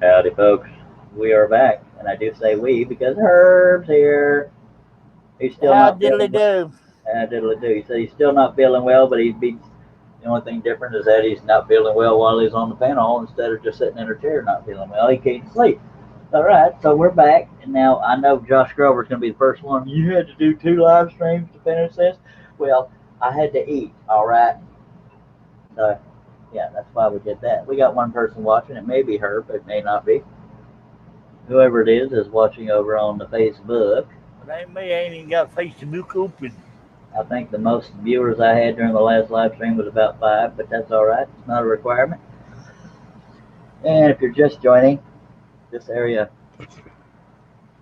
Howdy, folks. We are back, and I do say we because Herb's here. He's still How not diddly feeling well. do? Diddly do. He said he's still not feeling well, but he's beats. The only thing different is that he's not feeling well while he's on the panel instead of just sitting in a chair not feeling well. He can't sleep. All right, so we're back, and now I know Josh Grover's going to be the first one. You had to do 2 live streams to finish this. Well, I had to eat. All right, so yeah, that's why we did that. We got one person watching. It may be Herb, but it may not be. Whoever it is watching over on the Facebook. It ain't me. I ain't even got Facebook open. I think the most viewers I had during the last live stream was about 5, but that's all right. It's not a requirement. And if you're just joining, this area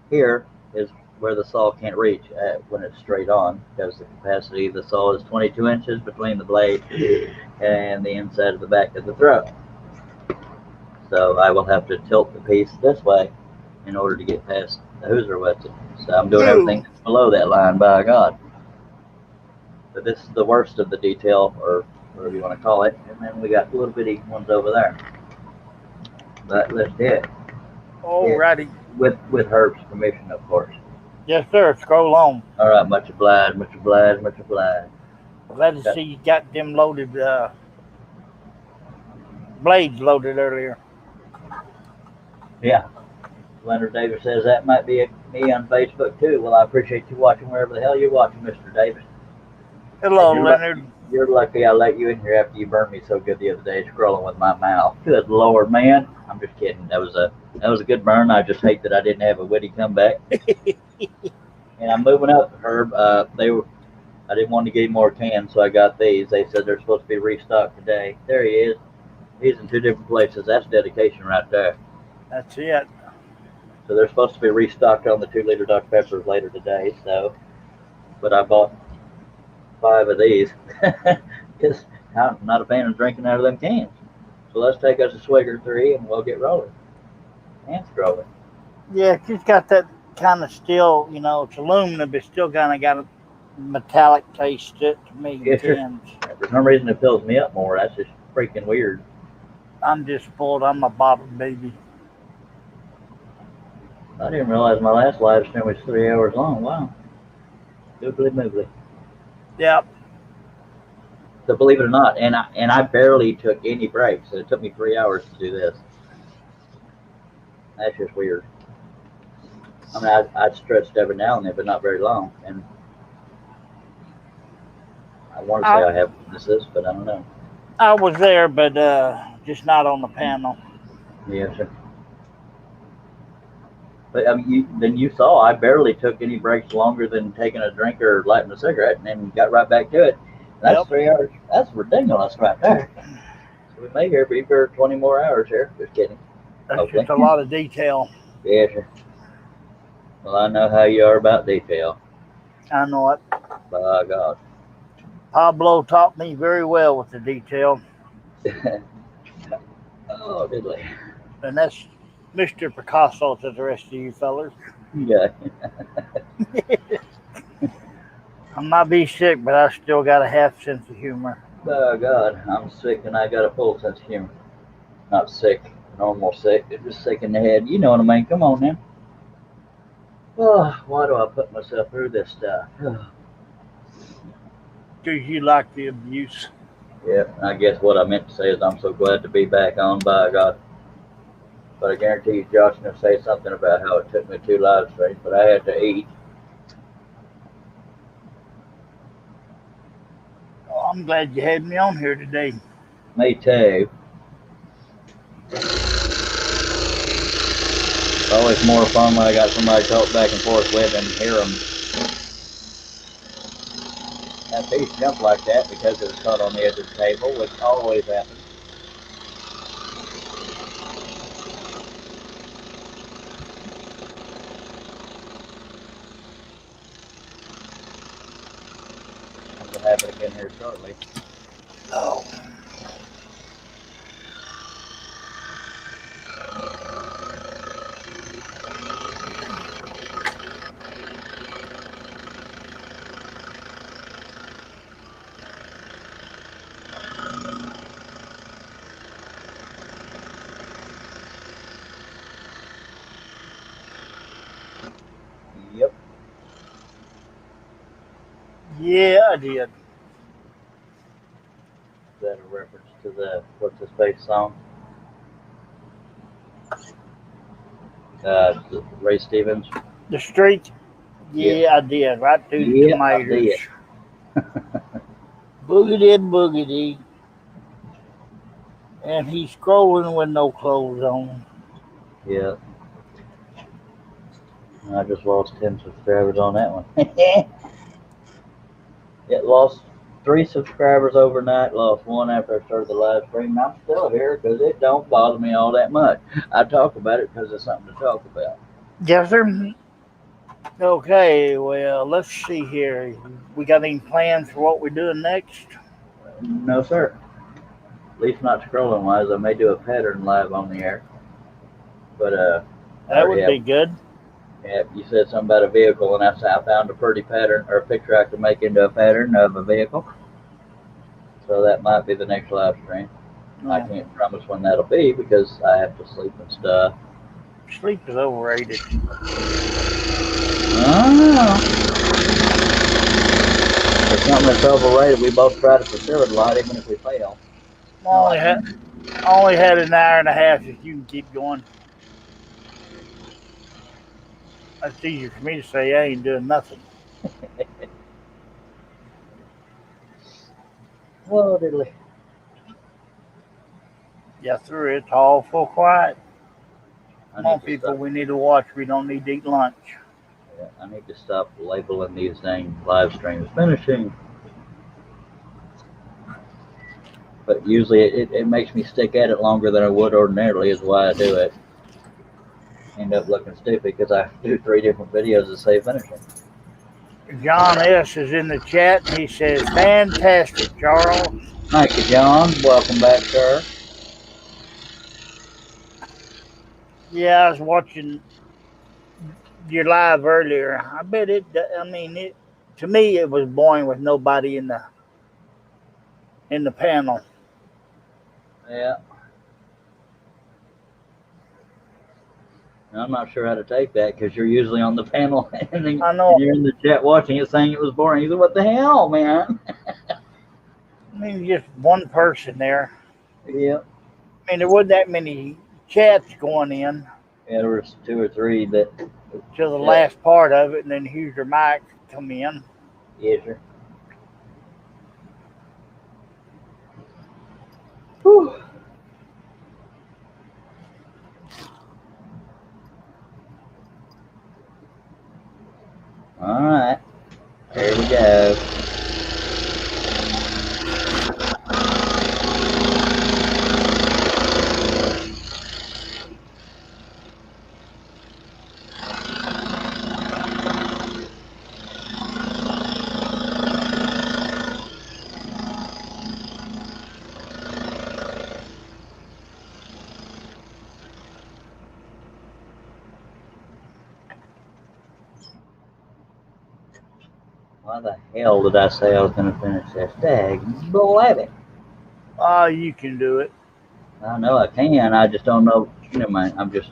here is where the saw can't reach when it's straight on, because the capacity of the saw is 22 inches between the blade and the inside of the back of the throat. So I will have to tilt the piece this way in order to get past the hooser wetzel. So I'm doing everything below that line, by God. But this is the worst of the detail, or whatever you want to call it. And then we got little bitty ones over there. But let's do it. Alrighty. With Herb's permission, of course. Yes, sir. Scroll on. All right, much obliged, much obliged, much obliged. Glad to see you got them loaded, blades loaded earlier. Yeah. Leonard Davis says that might be me on Facebook too. Well, I appreciate you watching wherever the hell you're watching, Mr. Davis. Hello, Leonard. You're lucky I let you in here after you burned me so good the other day scrolling with my mouth. Good Lord, man. I'm just kidding. That was a good burn. I just hate that I didn't have a witty comeback. And I'm moving up, Herb. I didn't want to get any more cans, so I got these. They said they're supposed to be restocked today. There he is. He's in 2 different places. That's dedication right there. That's it. So they're supposed to be restocked on the 2-liter Dr. Peppers later today. So, but I bought 5 of these because I'm not a fan of drinking out of them cans. So let's take us a swig or 3 and we'll get rolling and scrolling. Yeah, it's got that kind of still, it's aluminum, but still kind of got a metallic taste to it to me. Yeah, sure. For some reason, it fills me up more. That's just freaking weird. I'm just spoiled. I'm a bottle baby. I didn't realize my last live stream was 3 hours long. Wow. Googly moogly. Yep. So believe it or not, and I barely took any breaks. So it took me 3 hours to do this. That's just weird. I mean, I stretched every now and then, but not very long. And I want to say I have witnesses, but I don't know. I was there, but just not on the panel. Yeah, sure. But I mean, you saw I barely took any breaks longer than taking a drink or lighting a cigarette, and then got right back to it. And that's 3 hours. That's ridiculous right there. So we may be for 20 more hours here. Just kidding. That's just a lot of detail. Yeah, sure. Well, I know how you are about detail. I know it. By God. Pablo taught me very well with the detail. Oh, diddly. And that's Mr. Picasso to the rest of you fellas. Yeah. I might be sick, but I still got a half sense of humor. Oh, God. I'm sick and I got a full sense of humor. Not sick, normal sick. Just sick in the head. You know what I mean. Come on, now. Oh, why do I put myself through this stuff? Because you like the abuse. Yeah, I guess what I meant to say is I'm so glad to be back on, by God. But I guarantee you Josh is going to say something about how it took me 2 live streams, but I had to eat. Oh, I'm glad you had me on here today. Me too. It's always more fun when I got somebody to talk back and forth with and hear them. That piece jumped like that because it was caught on the edge of the table, which always happens. I'm going to have it again here shortly. Oh. Yeah, I did. Is that a reference to the what's his face song? Ray Stevens. The street. Yeah. Yeah, I did. Right through the Yeah, I tomatoes. did. Boogity boogity. And he's scrolling with no clothes on. Yeah. I just lost 10 subscribers on that one. It lost 3 subscribers overnight, lost 1 after I started the live stream. I'm still here because it don't bother me all that much. I talk about it because it's something to talk about. Yes, sir. Okay, well, let's see here. We got any plans for what we're doing next? No, sir. At least not scrolling wise. I may do a pattern live on the air. But I That already would have. be good. Yeah, you said something about a vehicle, and I found a pretty pattern or a picture I could make into a pattern of a vehicle. So that might be the next live stream. I can't promise when that'll be because I have to sleep and stuff. Sleep is overrated. Oh. For something that's overrated, we both try to pursue it a lot, even if we fail. Only had an hour and a half if you can keep going. That's easier for me to say. I ain't doing nothing. Whoa, diddly. Yes, sir. It's all full quiet. Come on, people. Stop. We need to watch. We don't need to eat lunch. Yeah, I need to stop labeling these dang live streams finishing. But usually it makes me stick at it longer than I would ordinarily, is why I do it. End up looking stupid because I do 3 different videos that say finishing. John S. is in the chat. He says, fantastic, Charles. Thank you, John. Welcome back, sir. Yeah, I was watching your live earlier. I bet it. To me, it was boring with nobody in the panel. Yeah. I'm not sure how to take that because you're usually on the panel and you're in the chat watching it saying it was boring. You said, what the hell, man? Just one person there. Yeah. There wasn't that many chats going in. Yeah, there was 2 or 3 that. To the last part of it, and then here's your mic come in. Yes, sir. Whew. All right, here we go. Why the hell did I say I was going to finish this? Dag-blabbit. Oh, you can do it. I know I can. I just don't know. Never mind. I'm just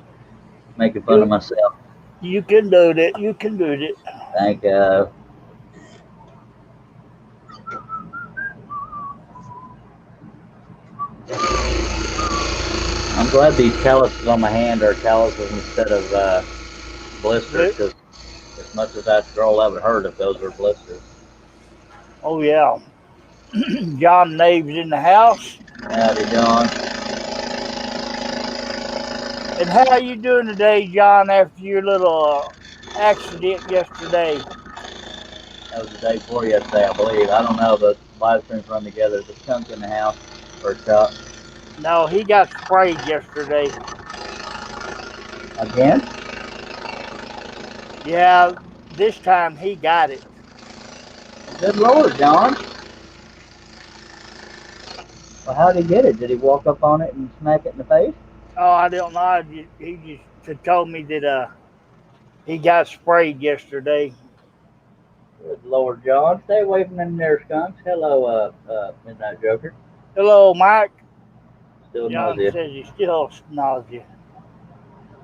making fun of myself. You can do it. You can do it. Thank you. I'm glad these calluses on my hand are calluses instead of blisters, because as much as I scroll, I would hurt if those were blisters. Oh, yeah. John Nave's in the house. Howdy, John. And how are you doing today, John, after your little accident yesterday? That was the day before yesterday, I believe. I don't know. The live streams run together. There's a skunk in the house or a truck. No, he got sprayed yesterday. Again? Yeah, this time he got it. Good Lord, John. Well, how did he get it? Did he walk up on it and smack it in the face? Oh, I don't know. He just told me that he got sprayed yesterday. Good Lord, John. Stay away from them there skunks. Hello, Midnight Joker. Hello, Mike. Still John nauseous. says he's still nauseous.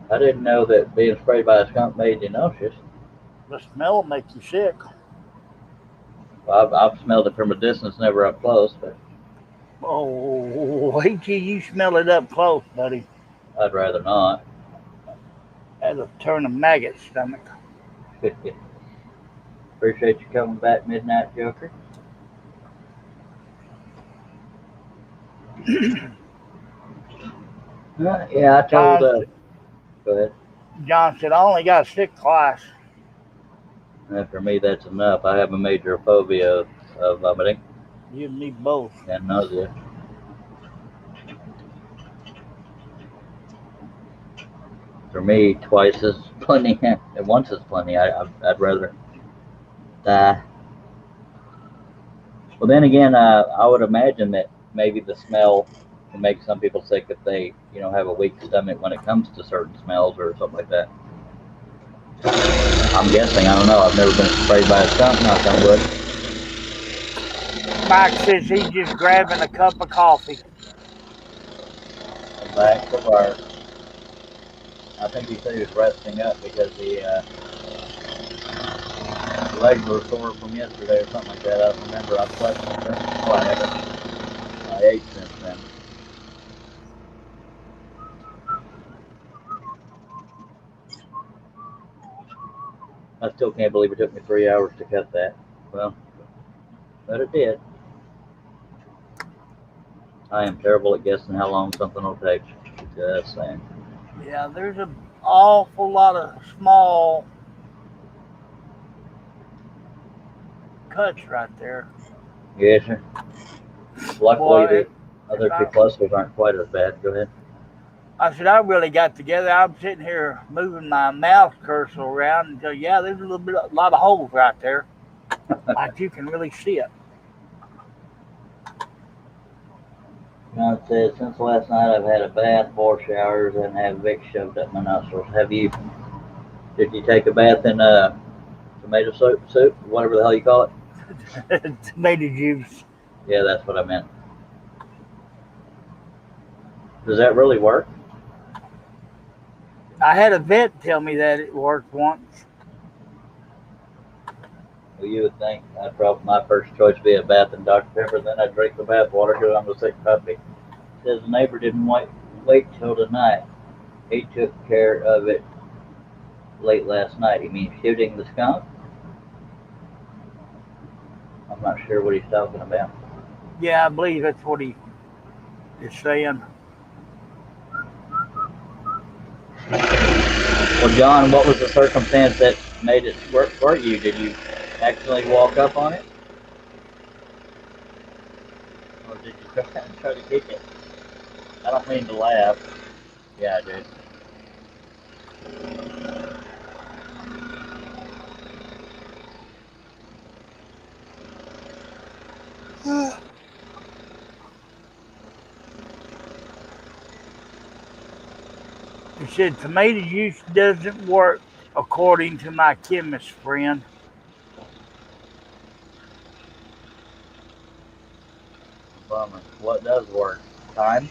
I didn't know that being sprayed by a skunk made you nauseous. The smell makes you sick. Well, I've smelled it from a distance, never up close, but Oh, wait till you smell it up close, buddy. I'd rather not. That'll turn a maggot's stomach. Appreciate you coming back, Midnight Joker. Yeah, I told. John, Go ahead. John said, I only got 6 class. For me, that's enough. I have a major phobia of vomiting You and me both. and nausea. For me, twice is plenty, and once is plenty. I'd rather die. Well, then again, I would imagine that maybe the smell can make some people sick if they, have a weak stomach when it comes to certain smells or something like that. I'm guessing. I don't know. I've never been sprayed by a skunk. Knock on wood. Mike says he's just grabbing a cup of coffee. Back to work. I think he said he was resting up because the legs were sore from yesterday or something like that. I don't remember. I've slept since then. Oh, I haven't. I ate since then. I still can't believe it took me 3 hours to cut that. Well, but it did. I am terrible at guessing how long something will take. Just saying. Yeah, there's an awful lot of small cuts right there. Yes, sir. Luckily, Boy, the other two clusters aren't quite as bad. Go ahead. I said, I really got together. I'm sitting here moving my mouse cursor around and go, yeah, there's a lot of holes right there. Like you can really see it. John says, since last night I've had a bath, 4 showers, and have Vicks shoved up my nostrils. Did you take a bath in tomato soup, whatever the hell you call it? Tomato juice. Yeah, that's what I meant. Does that really work? I had a vet tell me that it worked once. Well, you would think my first choice would be a bath in Dr. Pepper, then I'd drink the bath water because I'm a sick puppy. Says the neighbor didn't wait till tonight. He took care of it late last night. You mean shooting the skunk? I'm not sure what he's talking about. Yeah, I believe that's what he is saying. Well, John, what was the circumstance that made it work for you? Did you accidentally walk up on it? Or did you try to kick it? I don't mean to laugh. Yeah, I did. He said tomato juice doesn't work according to my chemist friend. Bummer. What does work? Time?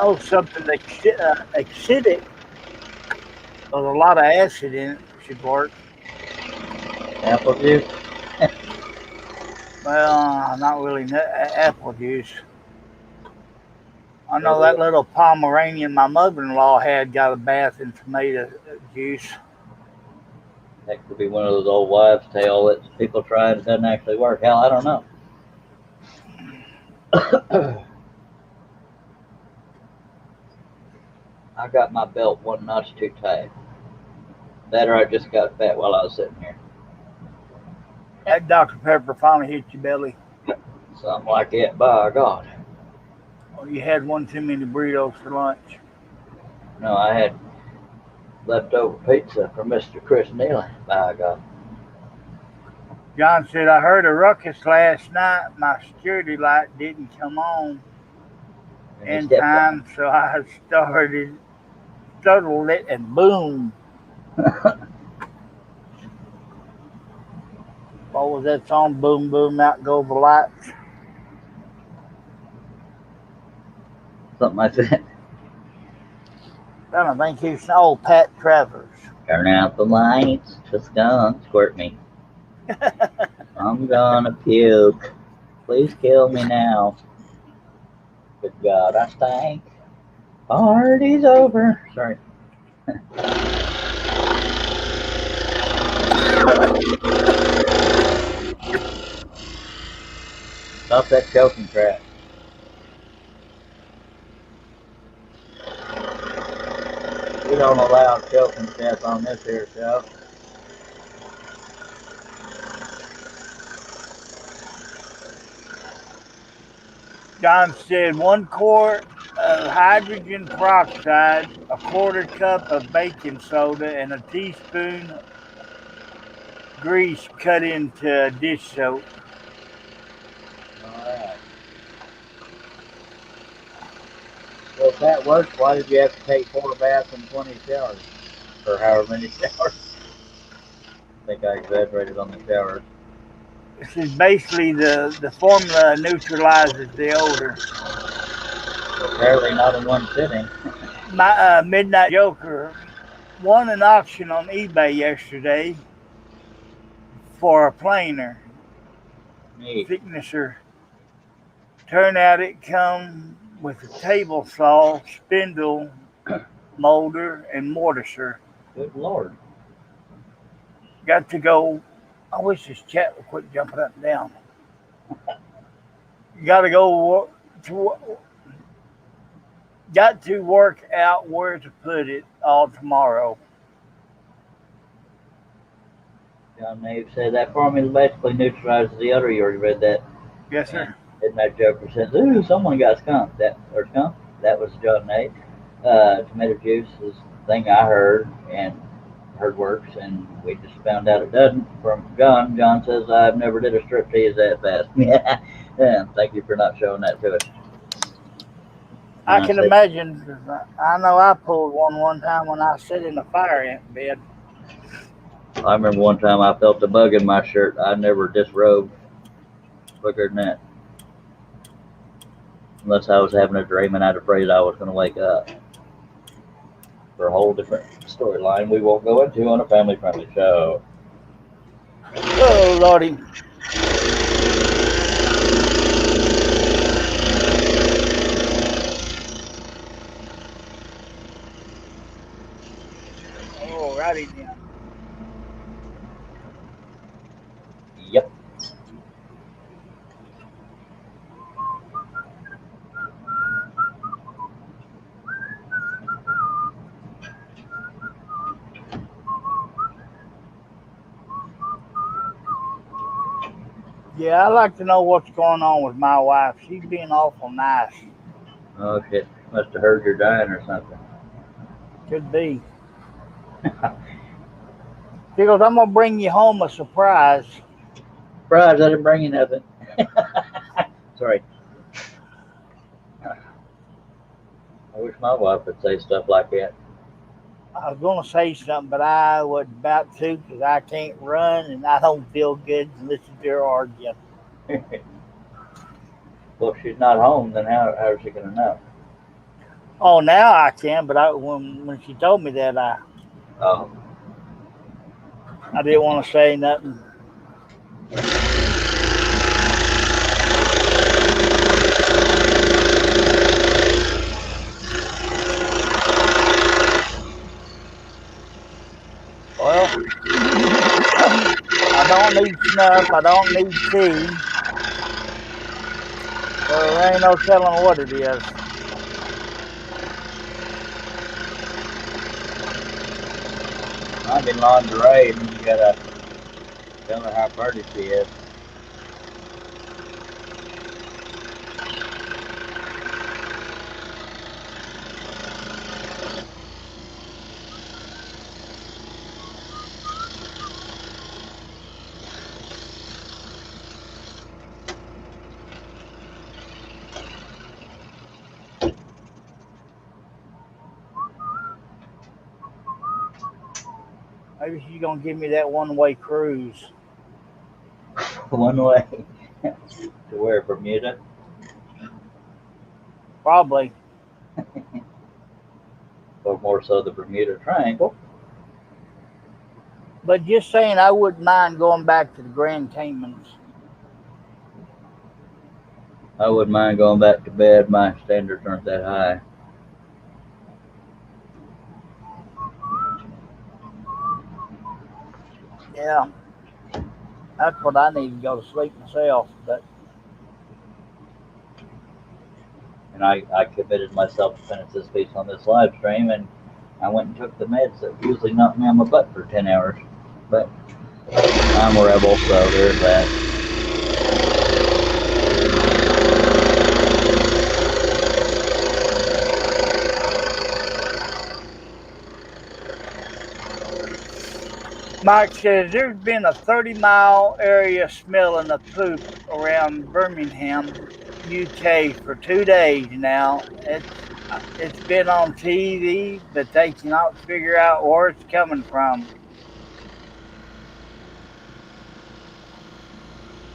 Oh, something acidic with a lot of acid in it should work. Apple juice? Well, not really apple juice. I know that little Pomeranian my mother-in-law had got a bath in tomato juice. That could be one of those old wives' tale that people try and it doesn't actually work. Hell, I don't know. I got my belt one notch too tight. That or I just got fat while I was sitting here. That Dr. Pepper finally hit your belly. Something like it, by God. Well, you had one too many burritos for lunch. No, I had leftover pizza from Mr. Chris Neely, by God. John said, I heard a ruckus last night. My security light didn't come on. And you in stepped time, so I startled it, and boom. What was that song? Boom, boom, out go the lights. something like that. I don't think he's old Pat Travers. Turn out the lights, just gonna squirt me. I'm gonna puke. Please kill me now. Good God, I stank. Party's over. Sorry. Stop that choking crap. We don't allow choking crap on this here show. John said 1 quart of hydrogen peroxide, a quarter cup of baking soda, and a teaspoon grease cut into dish soap. Alright. Well, if that works, why did you have to take 4 baths and 20 showers? Or however many showers. I think I exaggerated on the showers. This is basically the formula neutralizes the odor. Apparently not in one sitting. My Midnight Joker won an auction on eBay yesterday for a planer Neat. thicknesser. Turned out it come with a table saw, spindle, molder, and mortiser. Good Lord. Got to go. I wish this chat would quit jumping up and down. Got to go to. Got to work out where to put it all tomorrow. John Nave said that formula basically neutralizes the odor. You already read that. Yes, And sir. Midnight Joker says, ooh, someone got skunk. That was John Nate. Tomato juice is the thing I heard and heard works, and we just found out it doesn't from John. John says, I've never did a strip tease that fast. Yeah, thank you for not showing that to us. I And I can said, imagine. I know I pulled one time when I sat in the fire ant bed. I remember one time I felt a bug in my shirt. I never disrobed quicker than that. Unless I was having a dream and I'd afraid I was going to wake up. For a whole different storyline we won't go into on a family friendly show. Oh, Lordy. Oh, righty then. Yep. Yeah, I'd like to know what's going on with my wife. She's being awful nice. Oh shit. Must have heard you're dying or something. Could be. She goes, I'm going to bring you home a surprise. Surprise, I didn't bring you nothing. Sorry. I wish my wife would say stuff like that. I was going to say something, but I wasn't about to because I can't run and I don't feel good to listen to her argue. Well, if she's not home, then how is she going to know? Oh, now I can, but when she told me that, Oh. I didn't want to say nothing. Well, I don't need snuff. I don't need tea. So there ain't no telling what it is. I'm in lingerie and you got to tell her how pretty she is. Maybe she's gonna give me that one-way cruise. One way to where, Bermuda? Probably. Or more so the Bermuda Triangle. But just saying, I wouldn't mind going back to the Grand Caymans. I wouldn't mind going back to bed. My standards aren't that high. Yeah, that's what I need to go to sleep myself. But And I committed myself to finish this piece on this live stream, and I went and took the meds that usually knock me on my butt for 10 hours. But I'm a rebel, so there's that. Mike says there's been a 30-mile area smelling of poop around Birmingham, UK for 2 days now. It's been on TV, but they cannot figure out where it's coming from.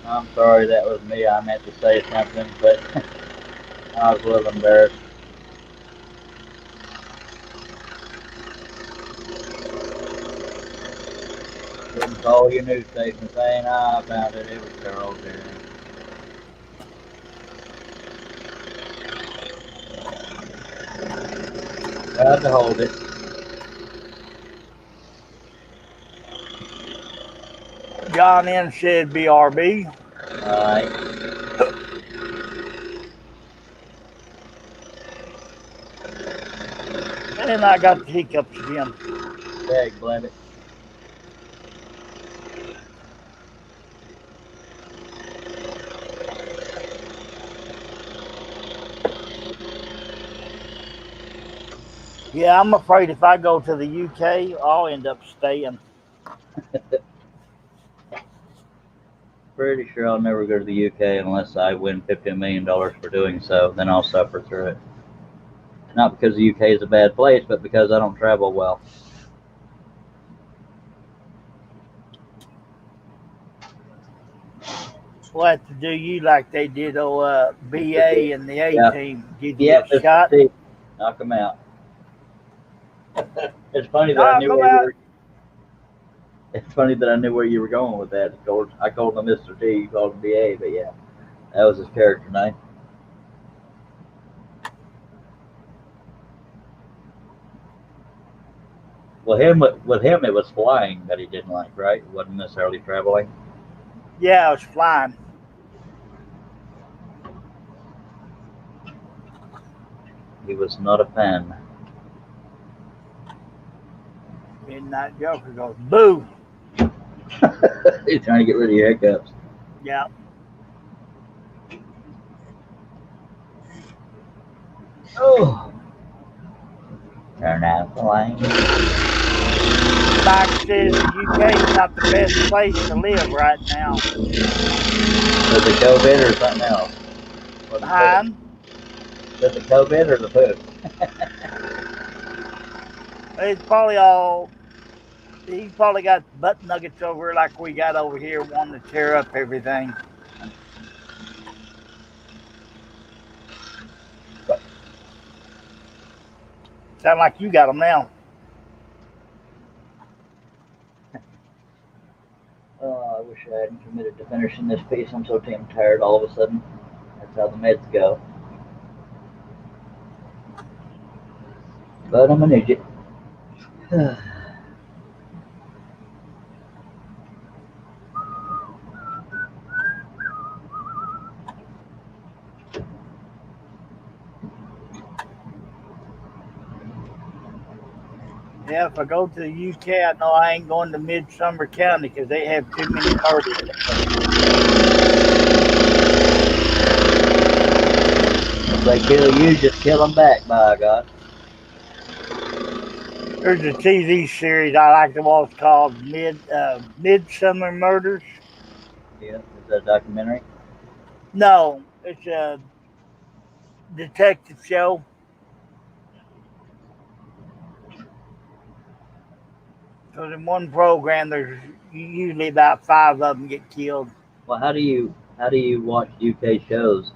I'm sorry that was me. I meant to say something, but I was a little embarrassed. Didn't call your news station saying, I found it. It was Carol there. Tried to hold it. John N said BRB. Alright. And I got the hiccups again. Dag, blame it. Yeah, I'm afraid if I go to the UK, I'll end up staying. Pretty sure I'll never go to the UK unless I win $15 million for doing so. Then I'll suffer through it. Not because the UK is a bad place, but because I don't travel well. We'll have to do you like they did BA and the A team. Give you Yep, a shot. Mr. T. Knock him out. It's funny that I Knock knew 'em where you out. were. It's funny that I knew where you were going with that. I called him Mr. T. You called him BA, but yeah, that was his character name. With him, it was flying that he didn't like, right? It wasn't necessarily traveling. Yeah, I was flying. He was not a fan. Midnight Joker goes, boo. He's trying to get rid of your hiccups. Yeah. Oh. Turn out the light. Mike says the UK is not the best place to live right now. Was it COVID or something else? Behind. Was it COVID or the food? It's probably all. He's probably got butt nuggets over like we got over here wanting to tear up everything. Sound like you got them now. Oh, I wish I hadn't committed to finishing this piece. I'm so damn tired all of a sudden. That's how the meds go. But I'm gonna need it. Yeah, if I go to the UK, I know I ain't going to Midsummer County because they have too many murders. If they kill you, just kill them back, by God. There's a TV series I like to watch called Midsummer Murders. Yeah, is that a documentary? No, it's a detective show. Because in one program, there's usually about 5 of them get killed. Well, how do you watch UK shows?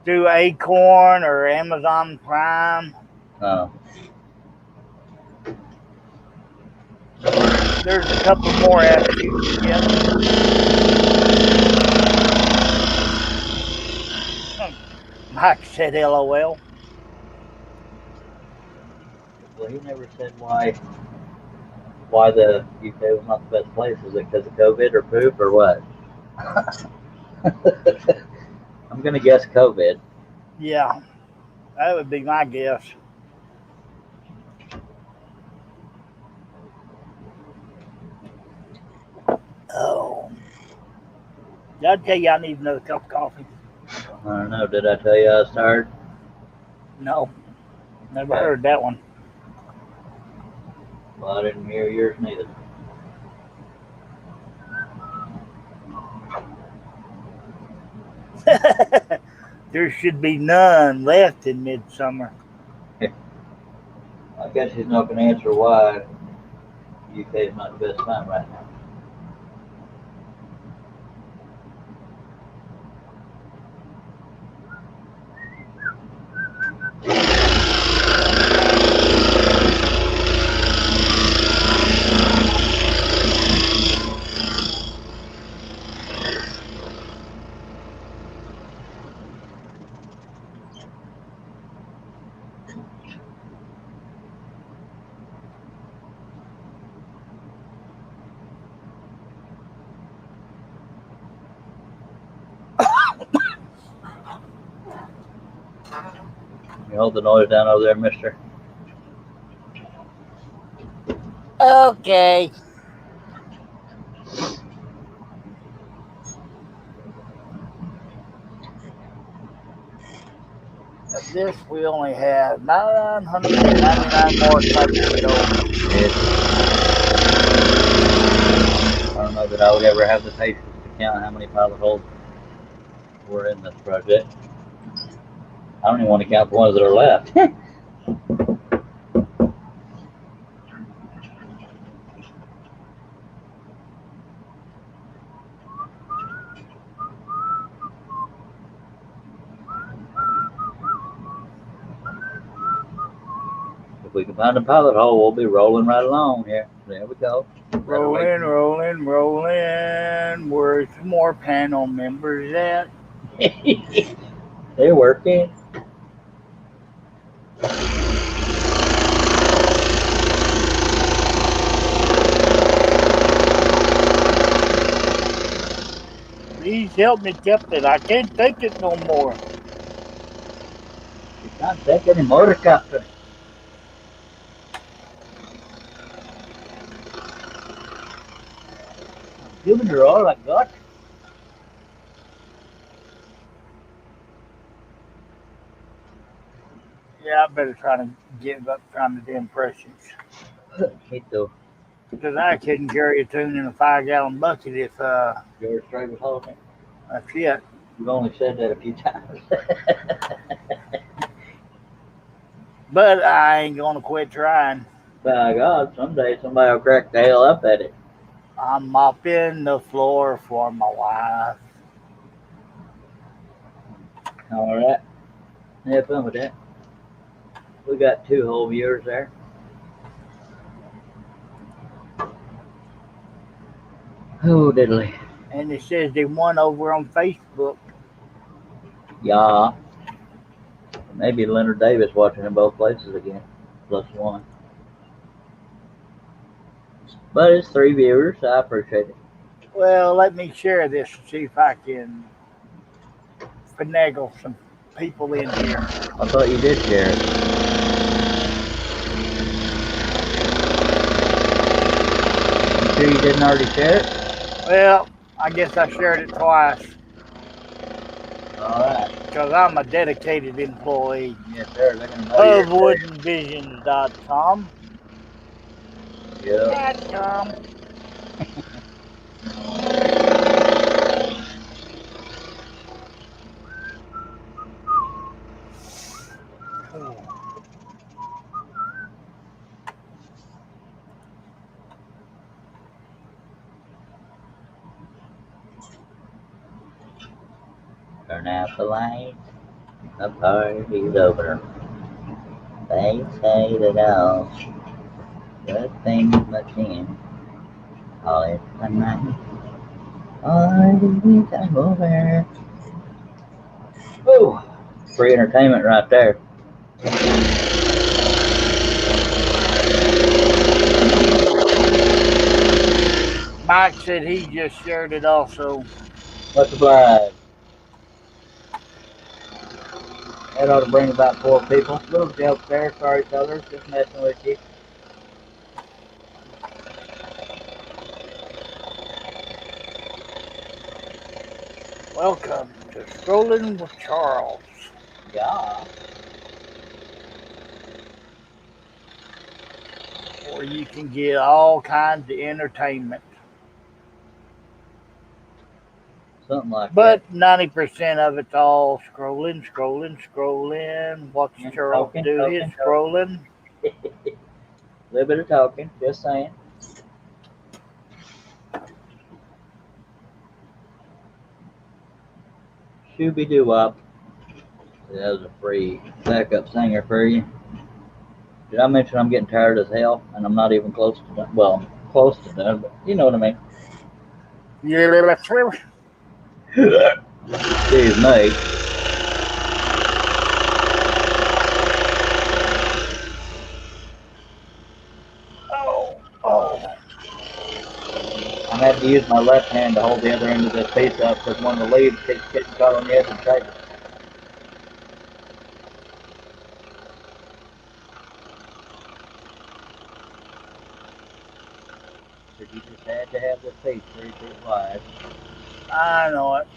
Through Acorn or Amazon Prime. Oh, There's a couple more apps you can get. Mike said LOL. well, he never said why the UK was not the best place. Is it because of COVID or poop or what? I'm gonna guess COVID. Yeah, that would be my guess. Oh. Did I tell you I need another cup of coffee? I don't know. Did I tell you I was tired? No. Never heard that one. Well, I didn't hear yours neither. There should be none left in midsummer. I guess he's not going to answer why UK is not the best time right now. You hold the noise down over there, mister. Okay. Of this, we only have 999 more types to go. I don't know that I would ever have the patience to count how many pilot holes were in this project. I don't even want to count the ones that are left. If we can find a pilot hole, we'll be rolling right along here. There we go. Rolling, rolling, rolling. Where's some more panel members at? They're working. Please help me, Captain. I can't take it no more. You can't take any more, Captain. I'm giving her all I got. Yeah, I better try to give up trying to do impressions. Me too. Because I couldn't carry a tune in a 5-gallon bucket if George Strait was holding it. that's it. You've only said that a few times. But I ain't gonna quit trying. By God, someday somebody will crack the hell up at it. I'm mopping the floor for my wife. All right. Have fun with that. We got 2 whole viewers there. Oh, diddly. And it says they won over on Facebook. Yeah. Maybe Leonard Davis watching in both places again. +1. But it's 3 viewers, so I appreciate it. Well, let me share this and see if I can finagle some people in here. I thought you did share it. You sure you didn't already share it? Well, I guess I shared it twice. All right. Because I'm a dedicated employee Yes, sir. They're going to know of woodenvisions.com. Yeah. .com. Turn out the lights, the party's over. They say that all good things must end. All it's the night, party's over. Ooh, free entertainment right there. Mike said he just shared it also. Much obliged. That ought to bring about 4 people. Little joke there, sorry fellas, just messing with you. Welcome to Strolling with Charles. Yeah. Where you can get all kinds of entertainment. Something like But that. 90% of it's all scrolling. Watch Charles Talking, do his talking, scrolling. A little bit of talking, just saying. Shooby doo wop. That was a free backup singer for you. Did I mention I'm getting tired as hell and I'm not even close to done? Well, close to done, but you know what I mean. Excuse me. Oh. I had to use my left hand to hold the other end of this piece up because one of the leaves keeps getting caught on the edge of the table. Because you just had to have this piece 3 feet wide. I know it.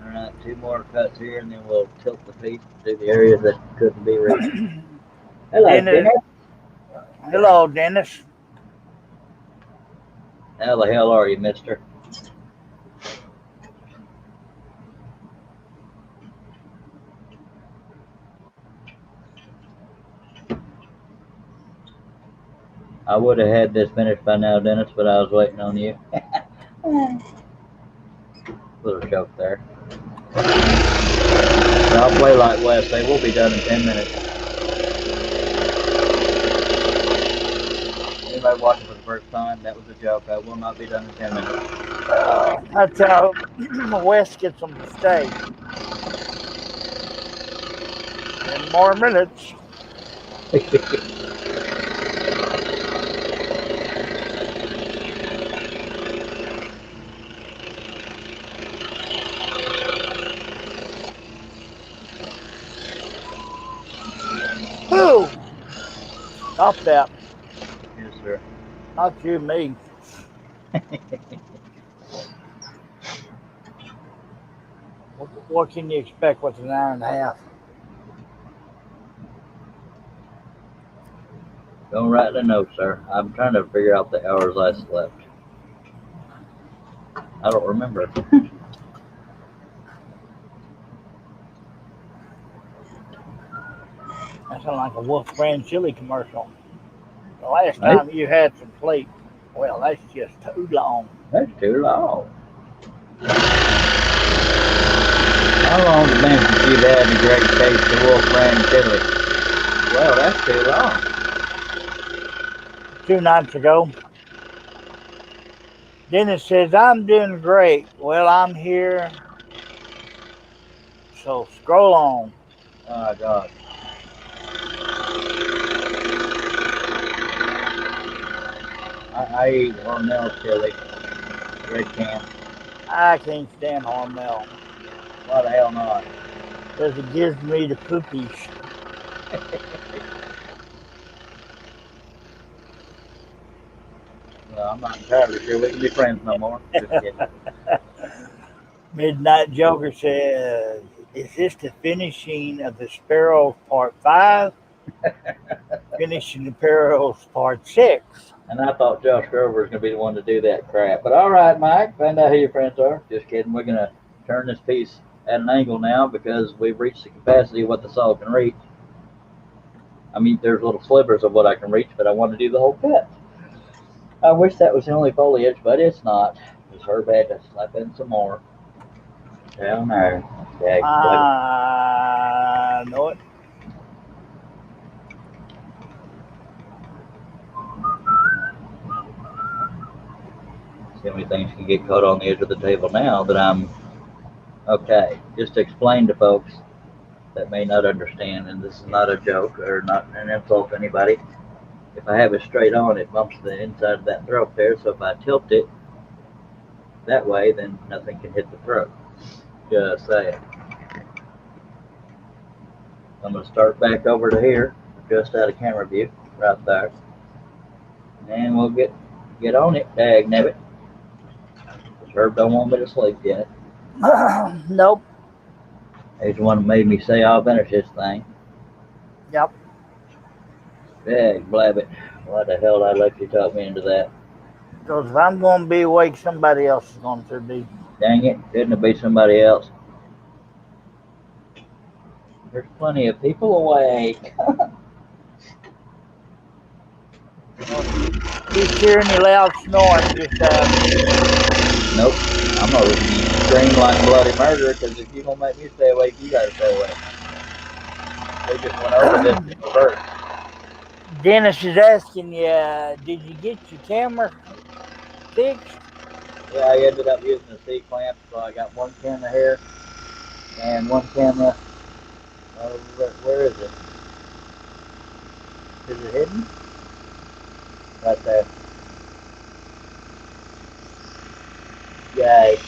Alright, 2 more cuts here and then we'll tilt the piece to the areas that couldn't be reached. Hello, Dennis. Dennis. Hello, Dennis. How the hell are you, mister? I would have had this finished by now, Dennis, but I was waiting on you. Little joke there. But I'll play like Wes. They will be done in 10 minutes. Anybody watching for the first time, that was a joke. I will not be done in 10 minutes. That's how Wes gets them to stay. 10 more minutes. Who? Stop that. Yes, sir. Not you, me. What can you expect with an hour and a half? Don't write the note, sir. I'm trying to figure out the hours I slept. I don't remember. That sounds like a Wolf Brand chili commercial. The last time you had some sleep, well, that's just too long. That's too long. How long has it been since you've had the great taste of Wolf Brand chili? Well, that's too long. 2 nights ago. Dennis says, I'm doing great. Well, I'm here. So scroll on. Oh, my God. I eat Hormel chili. Red can. I can't stand Hormel. Why the hell not? Because it gives me the poopies. Well, I'm not entirely sure we can be friends no more. Just kidding. Midnight Joker says, is this the finishing of the Sparrows Part 5? Finishing the Sparrows Part 6. And I thought Josh Grover was going to be the one to do that crap. But all right, Mike, find out who your friends are. Just kidding. We're going to turn this piece at an angle now because we've reached the capacity of what the saw can reach. I mean, there's little slivers of what I can reach, but I want to do the whole cut. I wish that was the only foliage, but it's not. Because Herb had to slap in some more. Down there. I know it. See how many things can get caught on the edge of the table now that I'm okay. Just to explain to folks that may not understand, and this is not a joke or not an insult to anybody. If I have it straight on, it bumps the inside of that throat there. So if I tilt it that way, then nothing can hit the throat. Just saying. I'm going to start back over to here, just out of camera view, right there. And we'll get on it, dag nabbit. Herb don't want me to sleep yet. Nope. He's the one that made me say I'll finish this thing. Yep. Dag blabbit. Why the hell did I let you talk me into that? Because if I'm going to be awake, somebody else is going to be. Dang it, couldn't it be somebody else? There's plenty of people awake. Keep hearing your loud snoring. Just Nope. I'm gonna scream like bloody murder because if you're gonna make me stay awake, you gotta stay awake. They just went over this in reverse. Dennis is asking you, did you get your camera fixed? Yeah, I ended up using a C-clamp, so I got one camera here and one camera over. Where is it? Is it hidden? Right there. Yay.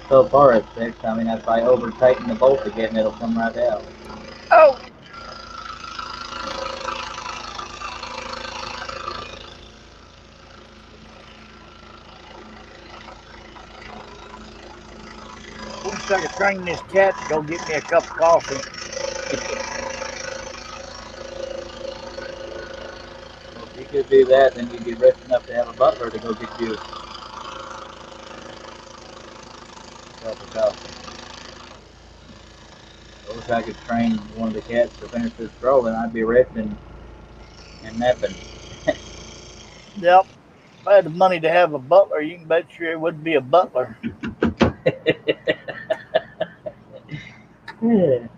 So far it's fixed. I mean, if I over tighten the bolt again, it'll come right out. Oh! Wish I could train this cat to go get me a cup of coffee. Well, if you could do that, then you'd be rich enough to have a butler to go get you a cup of coffee. I wish I could train one of the cats to finish this throw, and I'd be rich and napping. Yep. If I had the money to have a butler, you can bet sure it would be a butler. I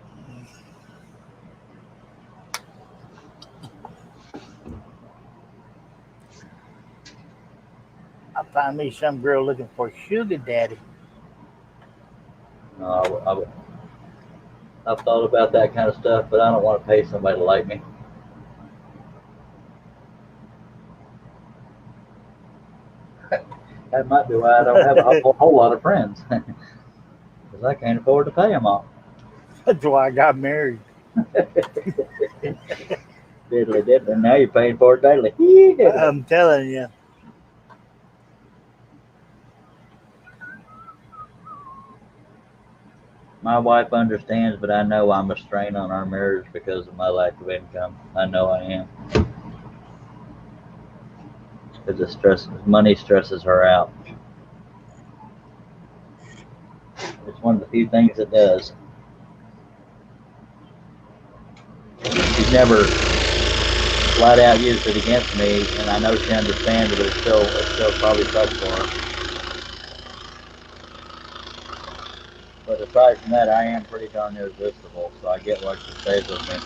find me some girl looking for a sugar daddy. No, I've thought about that kind of stuff, but I don't want to pay somebody to like me. That might be why I don't have a whole lot of friends, because I can't afford to pay them all. That's why I got married. Diddly diddly, and now you're paying for it daily. I'm telling you. My wife understands, but I know I'm a strain on our marriage because of my lack of income. I know I am. Because money stresses her out. It's one of the few things it does. She's never flat out used it against me, and I know she understands it, but it still probably sucks for her. But aside from that, I am pretty darn irresistible, so I get why she stays with me.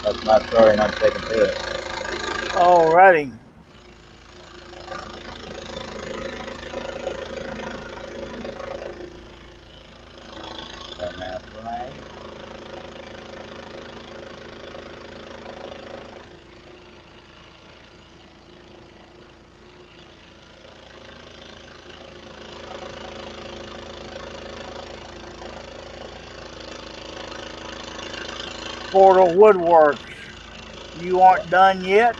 That's my story, and I'm sticking to it. Alrighty. And that's right. Portal Woodworks. You aren't done yet?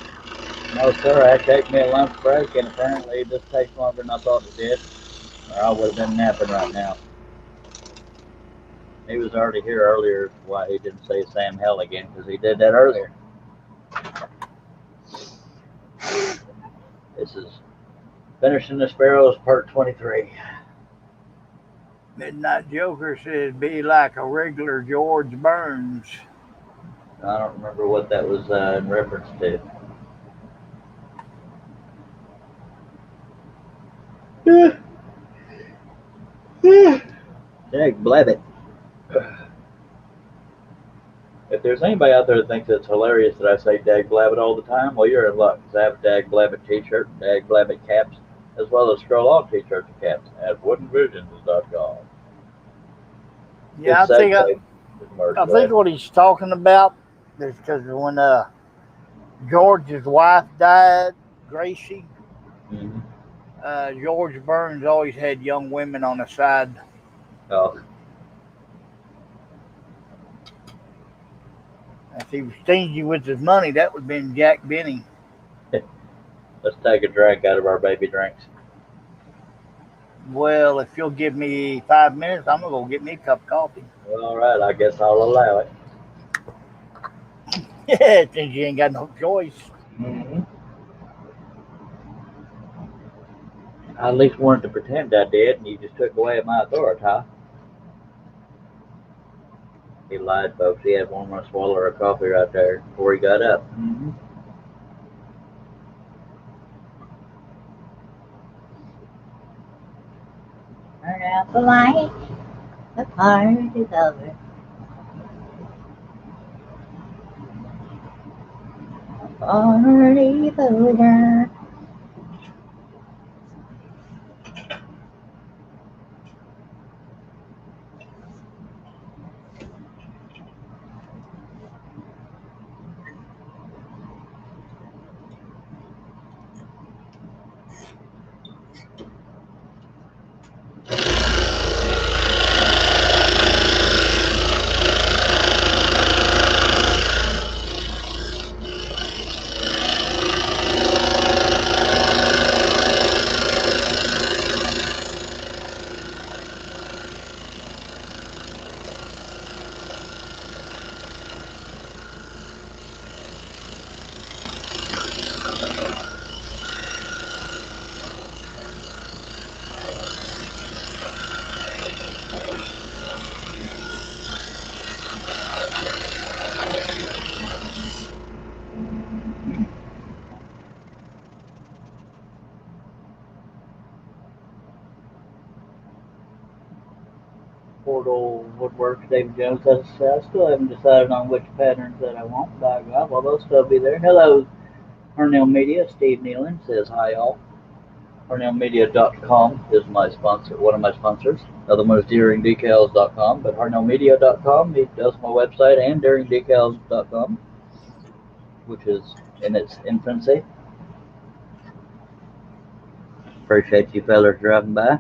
No, sir. I take me a lunch break, and apparently this takes longer than I thought it did, or I would have been napping right now. He was already here earlier. Why he didn't say Sam Hell again? Because he did that earlier. This is finishing the Sparrows, part 23. Midnight Joker says it'd be like a regular George Burns. I don't remember what that was in reference to. Dag blabbit. If there's anybody out there that thinks it's hilarious that I say dag blabbit all the time, well, you're in luck, because I have a dag blabbit t-shirt and dag blabbit caps, as well as scroll on t-shirts and caps at woodenvisions.com. Yeah, Good segue. I think what he's talking about is because when George's wife died, Gracie, Mm-hmm. George Burns always had young women on the side. Oh, If he was stingy with his money, that would have been Jack Benny. let's take a drink out of our baby drinks. Well, if you'll give me 5 minutes, I'm gonna go get me a cup of coffee. Well, all right, I guess I'll allow it. Yeah, since you ain't got no choice. Mm-hmm. I at least wanted to pretend I did, and you just took away my authority, huh? He lied, folks. He had one more swallow of coffee right there before he got up. Mm-hmm. Turn out the light, the party's over. Party's over. Portal Woodworks, David Jones. I still haven't decided on which patterns that I want. By God, well, they'll still be there. Hello, Harnell Media. Steve Nealon says hi, all. HarnellMedia.com is my sponsor, one of my sponsors. Another one is DeeringDecals.com, but HarnellMedia.com does my website, and DeeringDecals.com, which is in its infancy. Appreciate you fellas driving by.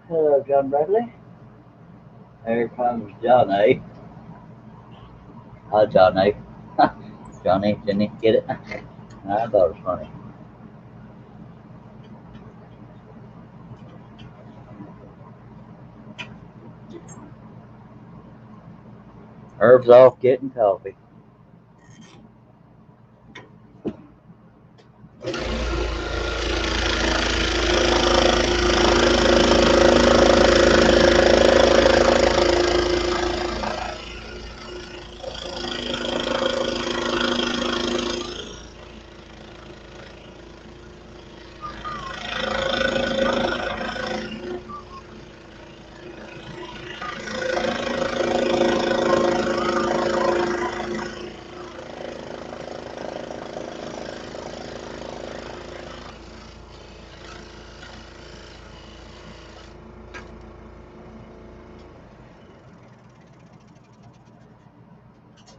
Hello, John Bradley. Here comes Johnny. Hi, Johnny. Johnny, didn't he get it? I thought it was funny. Herb's off getting coffee.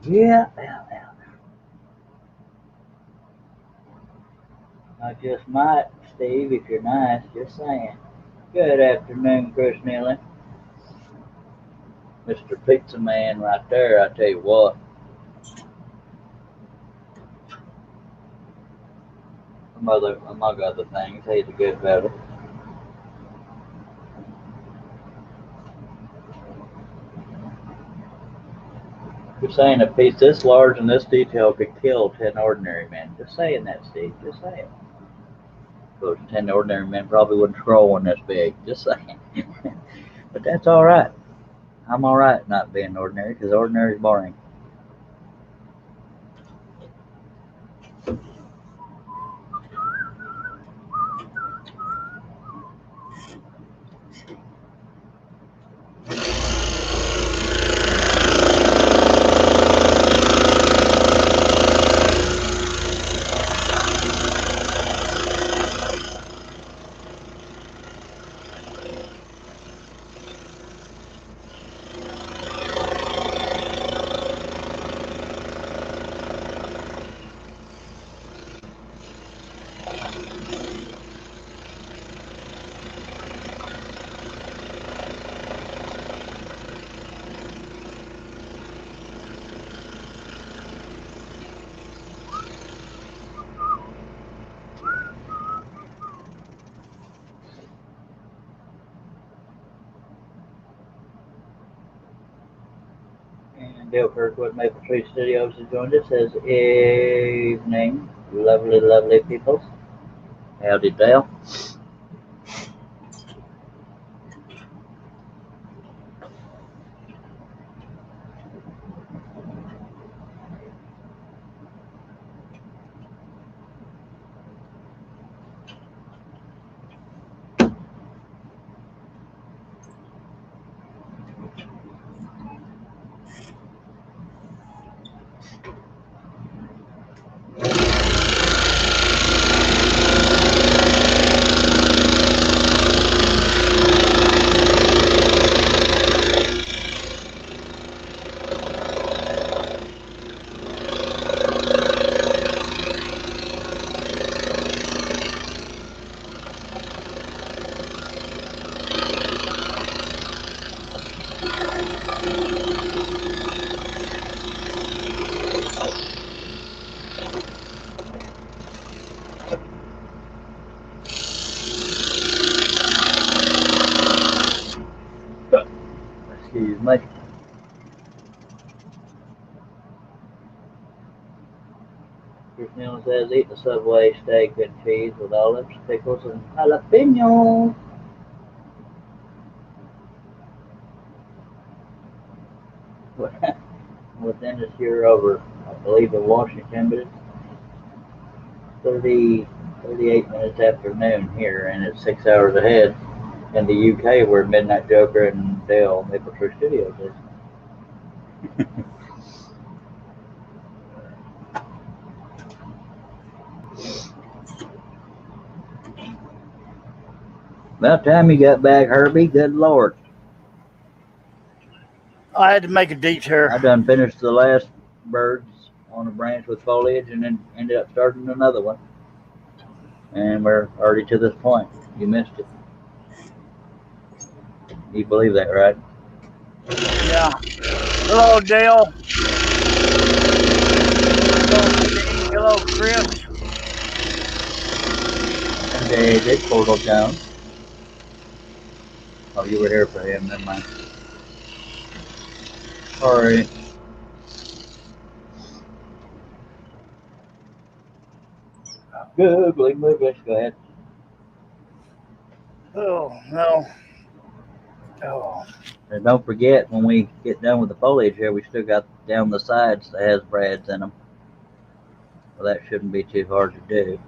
Yeah. I just might, Steve, if you're nice. Just saying. Good afternoon, Chris Nealon. Mr. Pizza Man right there, I tell you what. Among other things, he's a good fellow. You're saying a piece this large and this detail could kill 10 ordinary men. Just saying that, Steve. Just saying. Those 10 ordinary men probably wouldn't scroll one this big. Just saying. But that's all right. I'm all right not being ordinary because ordinary is boring. And Dale Kirkwood, Maple Tree Studios, has joined us. Says, evening, lovely, lovely people. Howdy, Dale. Excuse me. Chris Nealon says, eat the Subway steak and cheese with olives, pickles, and jalapenos. Within this year over, I believe, in Washington, but it's 38 minutes after noon here, and it's 6 hours ahead in the UK where Midnight Joker and Dale Maple Tree Studios is. About time you got back, Herbie. Good Lord. I had to make a detour. I done finished the last birds on a branch with foliage and then ended up starting another one. And we're already to this point. You missed it. You believe that, right? Yeah. Hello, Dale. Hello, Chris. And David Portal Jones. Oh, you were here for him, never mind. Sorry. Googling movies. Go ahead. Oh, no. Oh. And don't forget, when we get done with the foliage here, we still got down the sides that has brads in them. Well, that shouldn't be too hard to do.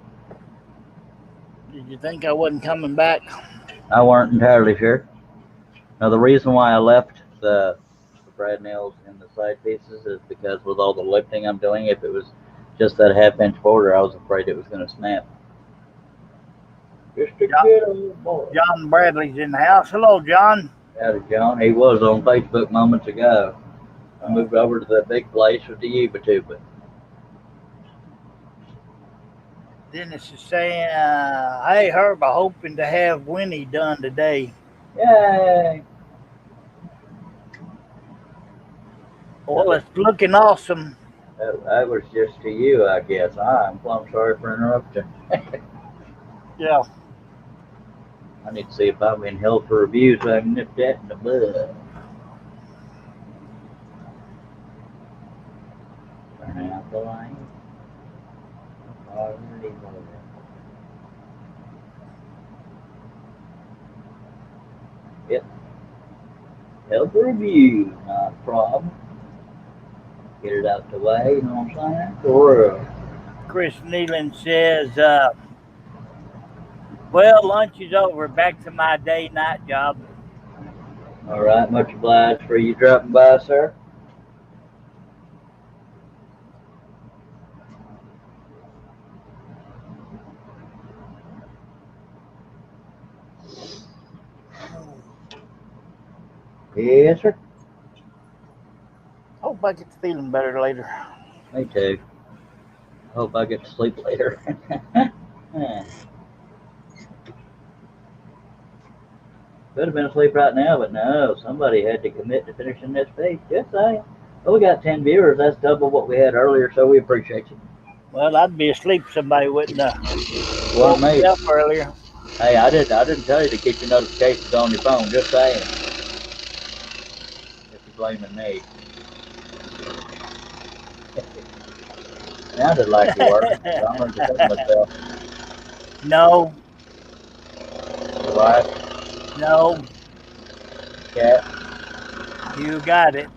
Did you think I wasn't coming back? I weren't entirely sure. Now, the reason why I left the brad nails in the side pieces is because with all the lifting I'm doing, if it was just that half-inch border, I was afraid it was going to snap. Just a good old boy. John Bradley's in the house. Hello, John. Howdy, John. He was on Facebook moments ago. I moved over to the big place with the Yuba Tuba. Dennis is saying, "Hey Herb, I'm hoping to have Winnie done today." Yay! Well, it's looking awesome. That was just to you, I guess. I'm plumb sorry for interrupting. Yeah. I need to see if I'm in hell for review so I can nip that in the bud. Turn out the light. Already loaded. Yep. Hell for review, not a problem. Get it out the way, you know what I'm saying? For real. Chris Nealon says, "Well, lunch is over. Back to my day-night job." All right, much obliged for you dropping by, sir. Yes, sir. Hope I get to feeling better later. Me too. Hope I get to sleep later. Could have been asleep right now, but no, somebody had to commit to finishing this piece. Just saying. Well, we got 10 viewers. That's double what we had earlier, so we appreciate you. Well, I'd be asleep if somebody wouldn't Wasn't woke me me. up earlier. Hey, I didn't tell you to keep your notifications on your phone. Just saying. If you're blaming me. Sounded like you were. So I'm going to defend myself. No, Your wife, no, cat. you got it.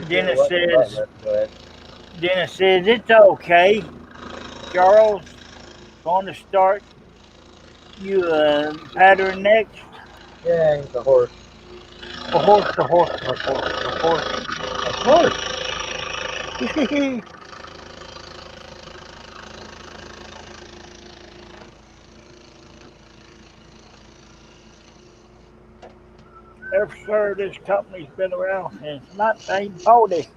Dennis says, Go ahead. Dennis says, it's okay. Charles, going to start you a pattern next. Yeah, he's a horse. A horse, a horse, a horse, a horse. Of course. Yes, sir, this company's been around since 1940.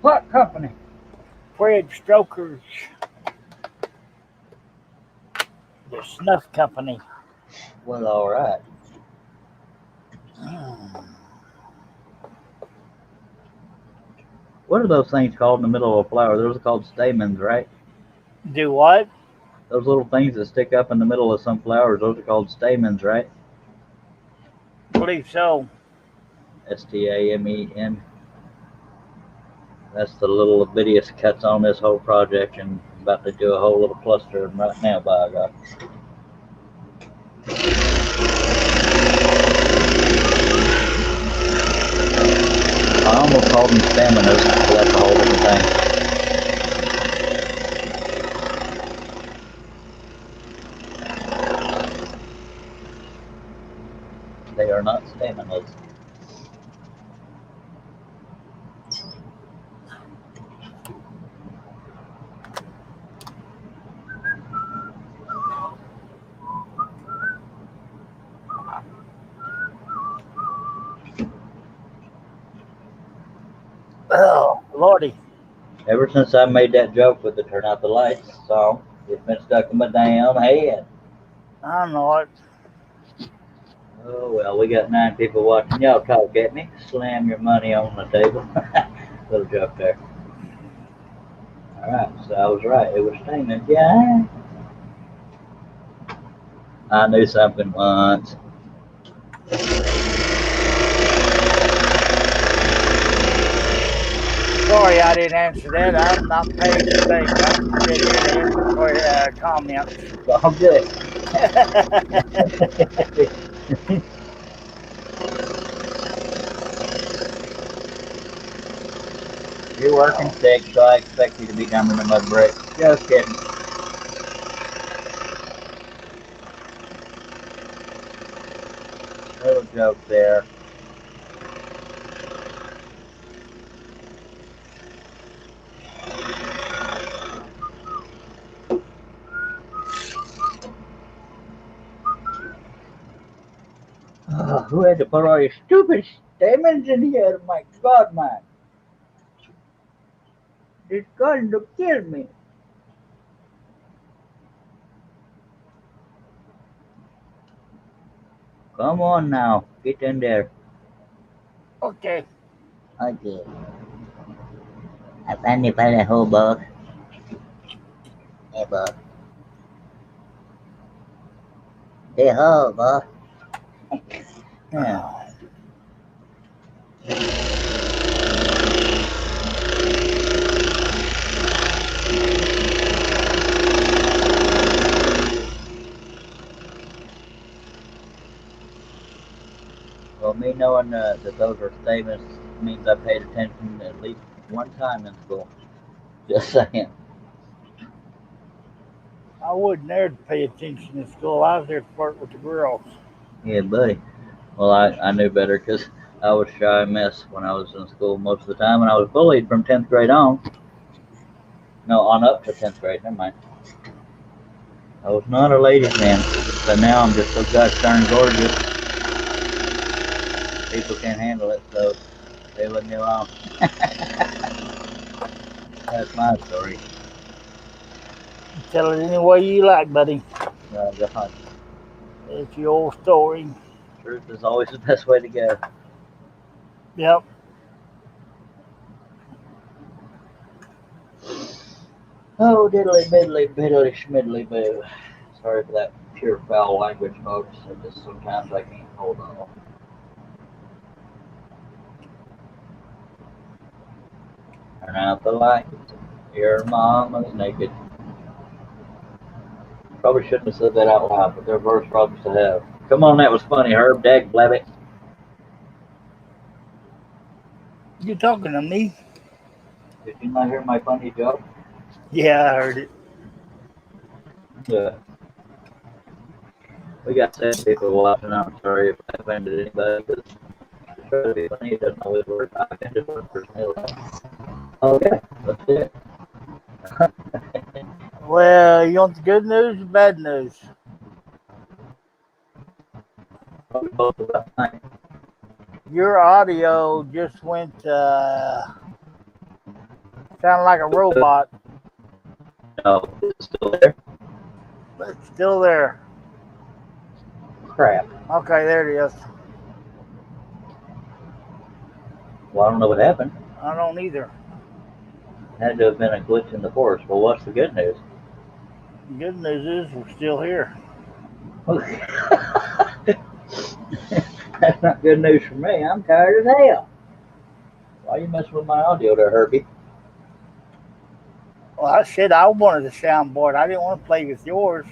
What company? Fred Stoker's, the snuff company. Well, all right. What are those things called in the middle of a flower? Those are called stamens, right? Do what? Those little things that stick up in the middle of some flowers, those are called stamens, right? I believe so. Stamen. That's the little bittiest cuts on this whole project, and I'm about to do a whole little cluster of them right now, by God. I almost called them staminas, but that's a whole different thing. They are not staminas. Oh, Lordy. Ever since I made that joke with the Turn Out the Lights song, it's been stuck in my damn head. I know it. Oh well, we got 9 people watching. Y'all talk at me. Slam your money on the table. Little joke there. Alright, so I was right. It was stamens. Yeah. I knew something once. Sorry I didn't answer that. I'm not paid to think. I'm just here to answer for comments. It's all good. You're working sick, so I expect you to be coming to my break. Just kidding. Little joke there. Who had to put all your stupid stamens in here? My God, man. It's going to kill me. Come on now, get in there. Okay. Okay. I finally found a whole box. Hey, boss. Hey, ho, boss. Yeah. Well, me knowing that those are statements means I paid attention at least one time in school. Just saying. I wasn't there to pay attention in school. I was there to flirt with the girls. Yeah, buddy. Well, I knew better because I was shy mess when I was in school most of the time, and I was bullied from 10th grade on. No, on up to 10th grade. Never mind. I was not a ladies' man, but now I'm just so gosh darn gorgeous. People can't handle it, so they leave me alone. That's my story. Tell it any way you like, buddy. God, It's your story. truth is always the best way to go. Yep. Oh, diddly biddly biddly schmiddly boo. Sorry for that pure foul language, folks. I just sometimes I can't hold on. Turn out the lights. Your mama's naked. Probably shouldn't have said that out loud, but they're worse problems to have. Come on, that was funny, Herb. Dag blabbit. You talking to me? Did you not hear my funny joke? Yeah, I heard it. Yeah. We got 7 people watching. I'm sorry if I offended anybody, but it's trying to be funny. It doesn't always work. I offended one person. Okay, that's it. Well, you want the good news or bad news? Probably both about mine. Your audio just went sound like a robot, No, it's still there. but it's still there. Crap. Okay, there it is. Well, I don't know what happened. I don't either. Had to have been a glitch in the force. Well, what's the good news? The good news is we're still here. That's not good news for me. I'm tired as hell. Why you messing with my audio there, Herbie? Well, I said I wanted a soundboard. I didn't want to play with yours.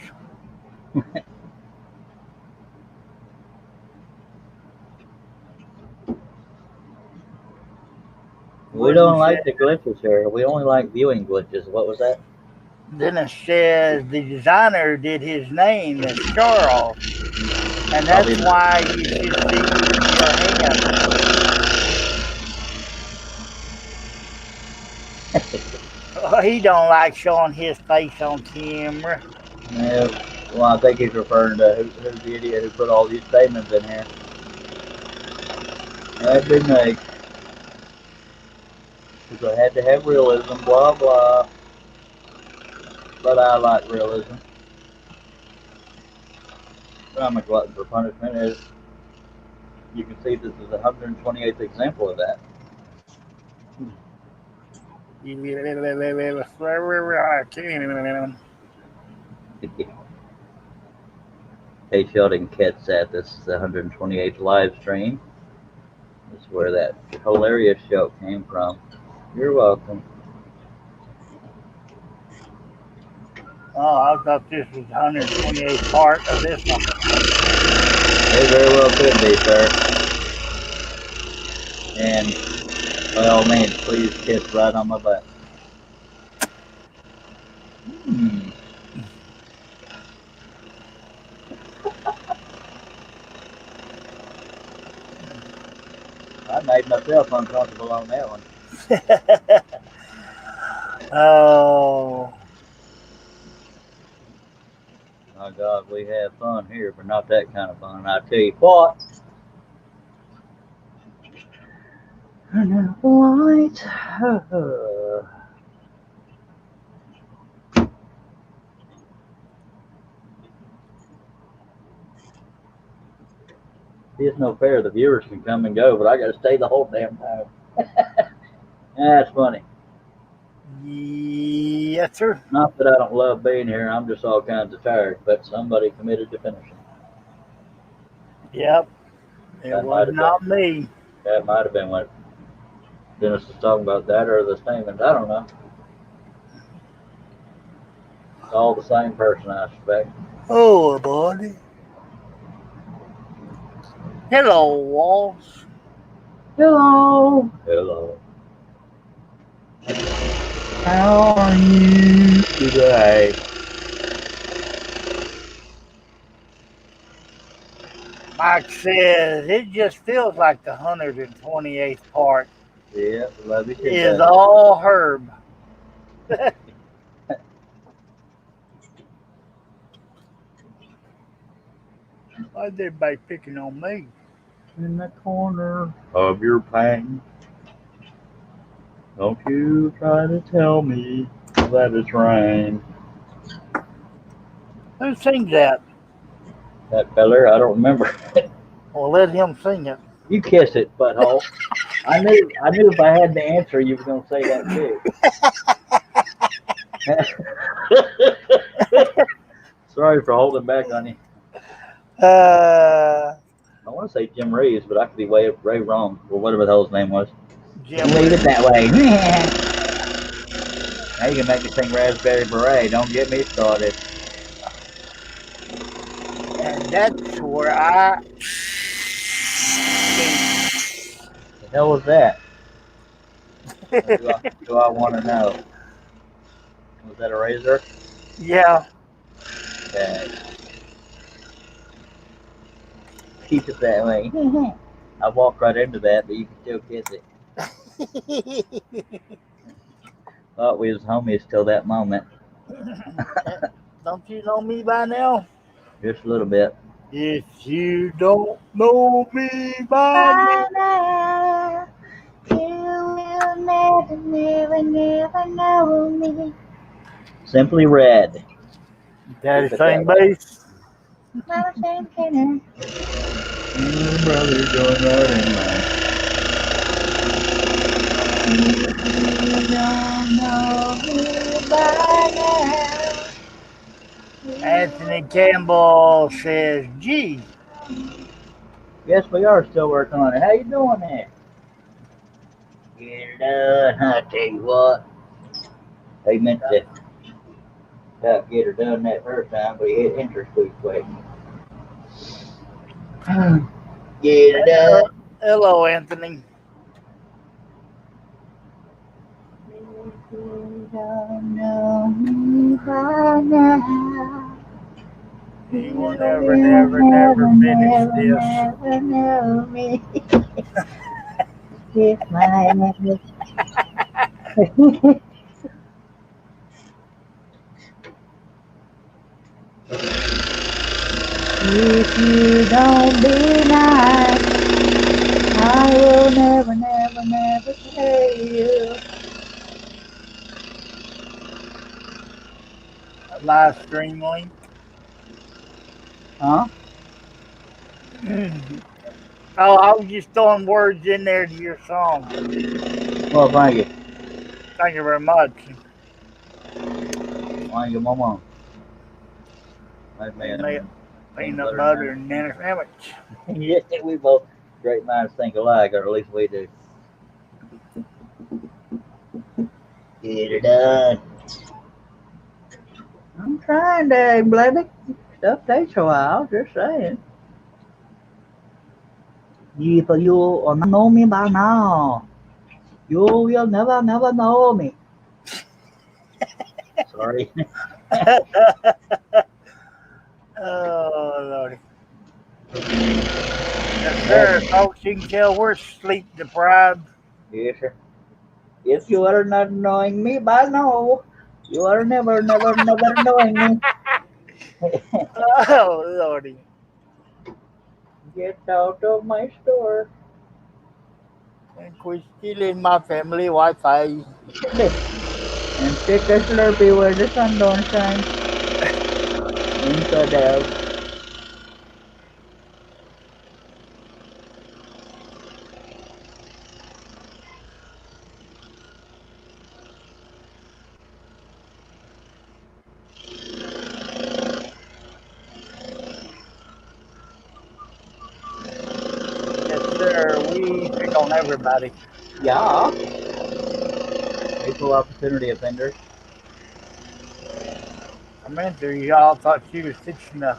We don't like the glitches here. We only like viewing glitches. What was that? Then it says the designer did his name as Charles, and that's why you should see your hand. He don't like showing his face on camera. Yeah, well, I think he's referring to who's the idiot who put all these statements in here. That'd be me. Because I had to have realism, blah, blah. But I like realism. But I'm a glutton for punishment. As you can see, this is the 128th example of that. Hey, Sheldon Ketsat, this is the 128th live stream. This is where that hilarious joke came from. You're welcome. Oh, I thought this was the 128th part of this one. It very well could be, sir. And by all means, please kiss right on my butt. I made myself uncomfortable on that one. Oh. My God, we have fun here, but not that kind of fun. I tell you what. Light. It's no fair. The viewers can come and go, but I got to stay the whole damn time. That's funny. Yes, sir. Not that I don't love being here. I'm just all kinds of tired. But somebody committed to finishing. Yep. It That was might have not me. That might have been what Dennis was talking about. That or the Stamens. I don't know. It's all the same person, I suspect. Oh, buddy. Hello, Walls. Hello. Hello. How are you today? Mike says it just feels like the 128th part Yeah, love you too. is all Herb. Why is everybody picking on me? In the corner of your pain. Don't you try to tell me that it's rain. Who sings that? That feller, I don't remember. Well, let him sing it. You kiss it, butthole. I knew if I had the answer, you were gonna say that too. Sorry for holding back on you. Uh, I want to say Jim Reeves, but I could be way wrong, or whatever the hell his name was. Jim. Leave it that way. Now you can make me sing Raspberry Beret. Don't get me started. And that's where I. The hell was that? Do I want to know? Was that a razor? Yeah. Okay. Keep it that way. I walked right into that, but you can still kiss it. Thought we was homies till that moment. Don't you know me by now? Just a little bit. If you don't know me by now, You will never, never, never know me. Simply red. Daddy Keep it sang that way. bass. Mama sang tenor. Brother going right in line. You don't know me by now. Anthony Campbell says, gee. Yes, we are still working on it. How you doing there? Get it done. I tell you what. They meant to get her done that first time, but he hit enter too quick. Get it done. Hello, Anthony. You don't know me by now. He will never, never, never finish this. Never know me. If my If you don't be nice, I will never, never, never tell you. Live stream link. Huh? Oh, I was just throwing words in there to your song. Well, thank you. Thank you very much. Thank you, Mama. Peanut butter and nanny sandwich. Yeah, we both great minds think alike, or at least we do. Get it done. I'm trying to, baby. Stuff takes a while, just saying. If you not know me by now, you will never, never know me. Sorry. Oh, Lordy. Yes, sir. Folks, you can tell we're sleep deprived. Yes, sir. If you are not knowing me by now, you are never, never, never knowing me. Oh, Lordy. Get out of my store. And quit stealing my family Wi-Fi. And take a Slurpee where the sun don't shine. Inside out. We pick on everybody. Yeah. Equal opportunity offenders. I meant to. Y'all thought she was fixing to.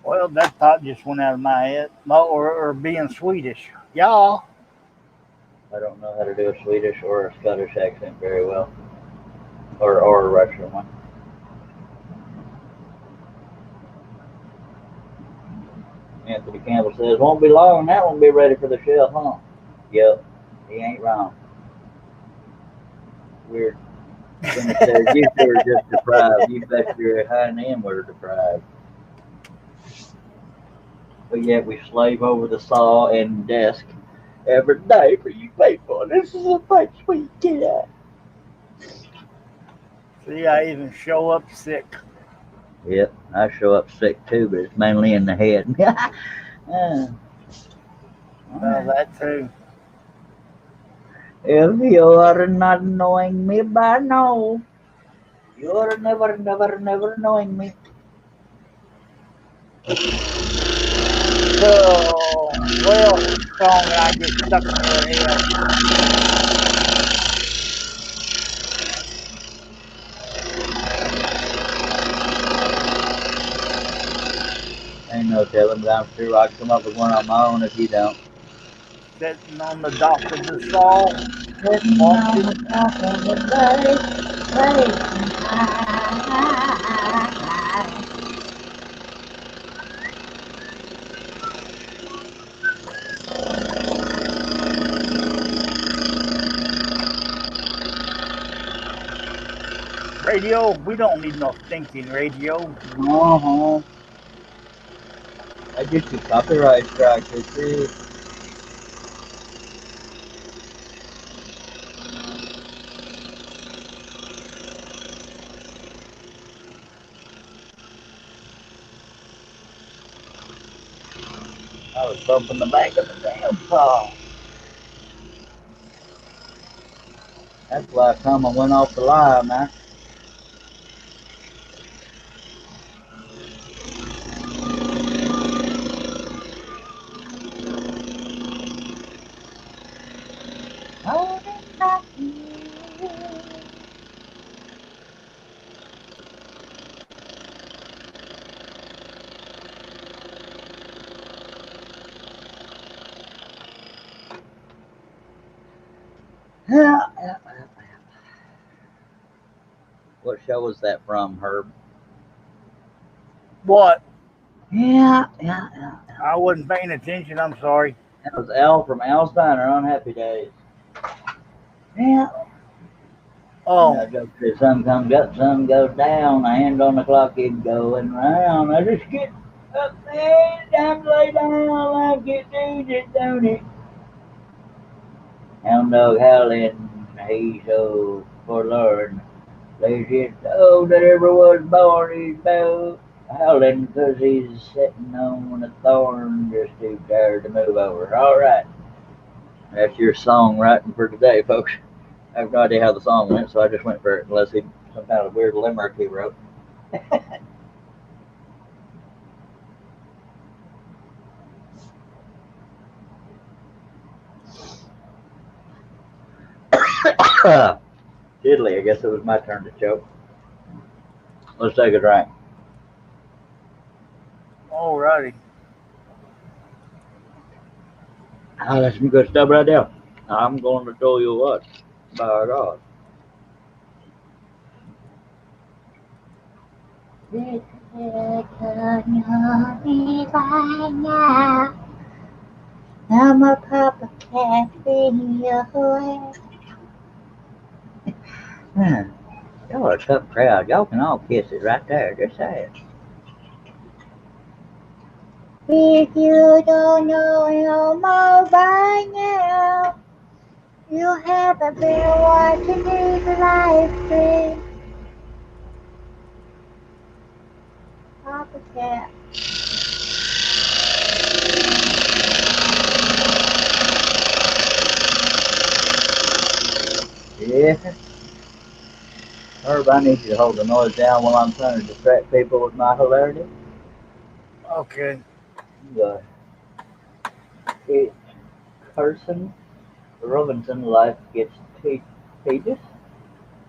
Well, that thought just went out of my head. Or being Swedish. Y'all. I don't know how to do a Swedish or a Scottish accent very well. Or a Russian one. Anthony Campbell says, won't be long and that won't be ready for the shelf, huh? Yep, he ain't wrong. Weird. Jimmy says, you two are just deprived. You bet your hind end we're deprived. But yet we slave over the saw and desk every day for you people. This is a place we get at. See, I even show up sick. Yep, I show up sick too, but it's mainly in the head. Well, that too. If you are not knowing me by now, you're never knowing me. So, well, song that I just stuck in your head. Ain't no telling, but I'm sure I can come up with one on my own if you don't. Sitting on the dock of the saw. Sitting on the top of the bay, waiting high. Radio, we don't need no thinking radio. Uh-huh. I get you copyright strikes, too. I was bumping the back of the damn car. That's why I come and went off the line, man. Holding back you. Yeah. What show was that from, Herb? What? Yeah. I wasn't paying attention. I'm sorry. That was Al from Al's Diner on Happy Days. Yeah. Oh, I just said, sun comes up, sun goes down. A hand on the clock is going round. I just get up there, time to lay down. Life gets easy, don't it? Hound dog howling, he's so forlorn. Laziest dog that ever was born. He's about howling 'cause he's sitting on a thorn, just too tired to move over. All right. That's your song writing for today, folks. I have no idea how the song went, so I just went for it, unless he some kind of weird limerick he wrote. Diddly, I guess it was my turn to choke. Let's take a drink. alrighty. That's some good stuff right there. I'm going to tell you what. By God. This is me right now. I'm a papa cat in your way. Man, y'all are a tough crowd. Y'all can all kiss it right there. Just say it. If you don't know no more by now, you haven't been watching these live streams. Papa cat. Yeah. Herb, I need you to hold the noise down while I'm trying to distract people with my hilarity. Okay. The it's Carson Robinson life gets contagious,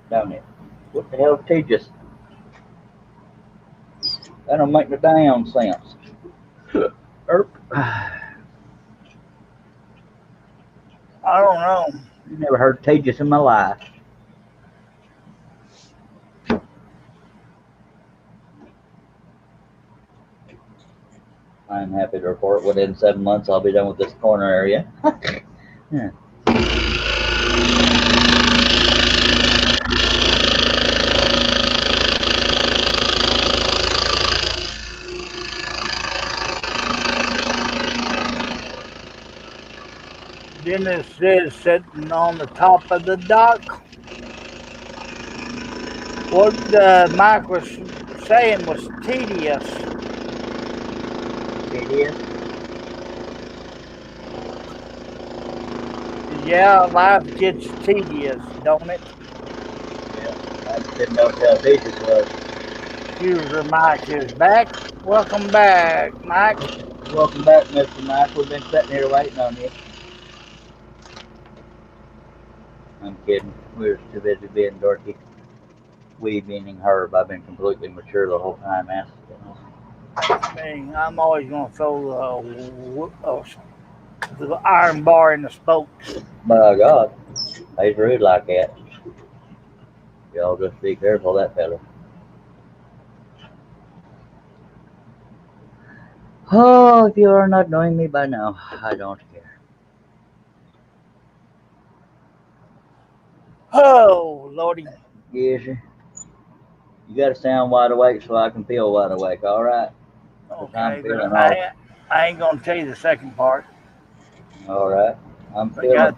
don't it? What the hell is contagious? That don't make no damn sense. Erp. I don't know. Never heard contagious in my life. I'm happy to report within 7 months I'll be done with this corner area. Yeah. Then it says sitting on the top of the dock. What Mike was saying was tedious. Tedious? Yeah, life gets tedious, don't it? Yeah. I just didn't know what how tedious was. User Mike is back. Welcome back, Mike. Welcome back, Mr. Mike. We've been sitting here waiting on you. I'm kidding. We were too busy being dorky. We meaning Herb. I've been completely mature the whole time, man. Man, I'm always gonna throw the iron bar in the spokes. By God, he's rude like that. Y'all just be careful of that fella. Oh, if you are not knowing me by now, I don't care. Oh, Lordy. Yes, sir. You gotta sound wide awake so I can feel wide awake, alright? I'm Okay, feeling but I ain't gonna tell you the second part. alright. I'm I feeling.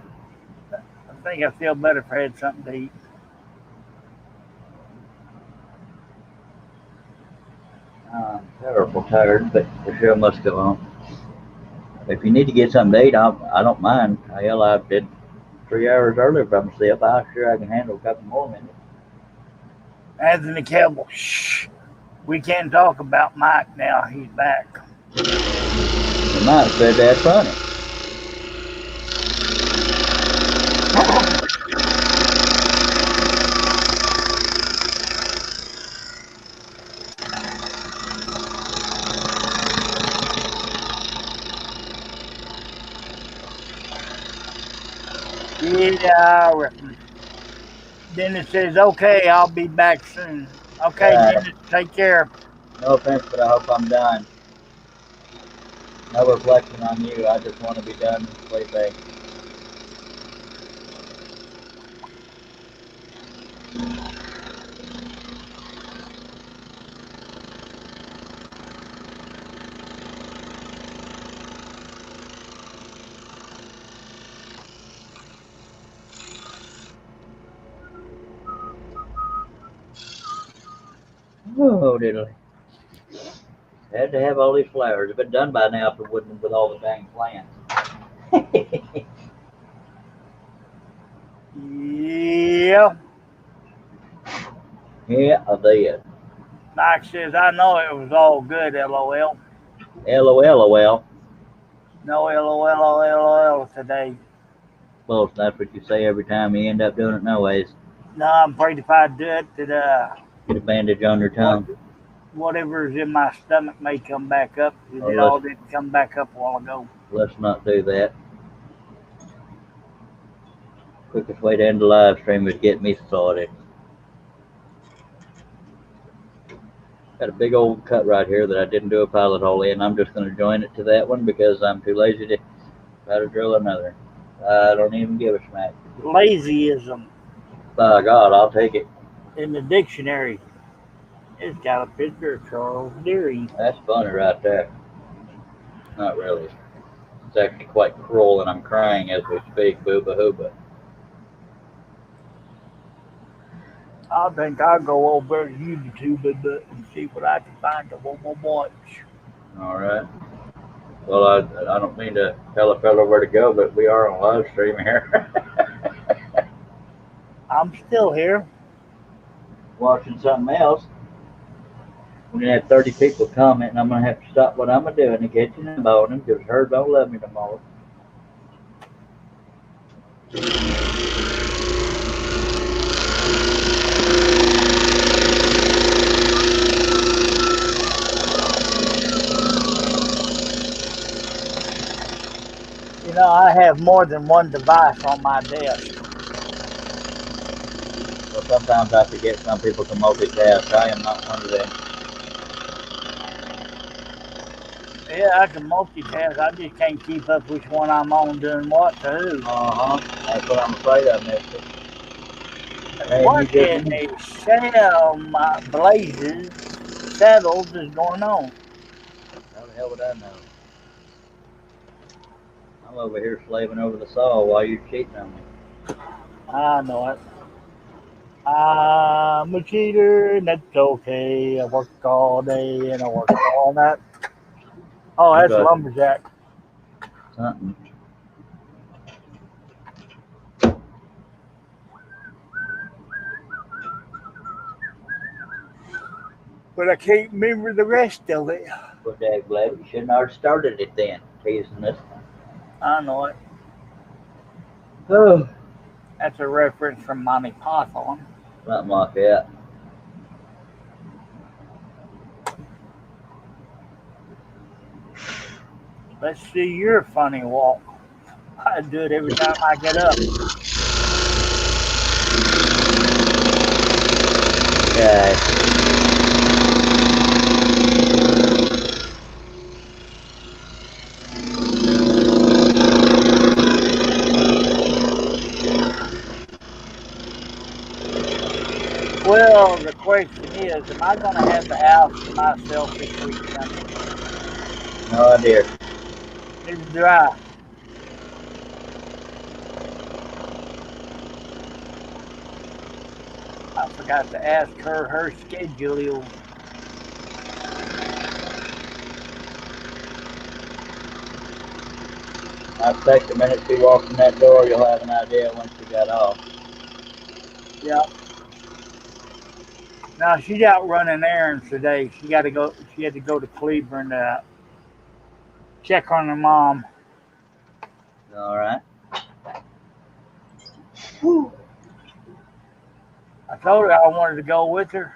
think I feel better if I had something to eat. I'm terrible tired, but the show must go on. If you need to get something to eat, I don't mind. Hell, I did 3 hours earlier by myself. I'm sure I can handle a couple more minutes. Anthony Campbell, shh. We can't talk about Mike now. He's back. You might have said that's funny. Yeah, I reckon. Then it says, okay, I'll be back soon. Okay, Dennis, take care. No offense, but I hope I'm done. No reflection on you. I just want to be done sleeping. Oh, diddly. Had to have all these flowers. It'd been done by now if it wouldn't with all the dang plants. Yeah. Yeah, I did. Mike says, I know it was all good, LOL. LOL. No LOL today. Well, that's what you say every time you end up doing it no ways. No, I'm afraid if I do it, that Get a bandage on your tongue. whatever's in my stomach may come back up. Oh, It all did come back up a while ago. Let's not do that. Quickest way to end the live stream is get me started. Got a big old cut right here that I didn't do a pilot hole in. I'm just going to join it to that one because I'm too lazy to try to drill another. I don't even give a smack. Lazyism By God, I'll take it. in the dictionary. It's got a picture of Charles Deary. That's funny right there. Not really. It's actually quite cruel and I'm crying as we speak. Booba hooba. I think I'll go over to YouTube and see what I can find to watch. Alright. Well, I don't mean to tell a fellow where to go, but we are on live stream here. I'm still here. Watching something else. We're gonna have 30 people comment, and I'm gonna have to stop what I'm doing in the kitchen and moan them because her don't love me no more. You know, I have more than one device on my desk. So sometimes I forget some people can multitask. I am not one of them. Yeah, I can multitask. I just can't keep up which one I'm on doing what to who. That's what I'm afraid of, mister. Man, you What just in the shell blazes saddles is going on? how the hell would I know? I'm over here slaving over the saw while you're cheating on me. I know it. I'm a cheater, and that's okay. I work all day and I work all night. Oh, that's Okay. lumberjack. Something. But I can't remember the rest of it. But Dad, glad you shouldn't have started it then, teasing us. I know it. Oh, That's a reference from Monty Python. something like that. Let's see your funny walk. I do it every time I get up. Okay. Well, the question is, am I going to have the house to myself this weekend? No idea. Neither do I. I forgot to ask her schedule. I'll take the minute she walks in that door, you'll have an idea when she got off. Yeah. Now she's out running errands today. She got to go. She had to go to Cleveland to check on her mom. All right. I told her I wanted to go with her.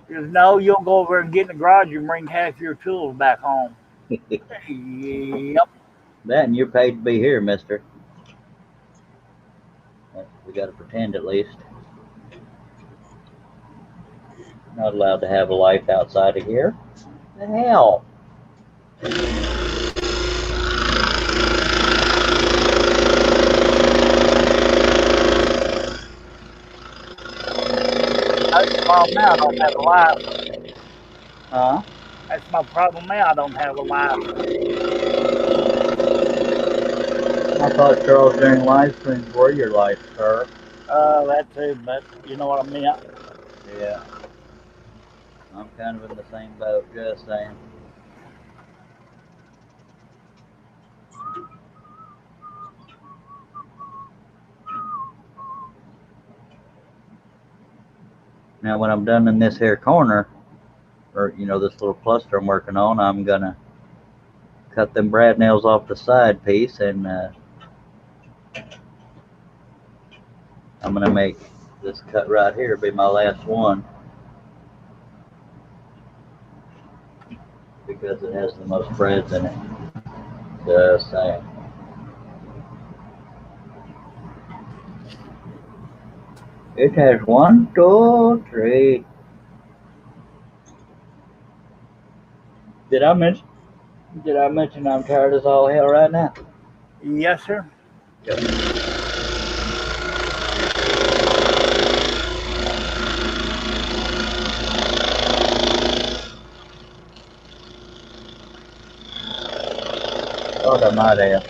She goes, "No, you'll go over and get in the garage and bring half your tools back home." Yep. That and you're paid to be here, mister. We got to pretend at least. Not allowed to have a life outside of here. The hell? That's the problem now. I don't have a life. Huh? That's my problem now. I don't have a life. I thought Charles during live streams were your life, sir. That too, but you know what I mean. Yeah. I'm kind of in the same boat, just saying. Now, when I'm done in this here corner, or this little cluster I'm working on, I'm gonna cut them brad nails off the side piece, and I'm gonna make this cut right here be my last one because it has the most brads in it. Just saying. It has 1, 2, 3. Did I mention I'm tired as all hell right now? Yes, sir. Yep. Thought I might have.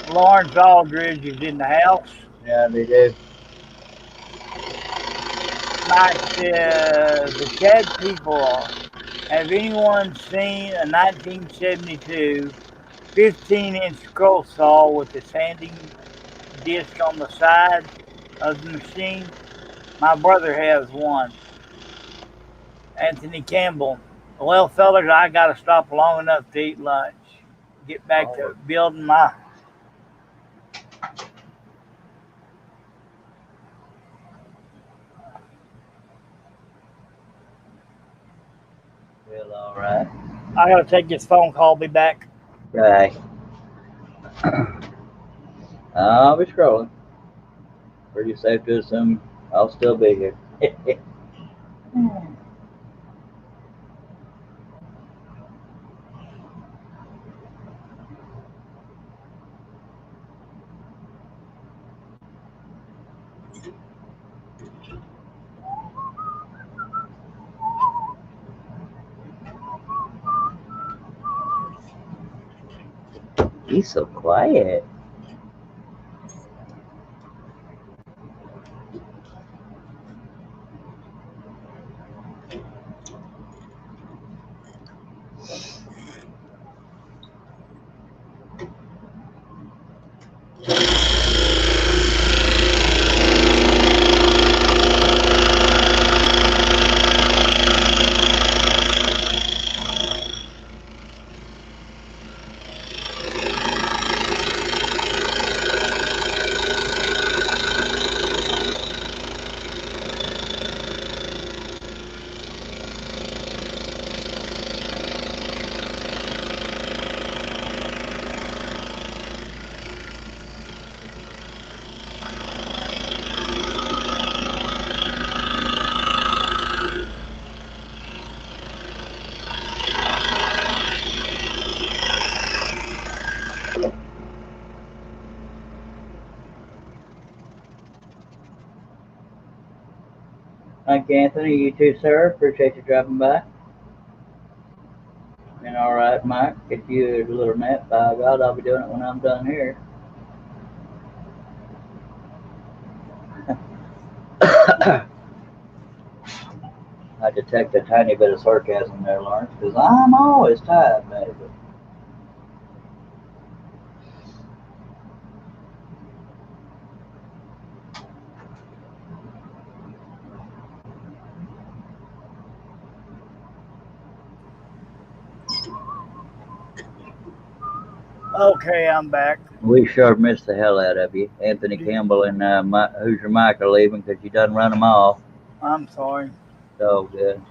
Lawrence Aldridge is in the house. Yeah, they do. Mike says, the chat people, have anyone seen a 1972 15-inch scroll saw with a sanding disc on the side of the machine. My brother has one. Anthony Campbell. Well, fellas, I got to stop long enough to eat lunch. Get back to building my. Well, all right. I got to take this phone call. Be back. Okay. I'll be scrolling. Pretty safe to assume I'll still be here. He's so quiet. Thank you, Anthony. You too, sir. Appreciate you dropping by. And all right, Mike, if you a little nap, by God, I'll be doing it when I'm done here. I detect a tiny bit of sarcasm there, Lawrence, because I'm always tired, baby. Okay, I'm back. We sure missed the hell out of you. Anthony Campbell and Who's Your Mike are leaving because you done run them off. I'm sorry. So good.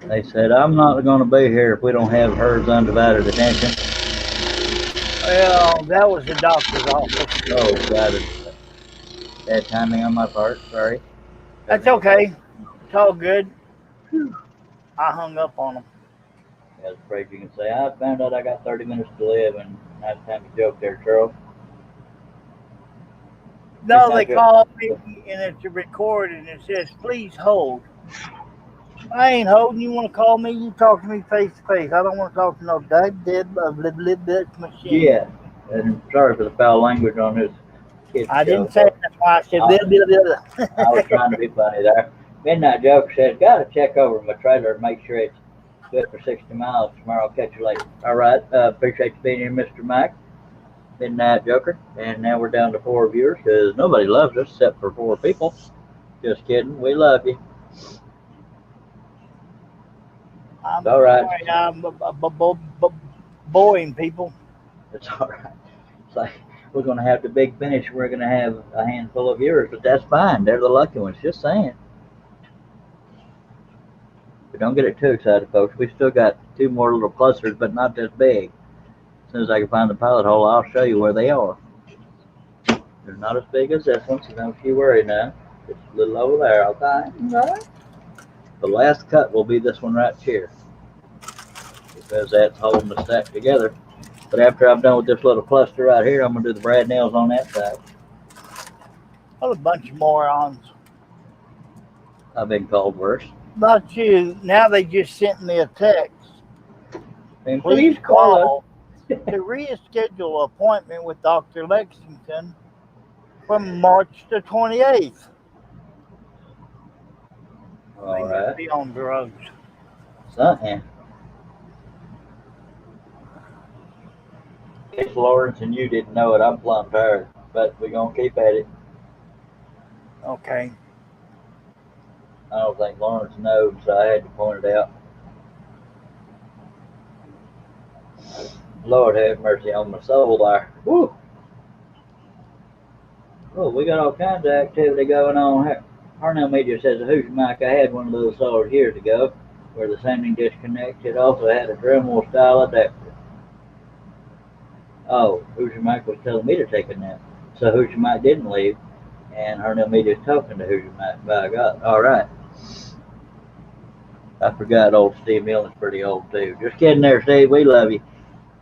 They said, I'm not going to be here if we don't have hers undivided attention. Well, that was the doctor's office. Oh, God. Bad timing on my part. Sorry. That's okay. It's all good. I hung up on him. I was afraid you can say, I found out I got 30 minutes to live, and not time to joke there, Charles. No, they called me and it's recorded and it says, please hold. I ain't holding. You want to call me? You talk to me face to face. I don't want to talk to no dead machine. Yeah, and sorry for the foul language on this kid's I show. didn't say it. That's why I said I was trying to be funny there. Midnight Joke said, got to check over my trailer and make sure it's good for 60 miles. Tomorrow I'll catch you later. All right. Appreciate you being here, Mr. Mike. Midnight Joker. And now we're down to 4 viewers because nobody loves us except for 4 people. Just kidding. We love you. I'm all right. Sorry, I'm boring people. It's all right. It's like we're going to have the big finish. We're going to have a handful of viewers, but that's fine. They're the lucky ones. Just saying. But don't get it too excited, folks. We still got 2 more little clusters, but not this big. As soon as I can find the pilot hole, I'll show you where they are. They're not as big as this one, so don't you worry now. It's a little over there, okay? Right. The last cut will be this one right here, because that's holding the stack together. But after I'm done with this little cluster right here, I'm going to do the brad nails on that side. What a bunch of morons. I've been called worse. Not you. Now they just sent me a text. And Please call to reschedule an appointment with Dr. Lexington from March the 28th. All right. Be on drugs. Something. It's Lawrence and you didn't know it. I'm plumb tired, but we're gonna keep at it. Okay. I don't think Lawrence knows, so I had to point it out. Lord have mercy on my soul there. Woo! Oh, we got all kinds of activity going on here. Harnell Media says a Hoosier mic. I had one of those sold years ago where the sounding disconnects. It also had a Dremel style adapter. Oh, Hoosier Mike was telling me to take a nap. So Hoosier Mike didn't leave, and Harnell Media is talking to Hoosier Mike. By God. All right. I forgot old Steve Milne's pretty old too. Just kidding there, Steve. We love you.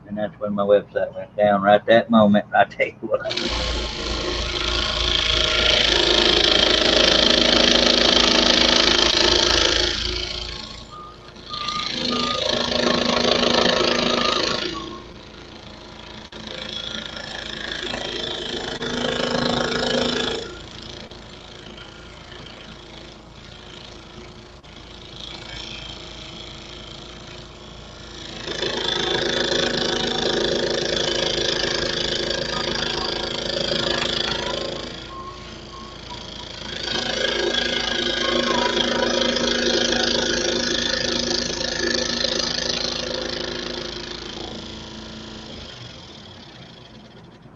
And that's when my website went down right that moment. I tell you what.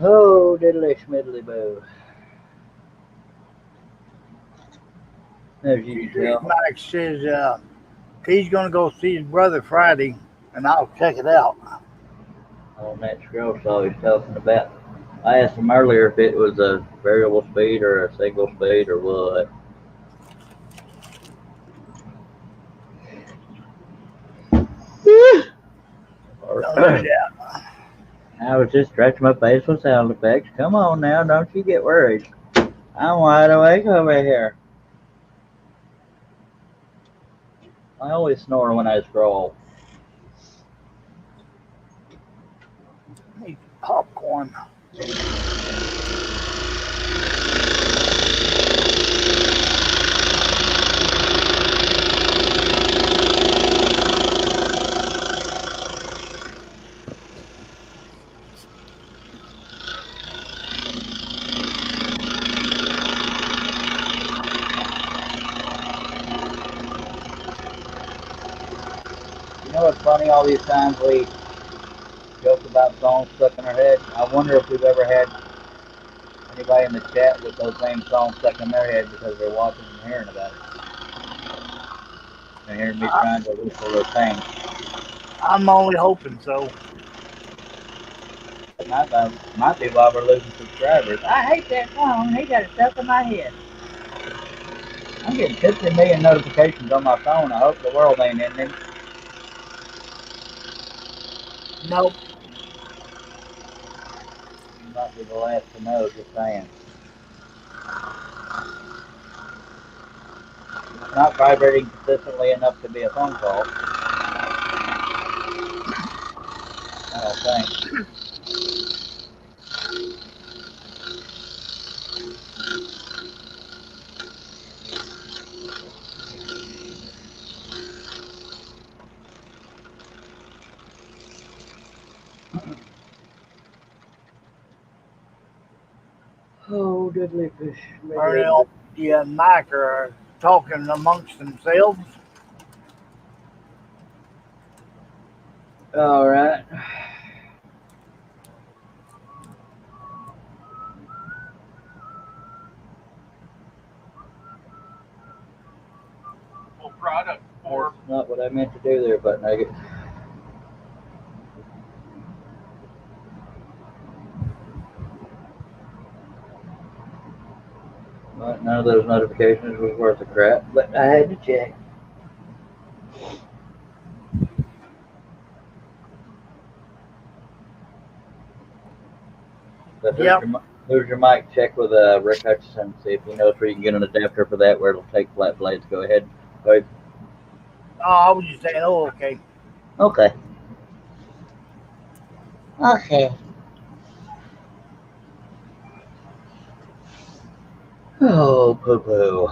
Oh, diddly schmiddly boo. As you can tell. Mike says he's going to go see his brother Friday, and I'll check it out. On that scroll saw he's talking about. I asked him earlier if it was a variable speed or a single speed or what. Don't do that. I was just stretching my face with sound effects. Come on now, don't you get worried. I'm wide awake over here. I always snore when I scroll. Need popcorn. You know what's funny? All these times we joke about songs stuck in our head. I wonder if we've ever had anybody in the chat with those same songs stuck in their head because they're watching and hearing about it. They're hearing me trying to whistle their pain. I'm only hoping so. Might be why we're losing subscribers. I hate that song. He got it stuck in my head. I'm getting 50 million notifications on my phone. I hope the world ain't ending. Nope. You might be the last to know, just saying. It's not vibrating consistently enough to be a phone call. I don't think. Oh, diddly fish. Ernell, and Mike are talking amongst themselves. All right. Product for That's not what I meant to do there, Butt Nugget. But none of those notifications was worth a crap, but I had to check. But who's your mic? Check with Rick Hutchison, see if he knows where you can get an adapter for that where it'll take flat blades. Go ahead. Oh, I was just saying, oh, okay. Okay. Okay. Oh, poo-poo.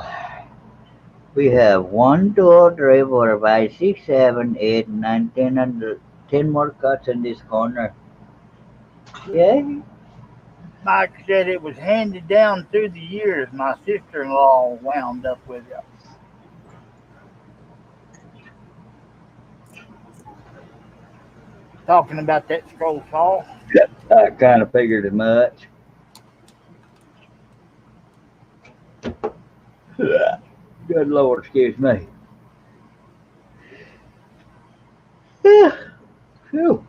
We have 1, 2, 3, 4, 5, 6, 7, 8, 9, 10, and 10 more cuts in this corner. Yay! Mike said it was handed down through the years. My sister-in-law wound up with it. Talking about that scroll saw. I kind of figured as much. Good Lord, excuse me. Phew.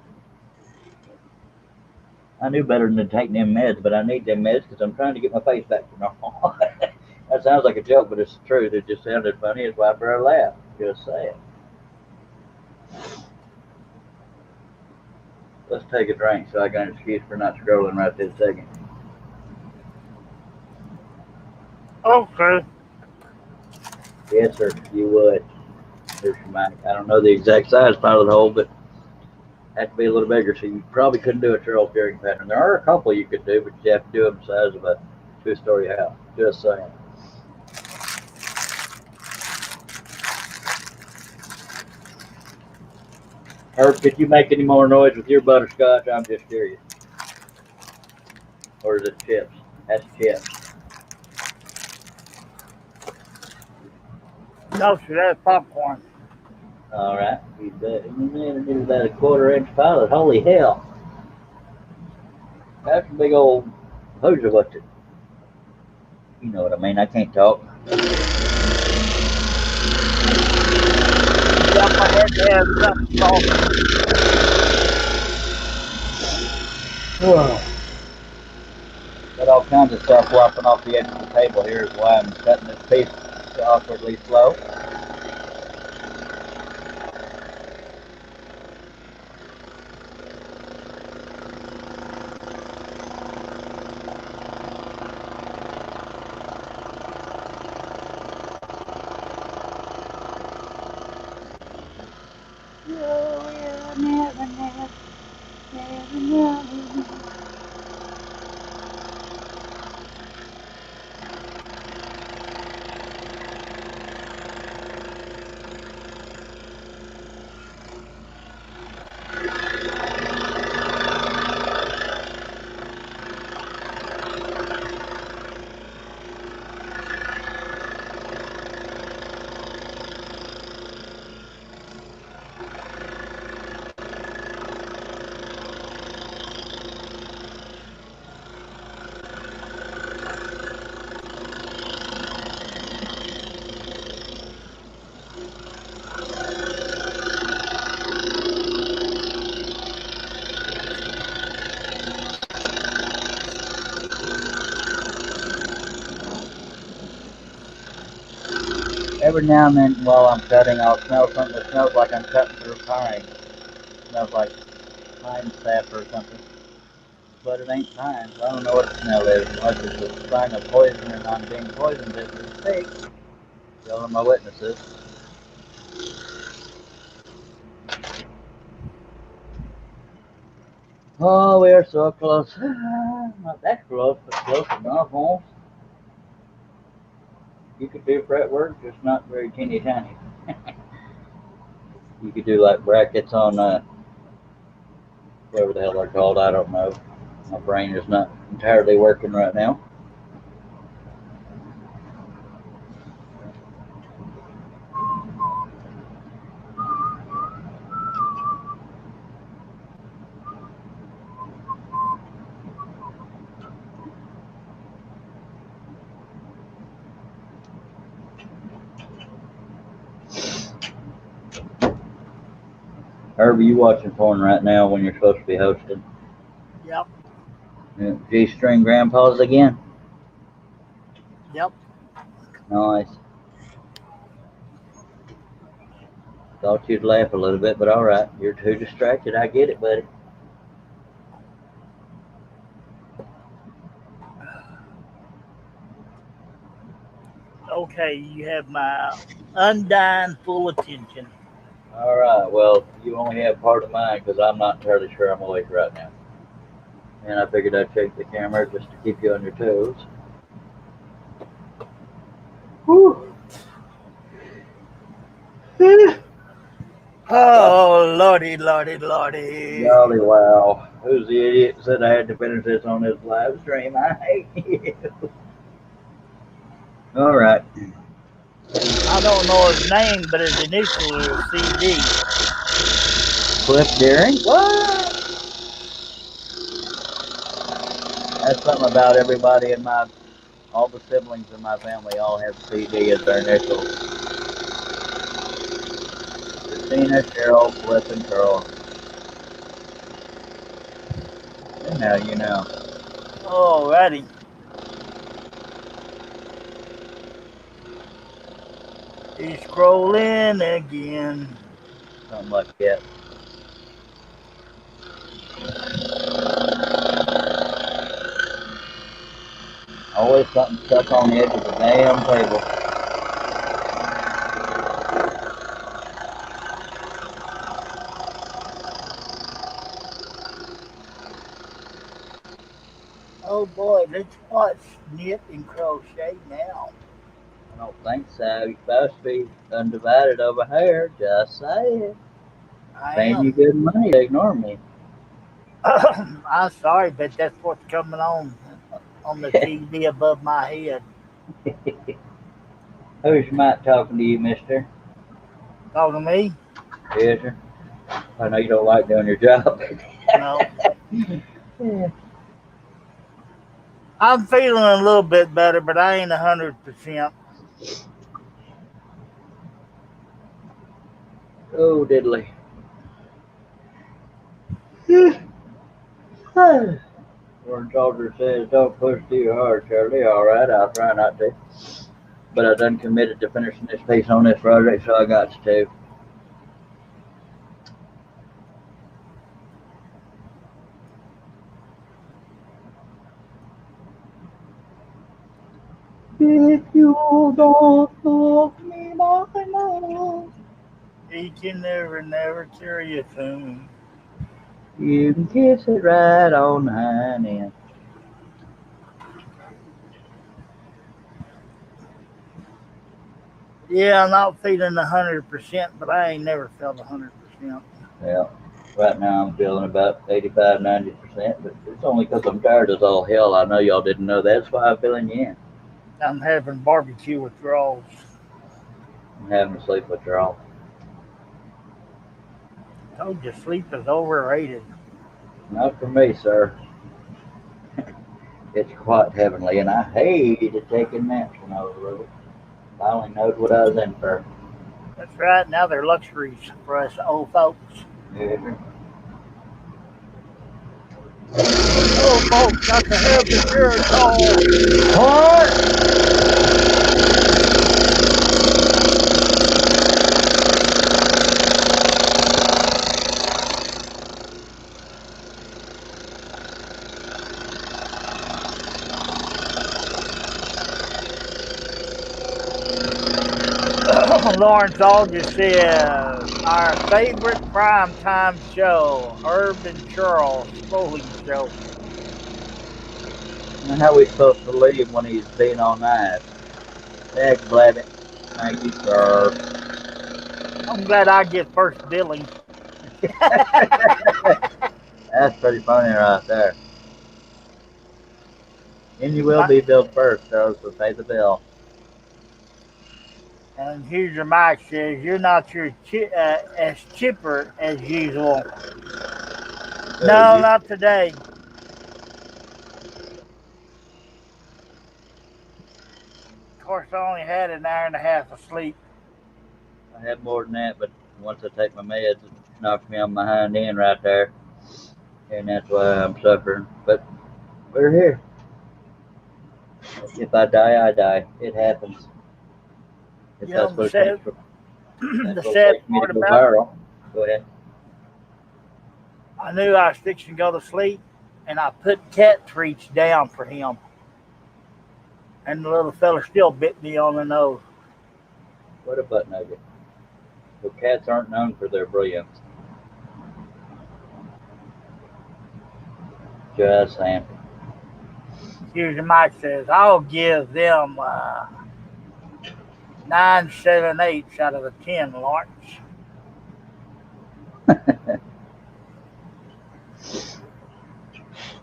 I knew better than to take them meds, but I need them meds because I'm trying to get my face back to normal. That sounds like a joke, but it's the truth. It just sounded funny. It's why I brought a laugh. Just say it. Let's take a drink so I got an excuse for not scrolling right this second. Okay. Yes, sir, you would. There's your mic. I don't know the exact size pilot hole, but had to be a little bigger, so you probably couldn't do a trail steering pattern. There are a couple you could do, but you have to do them the size of a two-story house. Just saying. Herb, could you make any more noise with your butterscotch? I'm just curious. Or is it chips? That's chips. No, sir, that's popcorn. All right. You bet. It is about a 1/4-inch pilot. Holy hell. That's a big old hooser. What's it? You know what I mean. I can't talk. Yep, I had to have something soft. Whoa. Got all kinds of stuff flopping off the edge of the table here is why I'm cutting this piece awkwardly slow. You will never, never, never know. Every now and then while I'm cutting, I'll smell something that smells like I'm cutting through pine. It smells like pine sap or something. But it ain't pine, so I don't know what the smell is unless it's a sign of poison and I'm being poisoned as we speak. Y'all are my witnesses. Oh, we are so close. Not that close, but close enough, huh? You could do fretwork, just not very teeny tiny. You could do like brackets on whatever the hell they're called, I don't know. My brain is not entirely working right now. Herb, are you watching porn right now when you're supposed to be hosting? Yep. G-string grandpas again? Yep. Nice. Thought you'd laugh a little bit, but all right. You're too distracted. I get it, buddy. Okay, you have my undying full attention. All right. Well, you only have part of mine because I'm not entirely sure I'm awake right now. And I figured I'd check the camera just to keep you on your toes. Whew. Oh, lordy, lordy, lordy. Golly, wow. Who's the idiot that said I had to finish this on this live stream? I hate you. All right. I don't know his name, but his initial is CD. Cliff Deering? What? That's something about everybody in all the siblings in my family all have CD as their initials. Christina, Cheryl, Cliff, and Carl. And now you know. Alrighty. He's scrolling again. Something like that. Always something stuck on the edge of the damn table. Oh boy, let's watch knit and crochet now. I don't think so. You're supposed to be undivided over here. Just saying. I Paying you am. good money to ignore me. I'm sorry, but that's what's coming on the TV above my head. Who's your mic talking to you, mister? Talking to me? Yes, sir. I know you don't like doing your job. No. Yeah. I'm feeling a little bit better, but I ain't 100%. Oh, diddly. Warren Soldier says, don't push too hard, Charlie. All right, I'll try not to. But I done committed to finishing this piece on this project, so I got to. If you don't love me by now, He can never carry a tune. you can kiss it right on the hind end. Yeah, I'm not feeling 100%, but I ain't never felt 100%. Yeah, right now I'm feeling about 85, 90%, but it's only because I'm tired as all hell. I know y'all didn't know that. That's why I'm filling you in. I'm having barbecue withdrawals. I'm having to sleep withdrawal. Told you sleep is overrated. Not for me, sir. It's quite heavenly, and I hated taking naps when I was little. I only knowed what I was in for. That's right. Now they're luxuries for us old folks. Yeah. Old folks got to have the Geritol. What? Lawrence August says, our favorite primetime show, Herb and Charles Foley Show. And how we supposed to leave when he's being all nice? Heck, blabbit. Thank you, sir. I'm glad I get first billing. That's pretty funny right there. And you will be billed first, so pay the bill. And here's your mic says, you're not as chipper as usual. No, not today. Of course, I only had an hour and a half of sleep. I had more than that, but once I take my meds, it knocks me on my hind end right there. And that's why I'm suffering. But we're here. If I die, I die. It happens. If You know, that's what it takes for, the that's what it sad takes me to part go about it, viral. Go ahead. I knew I was fixing to go to sleep, and I put cat treats down for him. And the little fella still bit me on the nose. What a butt nugget. So cats aren't known for their brilliance. Just saying. Here's your mic says, I'll give them 9 7/8 out of a 10, Lawrence.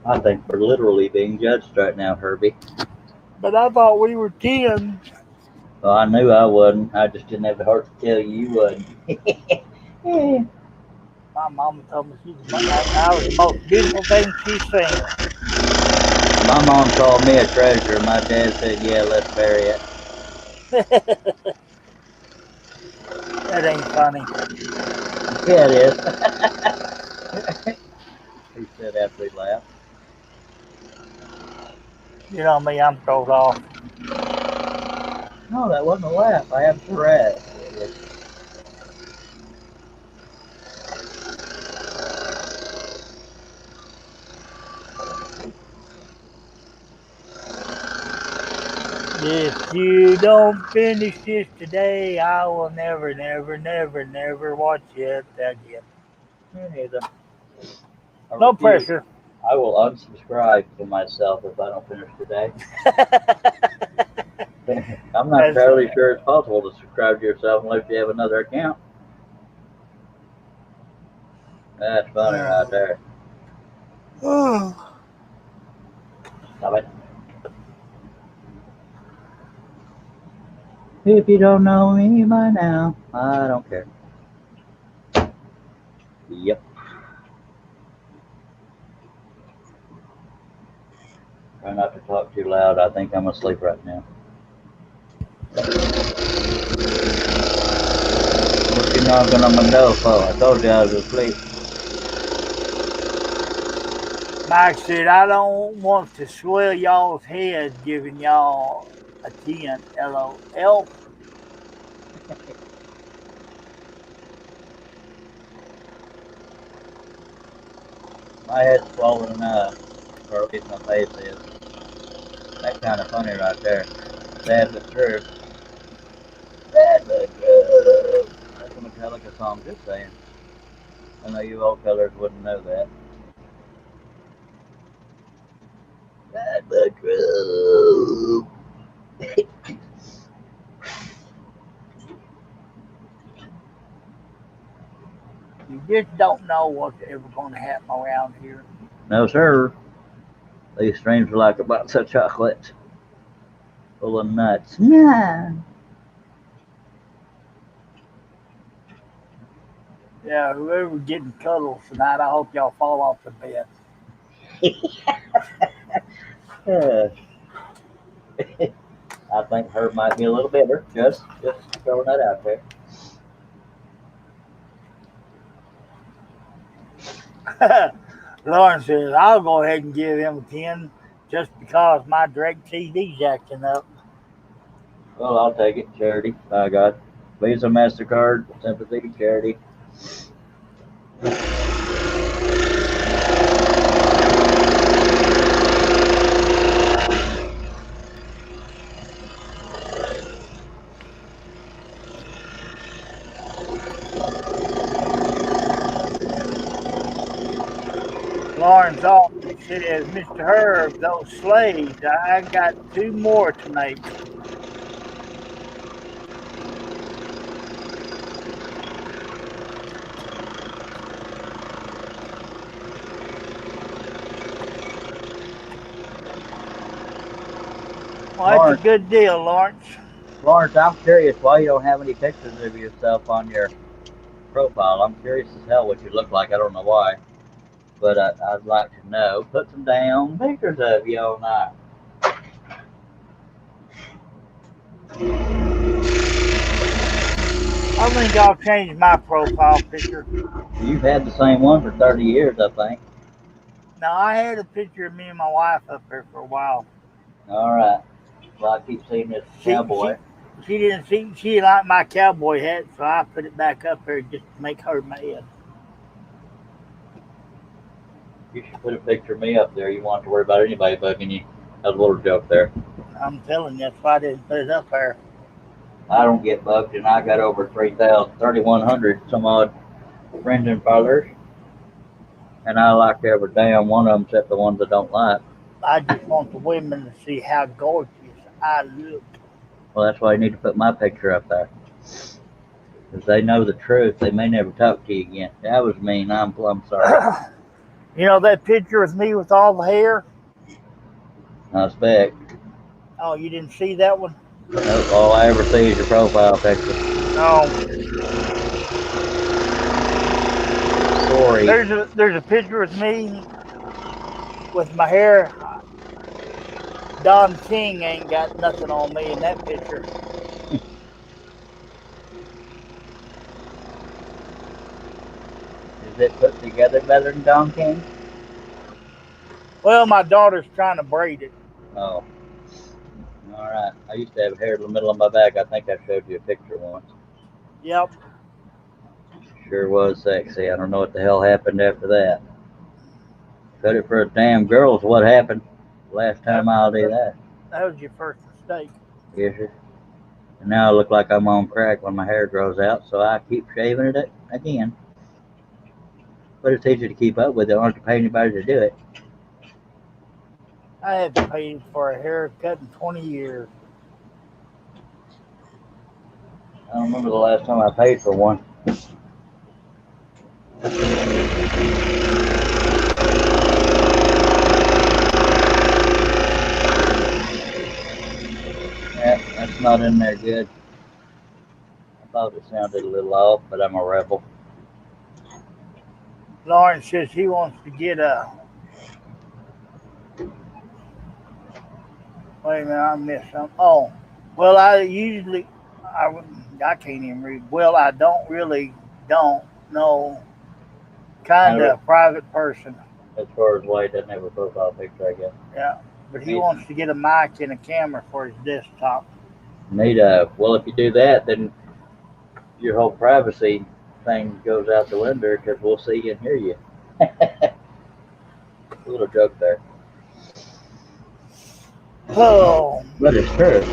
I think we're literally being judged right now, Herbie. But I thought we were 10. Well, I knew I wasn't. I just didn't have the heart to tell you wasn't. My mama told me I was the most beautiful thing she's seen. My mom called me a treasure. My dad said, yeah, let's bury it. That ain't funny. Yeah, it is. He said after he laughed. You know me, I'm thrown off. No, that wasn't a laugh. I have Tourette's. If you don't finish this today, I will never, never, never, never watch it again. Me neither. No pressure. I will unsubscribe to myself if I don't finish today. I'm not fairly sure it's possible to subscribe to yourself unless you have another account. That's funny right there. Stop it. If you don't know me by now, I don't care. Yep. Try not to talk too loud. I think I'm asleep right now. What you knocking on my door for? I told you I was asleep. Mike said, I don't want to swell y'all's head giving y'all a 10. LOL. My head's swollen up, or at least my face is. That's kind of funny right there. That's the truth. That's the truth. That's a Metallica song, just saying. I know you old fellas wouldn't know that. That's the truth. You just don't know what's ever going to happen around here. No, sir. These streams are like a box of chocolates full of nuts. Yeah. Yeah, whoever's getting cuddles tonight, I hope y'all fall off the bed. I think her might be a little bitter. Just throwing that out there. Lauren says, I'll go ahead and give him a 10 just because my DirecTV's acting up. Well, I'll take it. Charity. By God. Visa, MasterCard, sympathy, charity. Lauren's off. Says, Mr. Herb, those slaves, I got 2 more to make. Well, that's a good deal, Lawrence. Lawrence, I'm curious why you don't have any pictures of yourself on your profile. I'm curious as hell what you look like. I don't know why, but I'd like to know. Put some damn pictures of you all night. I think I'll change my profile picture. You've had the same one for 30 years, I think. Now, I had a picture of me and my wife up there for a while. All right. Well, I keep seeing this cowboy. She didn't see, she liked my cowboy hat, so I put it back up there just to make her mad. You should put a picture of me up there. You won't have to worry about anybody bugging you. That was a little joke there. I'm telling you, that's why I didn't put it up there. I don't get bugged, and I got over 3,100 some odd friends and followers. And I like every damn one of them except the ones I don't like. I just want the women to see how gorgeous I look. Well, that's why you need to put my picture up there. Because they know the truth. They may never talk to you again. That was mean. I'm sorry. You know that picture of me with all the hair? I expect. Oh, you didn't see that one? All I ever see is your profile picture. No. Sorry. There's a picture of me with my hair. Don King ain't got nothing on me in that picture. Is it put together better than Don King? Well, my daughter's trying to braid it. Oh. Alright. I used to have hair in the middle of my back. I think I showed you a picture once. Yep. Sure was sexy. I don't know what the hell happened after that. Cut it for a damn girl is what happened. Last time I'll do that. That was your first mistake. Yes, sir. And now I look like I'm on crack when my hair grows out, so I keep shaving it again. But it's easy to keep up with. I don't have to pay anybody to do it. I haven't paid for a haircut in 20 years. I don't remember the last time I paid for one. Yeah, that's not in there good. I thought it sounded a little off, but I'm a rebel. Lauren says he wants to get a. Wait a minute, I missed something. Oh, well, I can't even read. Well, I don't know. Kind of private person. As far as Wade doesn't have a profile picture, I guess. Yeah, but he wants to get a mic and a camera for his desktop. Well, if you do that, then your whole privacy thing goes out the window because we'll see you and hear you. A little joke there. Oh. But it's true.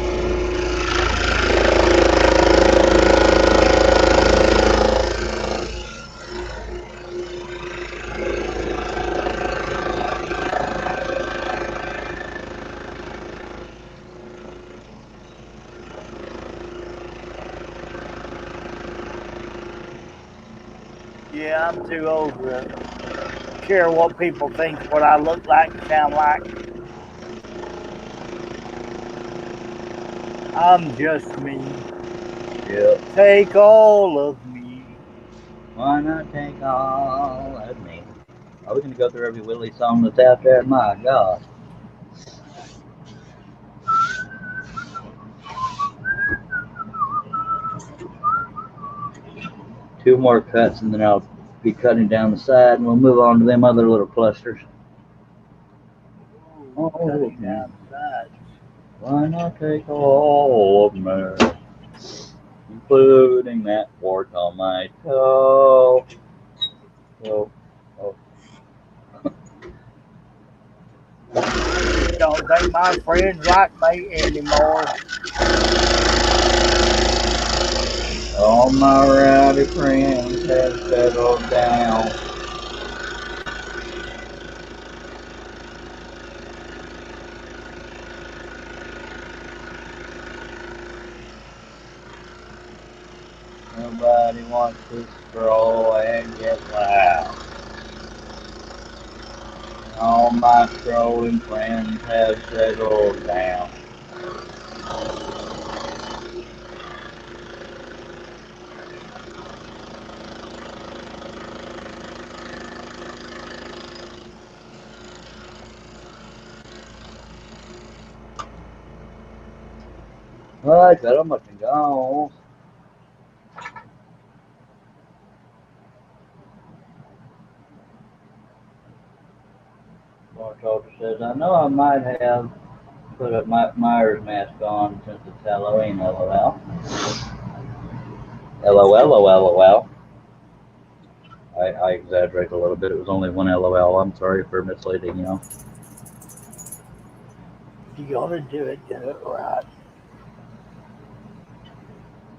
Yeah, I'm too old to care what people think, what I look like and sound like. I'm just me. Yep. Take all of me. Why not take all of me? Are we going to go through every Willie song that's out there? My God. Two more cuts and then I'll be cutting down the side and we'll move on to them other little clusters. Cutting down the sides. Why not take all of me, including that wart on my toe? Oh. Don't think my friends like me anymore. All my rowdy friends have settled down. Nobody wants to stroll and get loud. All my strolling friends have settled down. Well, I got them up and gone. Bartolta says, I know I might have put a Myers mask on since it's Halloween, lol. LOL. I exaggerate a little bit. It was only one LOL. I'm sorry for misleading you. You gotta do it right.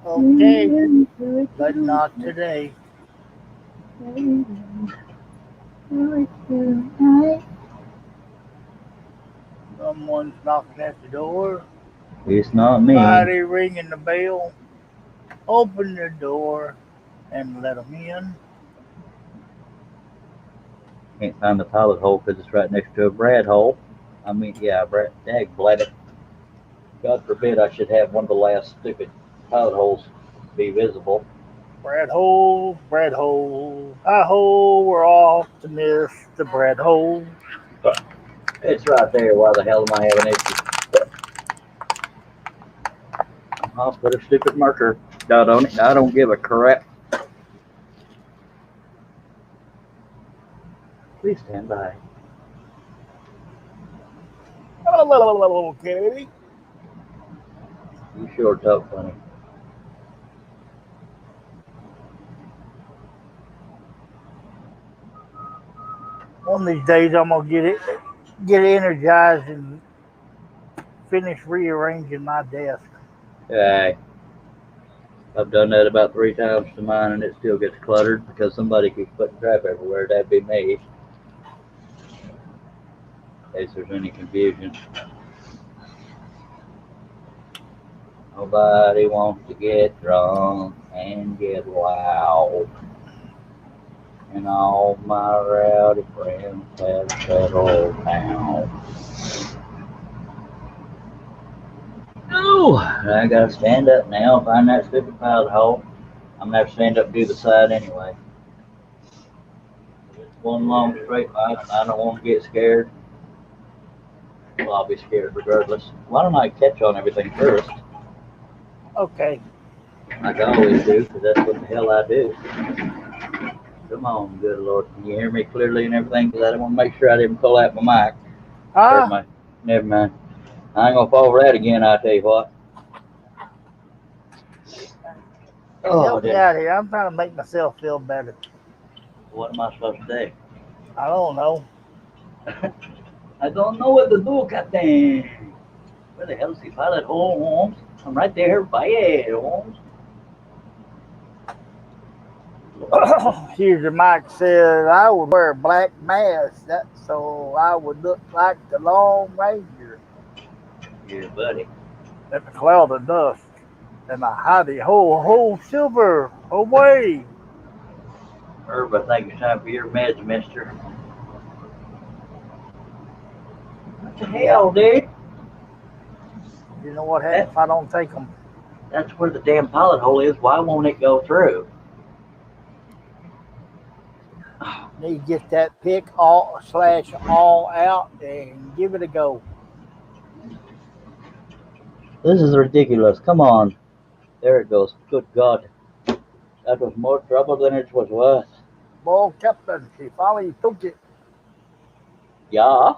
Okay, but not today. Someone's knocking at the door. It's not me. Somebody ringing the bell. Open the door and let them in. Can't find the pilot hole because it's right next to a Brad hole. I mean, yeah, Brad. Dag bladder. God forbid I should have one of the last stupid pilot holes be visible. Brad hole, Brad hole. Hi ho, we're off to miss the Brad hole. It's right there. Why the hell am I having issues? I'll put a stupid marker dot on it. I don't give a crap. Please stand by. Okay. You sure talk funny. One of these days I'm gonna get energized and finish rearranging my desk. Hey, I've done that about 3 times to mine and it still gets cluttered because somebody keeps putting crap everywhere. That'd be me. In case there's any confusion. Nobody wants to get drunk and get loud. And all my rowdy friends have settled down. Oh, I gotta stand up now, find that stupid pilot hole. I'm gonna have to stand up and do the side anyway. It's one long straight line, and I don't want to get scared. Well, I'll be scared regardless. Why don't I catch on everything first? Okay. Like I always do, because that's what the hell I do. Come on, good Lord. Can you hear me clearly and everything? Because I didn't want to make sure I didn't pull out my mic. Never mind. I ain't going to fall right again, I tell you what. Help me out here. I'm trying to make myself feel better. What am I supposed to do? I don't know. I don't know what to do, Captain. Where the hell is the pilot hole, Holmes? I'm right there by it, Holmes. User Mike said I would wear a black mask so I would look like the Lone Ranger. Yeah, buddy. At the cloud of dust. And a howdy ho silver away. Herb, I think it's time for your meds, mister. What the hell, dude? You know what happens if I don't take them? That's where the damn pilot hole is. Why won't it go through? Need to get that pick all out and give it a go. This is ridiculous. Come on. There it goes. Good God. That was more trouble than it was worth. Boy, Captain, she finally took it. Yeah.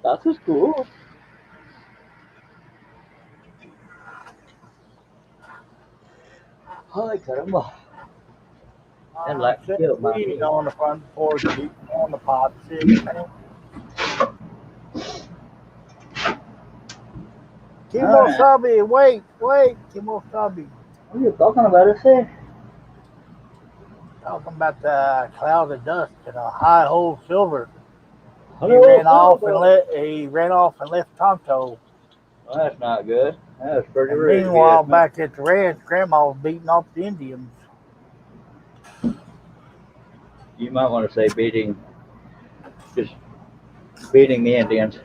That is cool. Hi, caramba. And like killed my feet on the front porch, on the pot, Kimosabi, wait, Kimosabi. What are you talking about, I say? Talking about the cloud of dust and a high hole silver. He ran off and left Tonto. Well, that's not good. That's pretty rude. Meanwhile, back at the ranch, Grandma was beating off the Indians. You might want to say beating the Indians.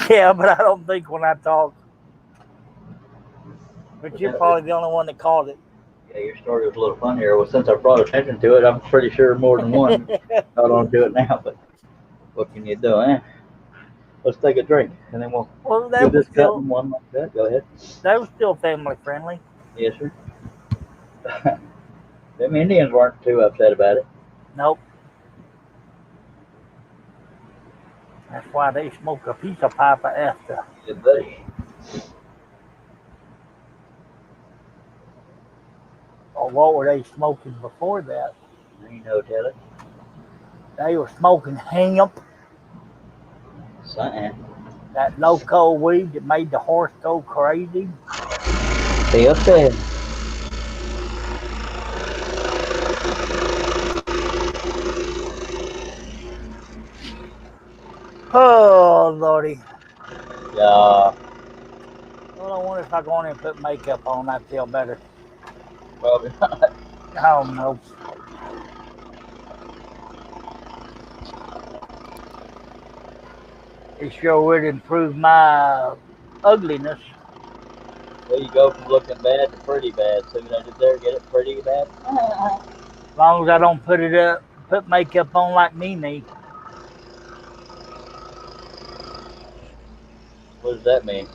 Yeah, but I don't think when I talk. But you're probably the only one that called it. Yeah, your story was a little funnier. Well, since I brought attention to it, I'm pretty sure more than one got on to it now. But what can you do, eh? Let's take a drink, and then we'll do this cut in one like that. Go ahead. That was still family friendly. Yes, sir. Them Indians weren't too upset about it. Nope. That's why they smoke a piece of pipe after. Good buddy. Or what were they smoking before that? You know, tell it. They were smoking hemp. Something. That loco weed that made the horse go crazy. Stay up there. Oh, Lordy. Yeah, Well, I wonder if I go in and put makeup on, I feel better. probably not. Oh, no. It sure would improve my ugliness. Well, you go from looking bad to pretty bad. See what I did there? Get it pretty bad? As long as I don't put makeup on like Mimi. What does that mean?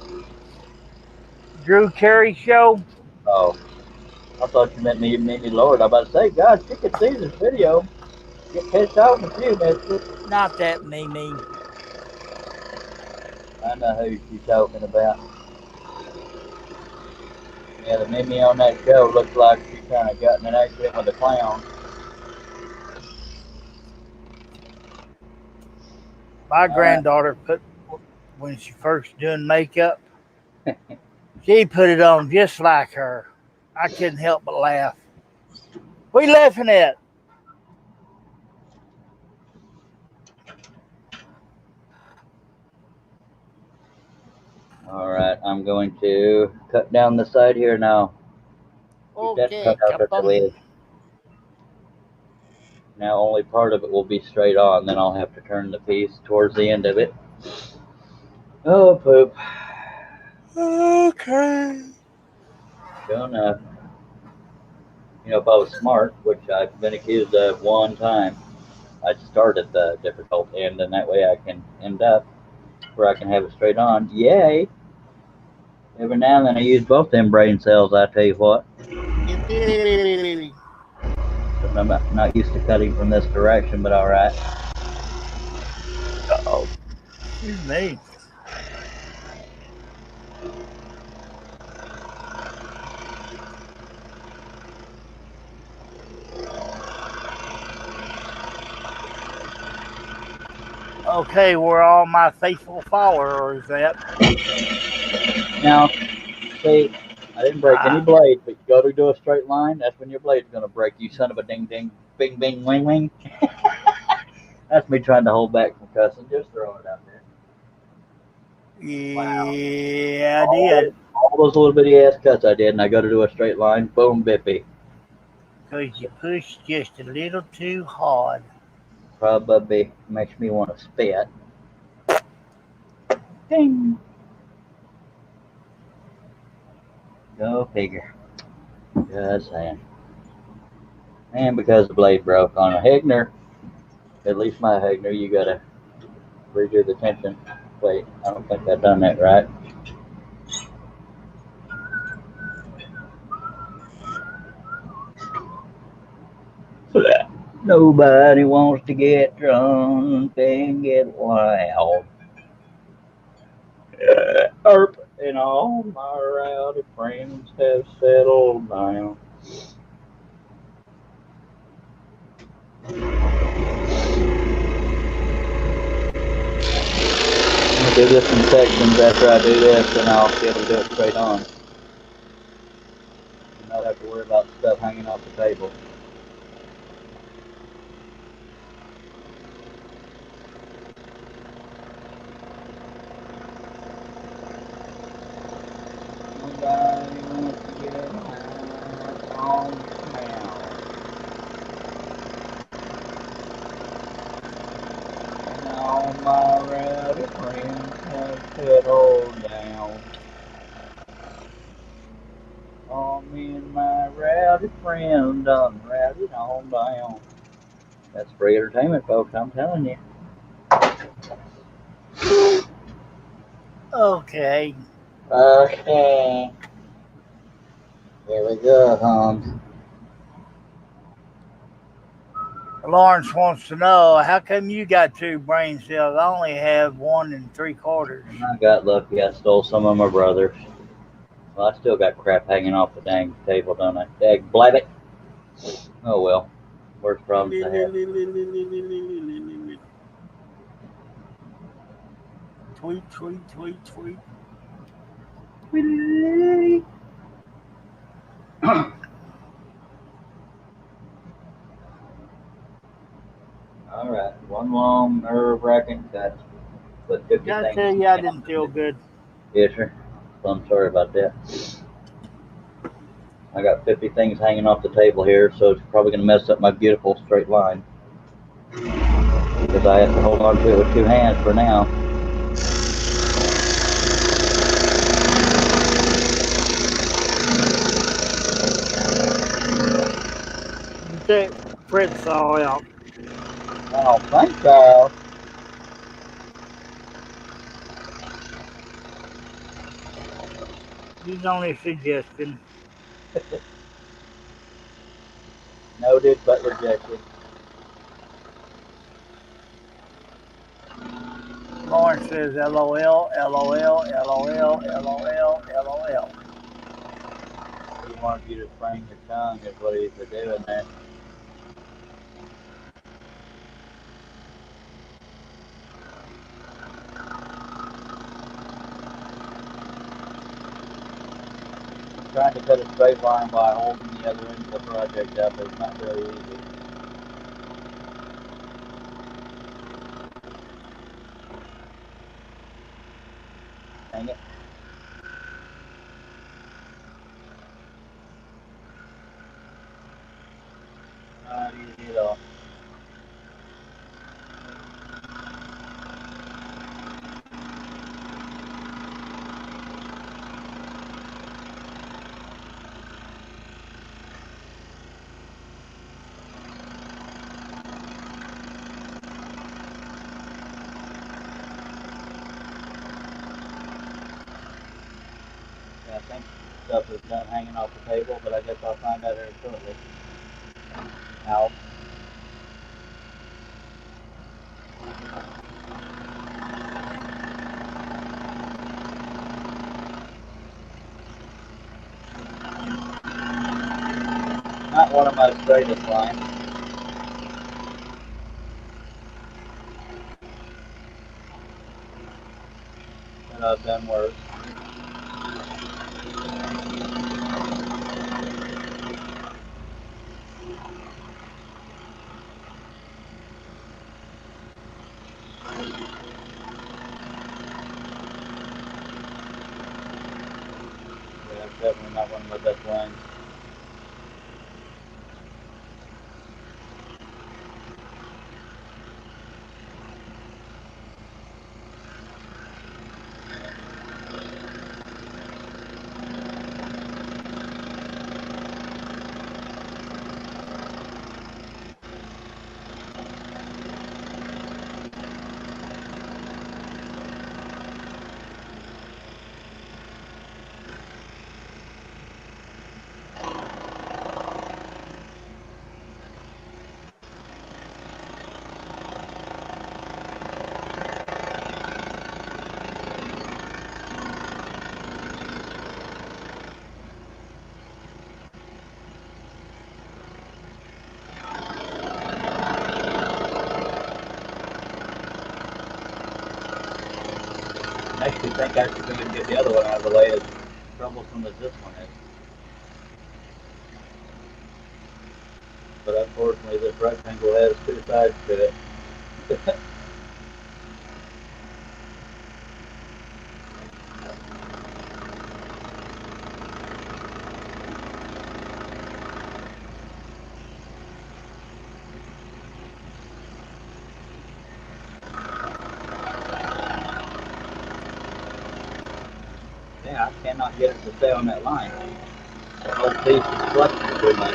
Drew Carey show? Oh, I thought you meant me, Lord. I'm about to say, God, you can see this video. Get pissed off with you, mister. Not that Mimi. I know who you're talking about. Yeah, the Mimi on that show looks like she kind of got in an accident with a clown. My All right. granddaughter when she first doing makeup, she put it on just like her. I couldn't help but laugh. What are you laughing at? All right, I'm going to cut down the side here now. Keep that cut Okay, out at the Captain. edge. Now only part of it will be straight on, then I'll have to turn the piece towards the end of it. Oh, poop. Okay. Sure enough. You know, if I was smart, which I've been accused of one time, I'd start at the difficult end, and that way I can end up where I can have it straight on. Yay! Every now and then I use both them brain cells, I tell you what. I'm not used to cutting from this direction, but alright. Uh-oh. Excuse me. Okay, where all my faithful followers at? Now, see, I didn't break any blade, but you go to do a straight line, that's when your blade's going to break, you son of a ding ding, bing bing, wing wing. That's me trying to hold back from cussing, just throwing it out there. Wow. Yeah, I did. All those little bitty ass cuts I did, and I go to do a straight line, boom, bippy. Because you pushed just a little too hard. Probably makes me want to spit. Ding. Go figure. Just saying. And because the blade broke on a Hegner, at least my Hegner, you gotta redo the tension. Wait, I don't think I've done that right. Nobody wants to get drunk and get wild. Erp, and all my rowdy friends have settled down. I'll do this in sections after I do this, and I'll be able to do it straight on. You not have to worry about stuff hanging off the table. Nobody wants to get high on now. And all my rowdy friends have settled down. All me and my rowdy friend done rowdied on down. That's free entertainment, folks, I'm telling you. Okay. Okay. Here we go, Holmes. Lawrence wants to know, how come you got 2 brain cells? I only have 1 3/4. I got lucky. I stole some of my brother's. Well, I still got crap hanging off the dang table, don't I? Dag blabbit. Oh well. Worst problems to have. Tweet, tweet, tweet, tweet. Alright, one long nerve wracking cut. put 50 Gotta things. tell you, I didn't feel good. Yes, sir. Well, I'm sorry about that. I got 50 things hanging off the table here, so it's probably going to mess up my beautiful straight line. Because I have to hold on to it with two hands for now. Take Fritz saw out. I don't think so. He's only a suggestion. Noted but rejected. Lawrence says LOL, LOL, LOL, LOL, LOL. He wanted you to spring your tongue is what he's doing there. Trying to cut a straight line by holding the other end of the project up is not very easy. Dang it. Not easy at all. Yeah, I think stuff is done hanging off the table, but I guess I'll find out here shortly. Ow. Not one of my straightest lines. But I've done worse. Yeah, that's definitely not one of my best lines. Makes me think I should even get the other one out of the way, as troublesome as this one is. But unfortunately, this rectangle has two sides to it. Yeah, I cannot get it to stay on that line. The whole piece is fluctuating too much.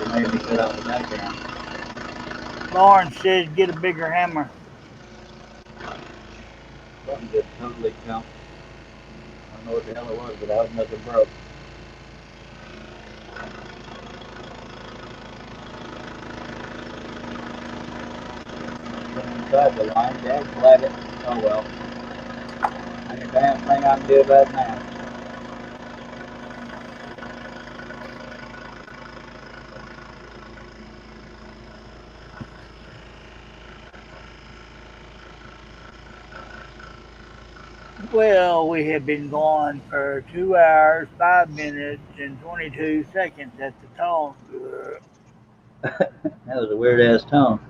It made me cut out the background. Lawrence says get a bigger hammer. Something just totally jumped. I don't know what the hell it was, but I hope nothing broke. Inside the line, Dad, flag it. Oh well. Ain't a damn thing I can do about it now. Well, we have been going for 2 hours, 5 minutes, and 22 seconds at the tone. That was a weird ass tone.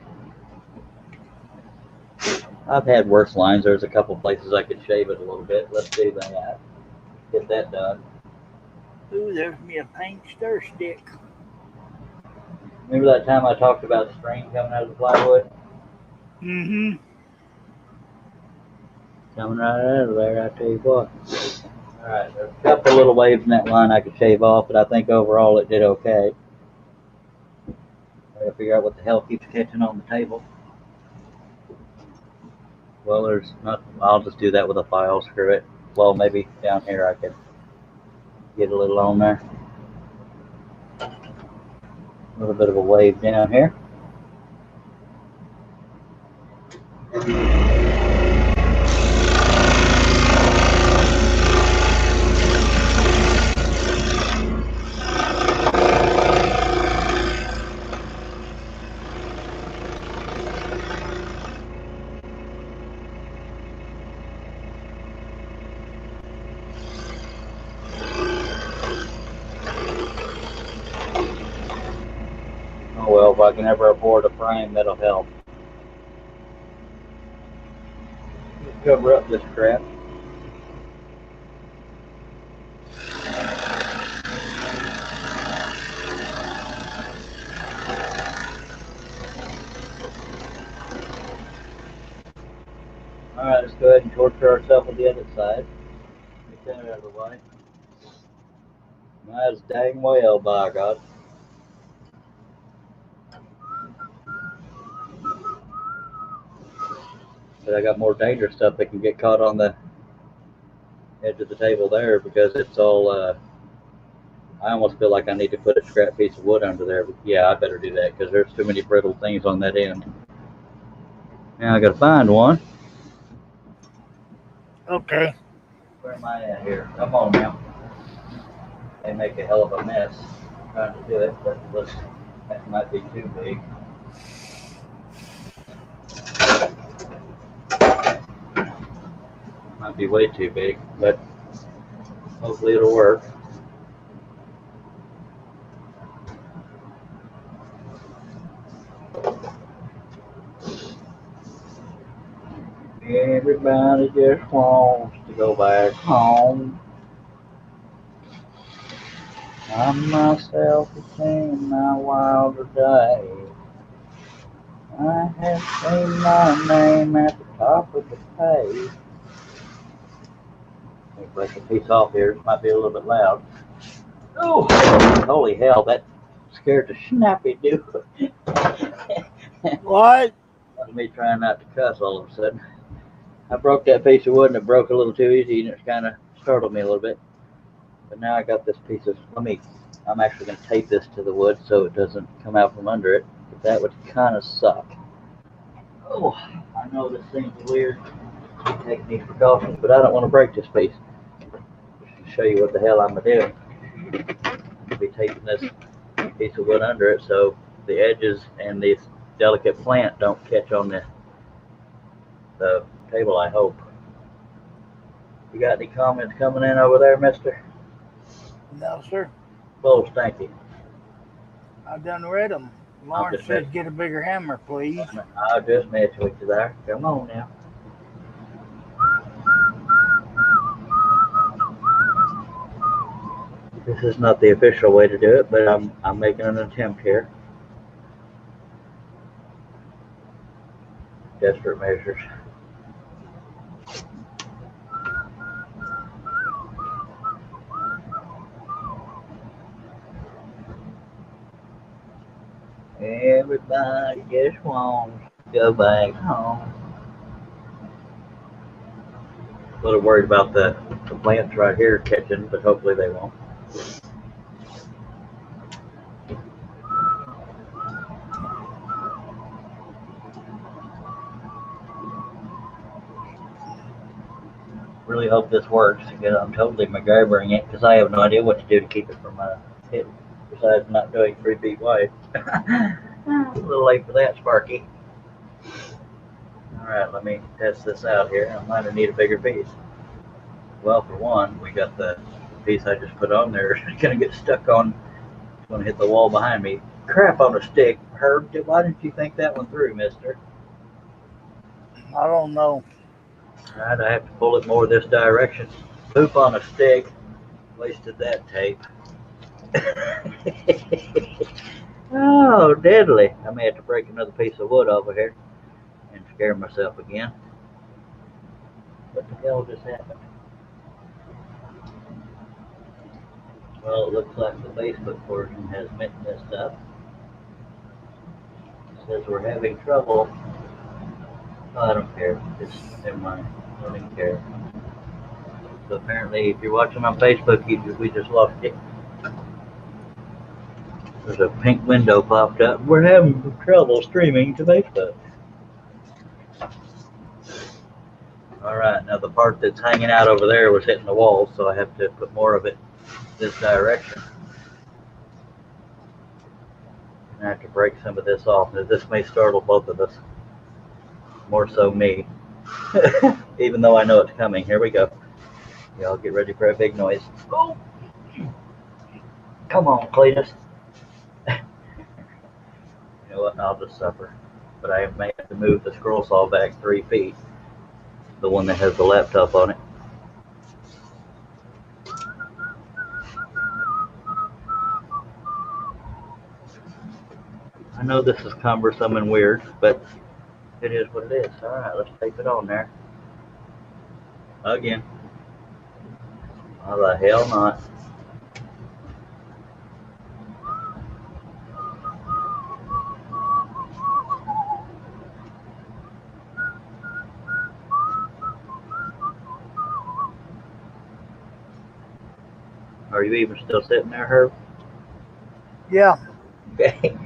I've had worse lines. There's a couple places I could shave it a little bit. Let's do that. Get that done. Ooh, there's me a paint stir stick. Remember that time I talked about string coming out of the plywood? Mm-hmm. Coming right out of there, I tell you what. Alright, there's a couple little waves in that line I could shave off, but I think overall it did okay. I gotta figure out what the hell keeps catching on the table. Well, there's not. I'll just do that with a file, screw it. Well, maybe down here I could get a little on there. A little bit of a wave down here. Oh well, if I can ever afford a frame, that'll help. Just cover up this crap. Alright, let's go ahead and torture ourselves with the other side. Get that out of the way. Might as dang well, by God. But I got more dangerous stuff that can get caught on the edge of the table there because it's all, I almost feel like I need to put a scrap piece of wood under there. But yeah, I better do that because there's too many brittle things on that end. Now I gotta find one. Okay. Where am I at here? Come on now. They make a hell of a mess trying to do it, but look, that might be too big. Might be way too big, but hopefully it'll work. Everybody just wants to go back home. I myself have seen my wilder days. I have seen my name at the top of the page. Let me break a piece off here. It might be a little bit loud. Oh, holy hell, that scared the snappy dude. What? That's me trying not to cuss all of a sudden. I broke that piece of wood and it broke a little too easy and it kind of startled me a little bit. But now I got this piece of, I'm actually going to tape this to the wood so it doesn't come out from under it. But that would kind of suck. Oh, I know this seems weird, taking these precautions, but I don't want to break this piece. Just to show you what the hell I'm going to do. I'll be taping this piece of wood under it so the edges and this delicate plant don't catch on the table, I hope. You got any comments coming in over there, mister? No, sir. Oh, thank you. I done read them. Lauren said get a bigger hammer, please. I'll just mess with you there. Come on now. This is not the official way to do it, but I'm making an attempt here. Desperate measures. Everybody just wants to go back home. A little worried about the plants right here catching, but hopefully they won't. Really hope this works because I'm totally MacGyvering it because I have no idea what to do to keep it from hitting. Besides not doing 3 feet wide. A little late for that, Sparky. Alright, let me test this out here. I might need a bigger piece. Well, for one, we got the piece I just put on there. It's going to get stuck on. It's going to hit the wall behind me. Crap on a stick. Herb, why didn't you think that one through, mister? I don't know. Alright, I have to pull it more this direction. Poop on a stick. Wasted that tape. Oh, deadly. I may have to break another piece of wood over here and scare myself again. What the hell just happened? Well, it looks like the Facebook portion has messed up. It says we're having trouble. Oh, I don't care. Just never mind. I don't even care. So apparently, if you're watching on Facebook, we just lost it. There's a pink window popped up. We're having trouble streaming to Facebook. Alright, now the part that's hanging out over there was hitting the wall, so I have to put more of it this direction. I have to break some of this off. This may startle both of us. More so me. Even though I know it's coming. Here we go. Y'all get ready for a big noise. Oh! Come on, Cletus. You know what? I'll just suffer. But I may have to move the scroll saw back 3 feet. The one that has the laptop on it. I know this is cumbersome and weird, but it is what it is. Alright, let's tape it on there. Again. How the hell not? Are you even still sitting there, Herb? Yeah. Okay.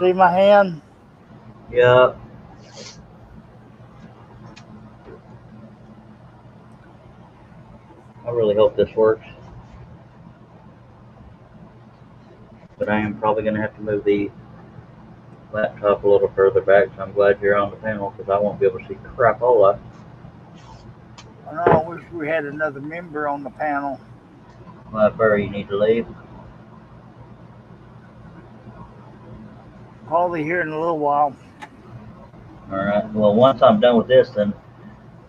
See my hand? Yeah. I really hope this works. But I am probably going to have to move the laptop a little further back, so I'm glad you're on the panel because I won't be able to see crapola. I know, I wish we had another member on the panel. Well, Barry, you need to leave. Probably here in a little while. Alright, well, once I'm done with this, then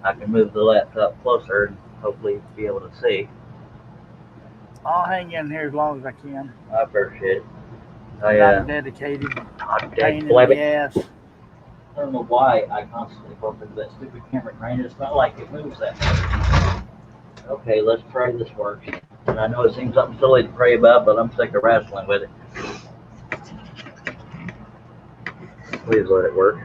I can move the laptop closer and hopefully be able to see. I'll hang in here as long as I can. I appreciate it. I'm dedicated. Pain in the ass. I don't know why I constantly bump into that stupid camera crane. It's not like it moves that much. Okay, let's pray this works. And I know it seems something silly to pray about, but I'm sick of wrestling with it. Please let it work.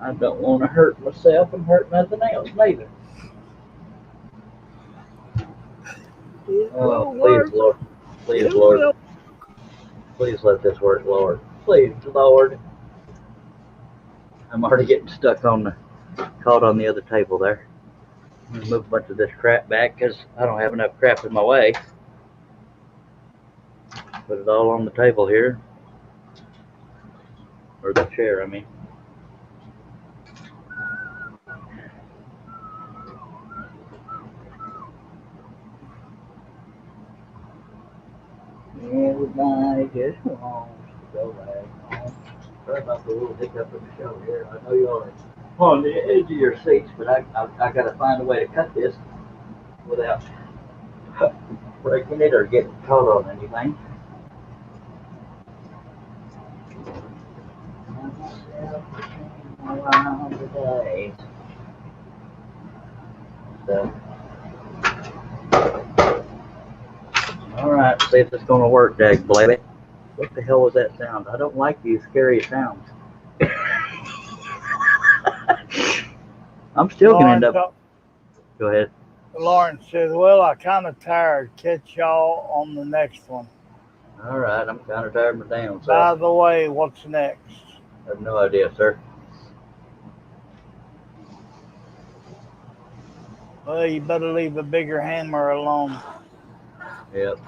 I don't want to hurt myself and hurt nothing else neither. Oh, please, Lord. Please, Lord. Please let this work, Lord. Please, Lord. I'm already getting stuck on caught on the other table there. I'm going to move a bunch of this crap back because I don't have enough crap in my way. Put it all on the table here. Or the chair, I mean. Everybody just wants to go back home. Sorry about the little hiccup in the show here. I know y'all are on the edge of your seats, but I got to find a way to cut this without breaking it or getting caught on anything. Around today. So, alright, see if it's going to work, dag blabby. What the hell was that sound? I don't like these scary sounds. I'm still going to end up. Go ahead. Lauren says, well, I'm kind of tired. Catch y'all on the next one. All right, I'm kind of tired of my damn self. By the way, what's next? I have no idea, sir. Well, you better leave a bigger hammer alone. Yep,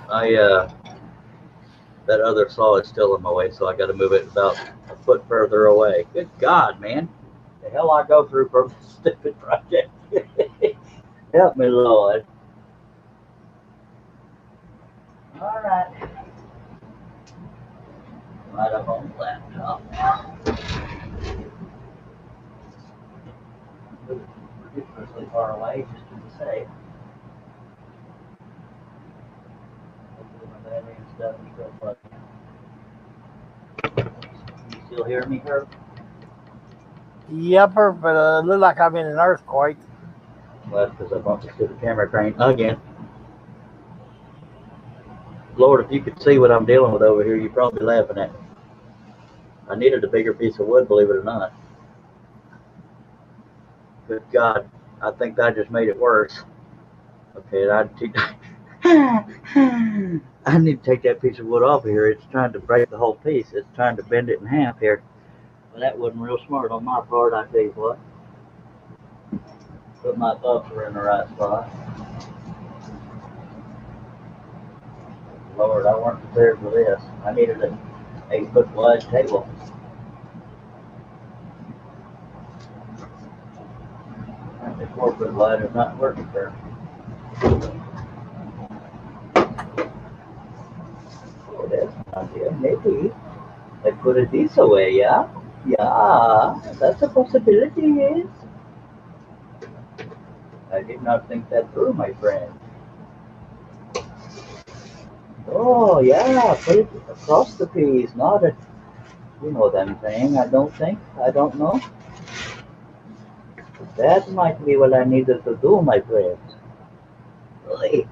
that other saw is still in my way, so I got to move it about a foot further away. Good God, man. The hell I go through for this stupid project. Help me, Lord. All right. right up on the laptop now. Ridiculously far away, just to be safe. Hopefully my battery and stuff is still plugged. You still hear me, Herb? Yepper, but it looked like I'm in an earthquake. Well, that's because I bumped into the camera crane again. Lord, if you could see what I'm dealing with over here, you'd probably be laughing at me. I needed a bigger piece of wood, believe it or not. Good God, I think that just made it worse. Okay, I need to take that piece of wood off of here. It's trying to break the whole piece. It's trying to bend it in half here. Well, that wasn't real smart on my part, I tell you what. But my thoughts were in the right spot. Lord, I weren't prepared for this. I needed an 8-foot wide table. And the 4-foot wide is not working for me. Oh, that's an idea. Maybe I put it this way, yeah? Yeah, that's a possibility, yes. I did not think that through, my friend. Oh, yeah, put it across the piece, not at, you know what I'm saying, I don't think, I don't know. That might be what I needed to do, my friend. Really?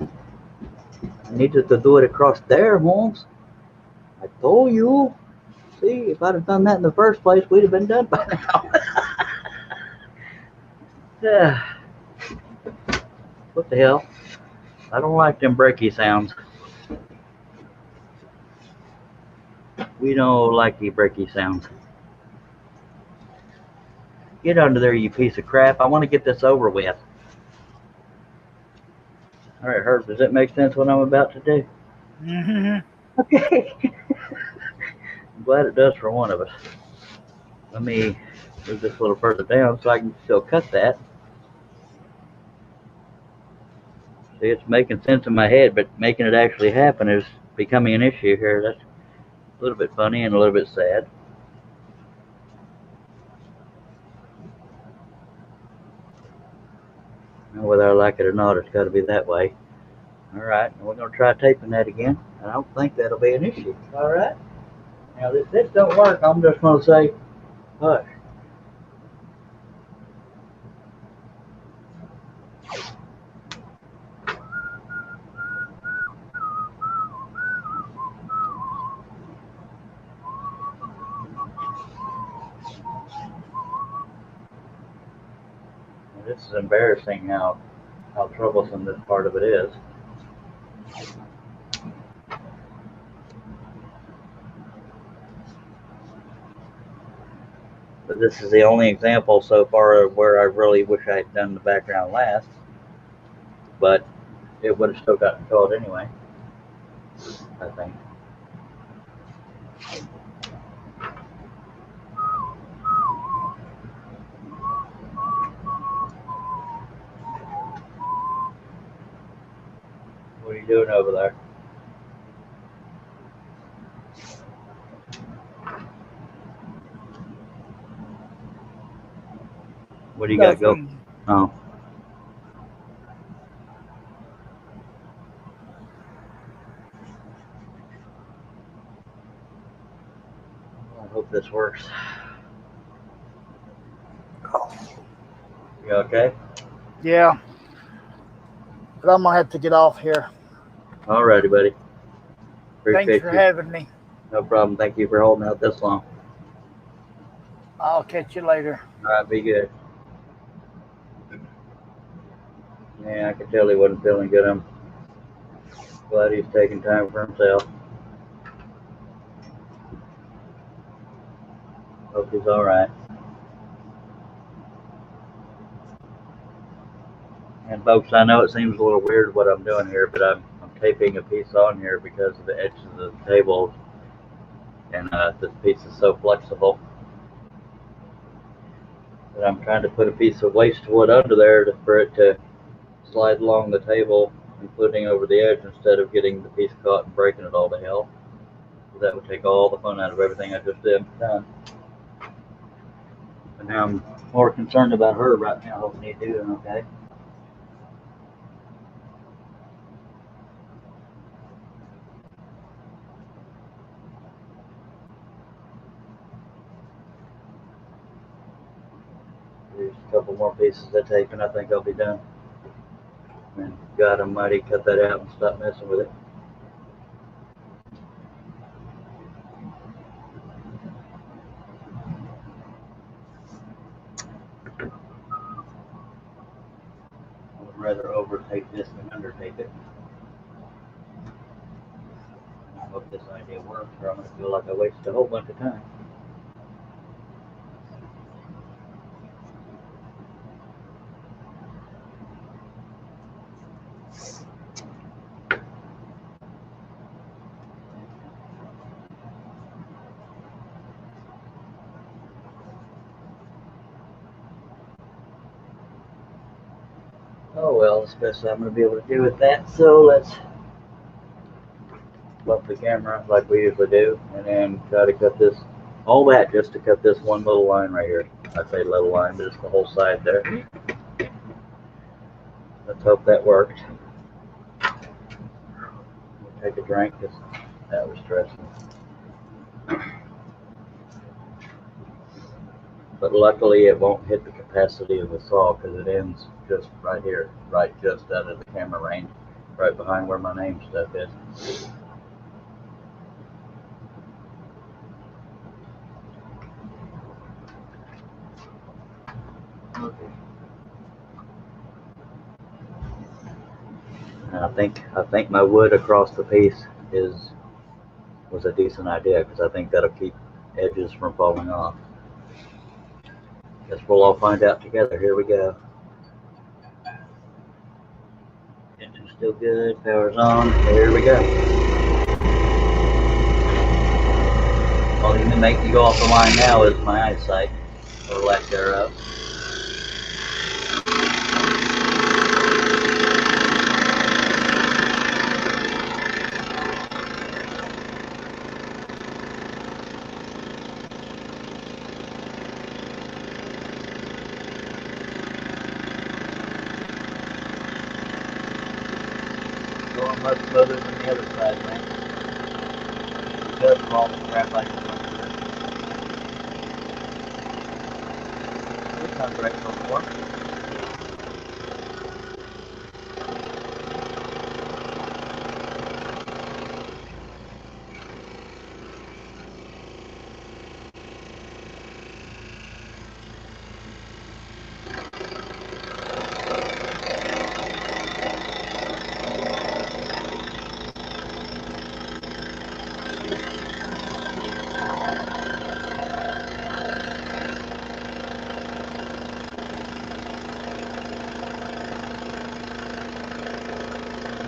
I needed to do it across there, Holmes. I told you. See, if I'd have done that in the first place, we'd have been done by now. Yeah. What the hell? I don't like them breaky sounds. We don't like the breaky sounds. Get under there, you piece of crap. I want to get this over with. All right, Herb, does that make sense what I'm about to do? Mm-hmm. Okay. I'm glad it does for one of us. Let me move this a little further down so I can still cut that. See, it's making sense in my head, but making it actually happen is becoming an issue here. That's a little bit funny and a little bit sad. Now, whether I like it or not, it's got to be that way. All right, and we're going to try taping that again. I don't think that'll be an issue. All right. Now, if this don't work, I'm just going to say, hush. Now, this is embarrassing how troublesome this part of it is. But this is the only example so far of where I really wish I had done the background last. But it would have still gotten caught anyway, I think. What are you doing over there? What do you got going? Oh. I hope this works. You okay? Yeah. But I'm going to have to get off here. Alrighty, buddy. Appreciate Thanks for having me. No problem. Thank you for holding out this long. I'll catch you later. All right, be good. Yeah, I could tell he wasn't feeling good. I'm glad he's taking time for himself. Hope he's all right. And folks, I know it seems a little weird what I'm doing here, but I'm taping a piece on here because of the edges of the table, and this piece is so flexible that I'm trying to put a piece of waste wood under there for it to slide along the table, including over the edge, instead of getting the piece caught and breaking it all to hell. That would take all the fun out of everything I just done. But now I'm more concerned about her right now, hoping he's doing okay. There's a couple more pieces of tape and I think I'll be done. And God almighty, cut that out and stop messing with it. I would rather overtape this than undertape it. And I hope this idea works, or I'm going to feel like I wasted a whole bunch of time. Oh well, that's the best I'm going to be able to do with that. So let's bump the camera like we usually do, and then try to cut this, all that just to cut this one little line right here. I say little line, but it's the whole side there. Let's hope that worked. We'll take a drink because that was stressful. But luckily it won't hit the capacity of the saw because it ends just right here, right just out of the camera range, right behind where my name stuff is. Okay. And I think my wood across the piece was a decent idea because I think that'll keep edges from falling off. Guess we'll all find out together. Here we go. Engine's still good. Power's on. Here we go. All you can make me go off the line now is my eyesight, or lack thereof. Going much smoother than the other side, man. Just all the crap like this. This sounds right so far.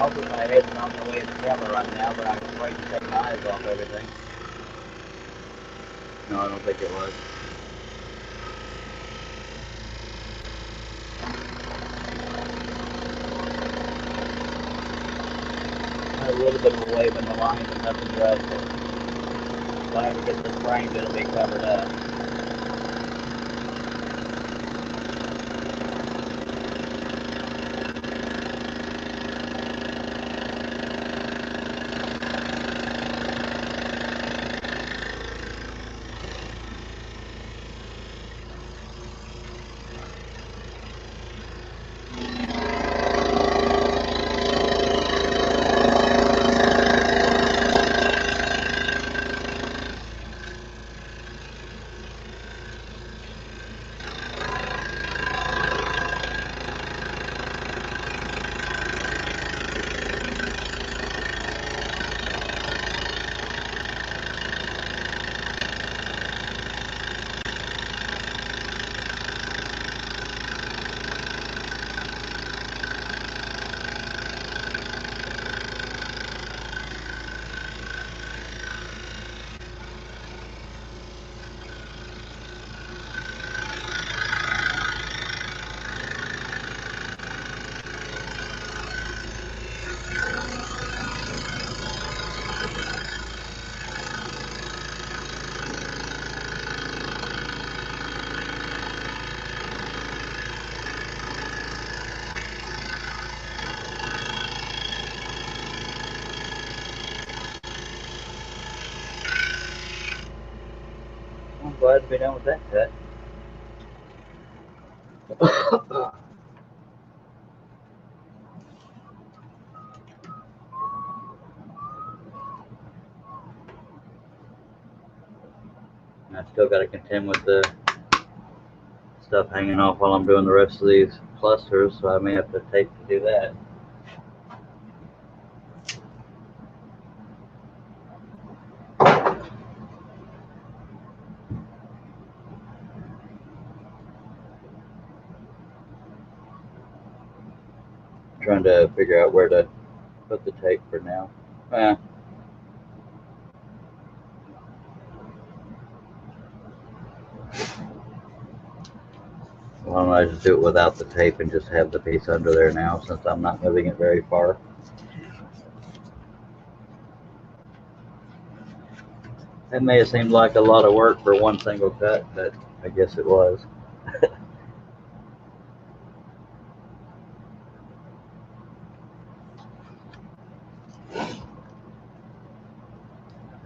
Hopefully my head's not in the way of the camera right now, but I'm afraid to take my eyes off everything. No, I don't think it was. A little bit of a wave in the line, but nothing drastic. If I ever get this framed, it'll be covered up. I'm glad to be done with that cut. And I still got to contend with the stuff hanging off while I'm doing the rest of these clusters, so I may have to tape to do that. Trying to figure out where to put the tape for now. Why don't I just do it without the tape and just have the piece under there now, since I'm not moving it very far. That may have seemed like a lot of work for one single cut, but I guess it was.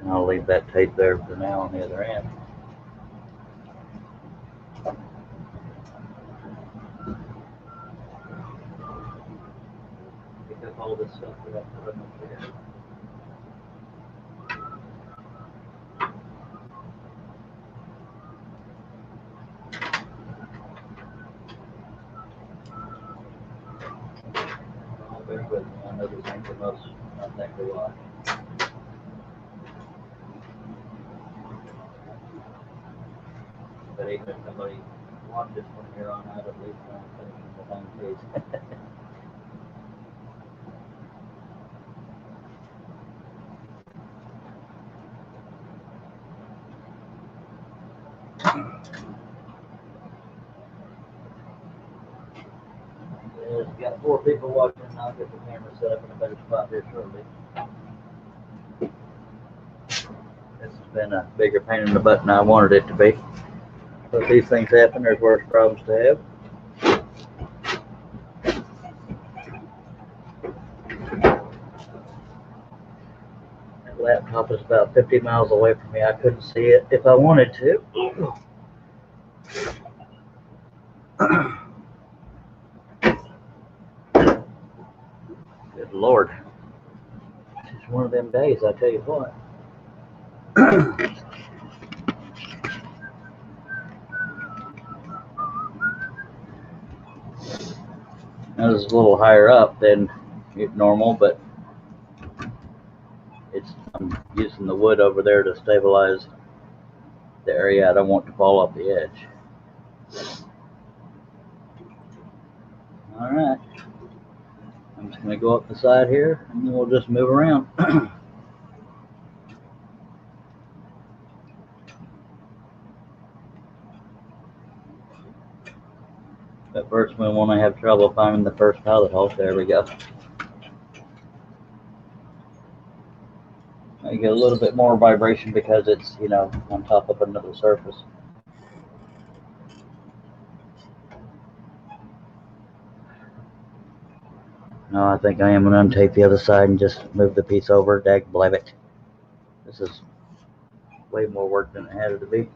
And I'll leave that tape there for now on the other end. Pick up all this stuff that I put up there. Bear with me, I know this ain't the most unthankful watch. But even if somebody watches from here on out, at least I'm finishing the whole piece. We've got 4 people watching, and I'll get the camera set up in a better spot here shortly. This has been a bigger pain in the butt than I wanted it to be. But these things happen, there's worse problems to have. That laptop is about 50 miles away from me. I couldn't see it if I wanted to. Good Lord. It's one of them days, I tell you what. Now this is a little higher up than normal, but I'm using the wood over there to stabilize the area I don't want to fall off the edge. Alright. I'm just going to go up the side here, and then we'll just move around. But first we want to have trouble finding the first pilot hole. There we go. I get a little bit more vibration because it's, on top of another surface. No, I think I am going to untape the other side and just move the piece over. Dag blabbit. This is way more work than it had to be.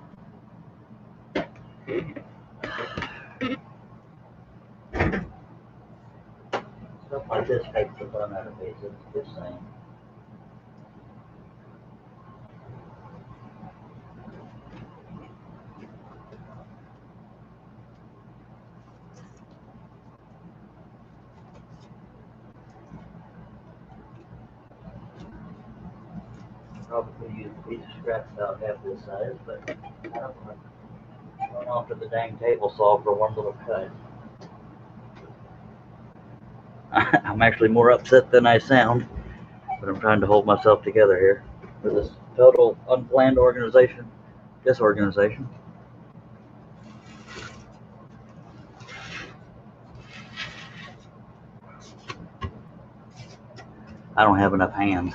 Stuff like this takes the fun out of it, it's just saying. Probably use a piece of scrap about half this size, but I don't want to run off to the dang table saw for one little cut. I'm actually more upset than I sound, but I'm trying to hold myself together here for this total unplanned disorganization. I don't have enough hands.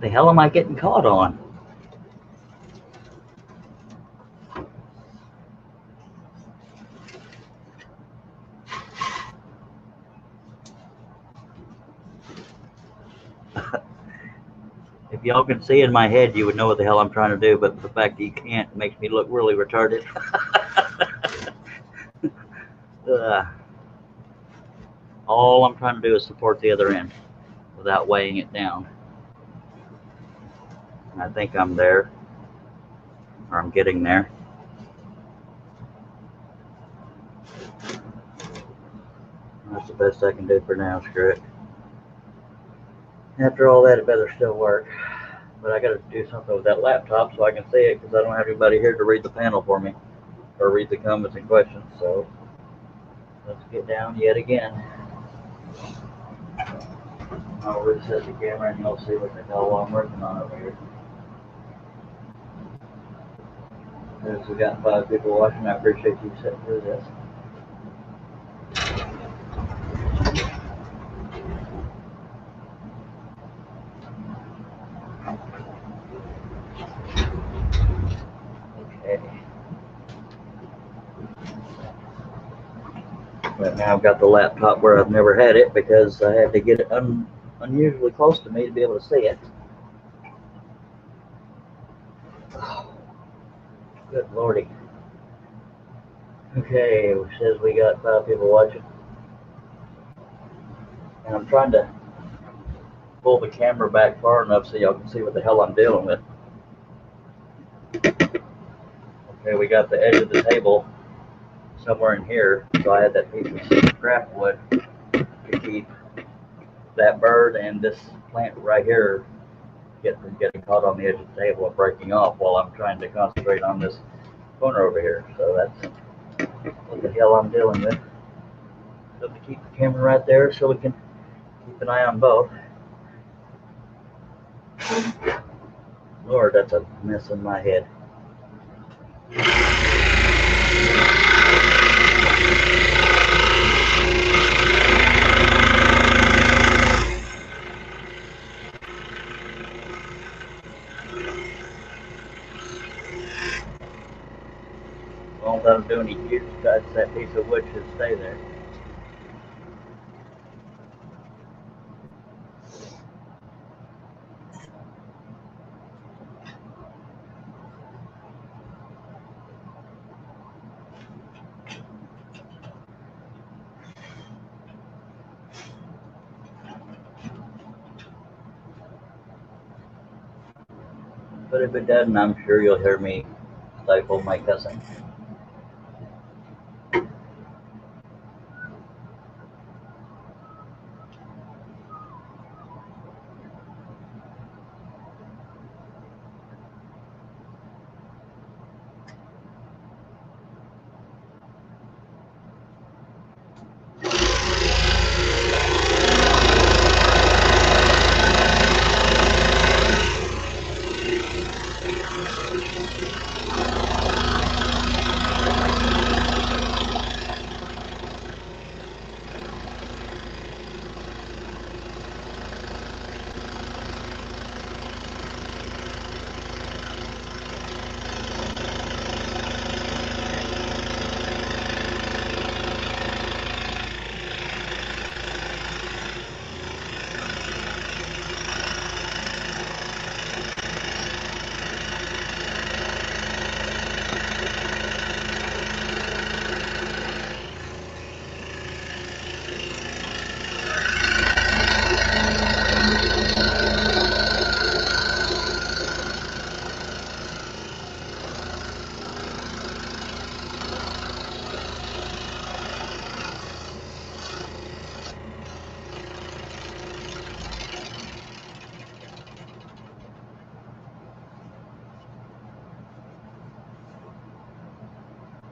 The hell am I getting caught on? If y'all can see in my head, you would know what the hell I'm trying to do, but the fact that you can't makes me look really retarded. All I'm trying to do is support the other end without weighing it down. And I think I'm there, or I'm getting there. That's the best I can do for now, screw it. After all that, it better still work. But I gotta do something with that laptop so I can see it, because I don't have anybody here to read the panel for me or read the comments and questions. So let's get down yet again. I'll reset the camera and you'll see what the hell I'm working on over here. As we got 5 people watching, I appreciate you sitting through this. Okay. But now I've got the laptop where I've never had it because I had to get it unusually close to me to be able to see it. Good lordy. Okay, it says we got 5 people watching. And I'm trying to pull the camera back far enough so y'all can see what the hell I'm dealing with. Okay, we got the edge of the table somewhere in here, so I had that piece of scrap wood to keep that bird and this plant right here from getting caught on the edge of the table and breaking off while I'm trying to concentrate on this corner over here. So that's what the hell I'm dealing with. So to keep the camera right there so we can keep an eye on both. Lord, that's a mess in my head. All that I'm doing is that piece of wood should stay there. But if it doesn't, I'm sure you'll hear me stifle my cussing.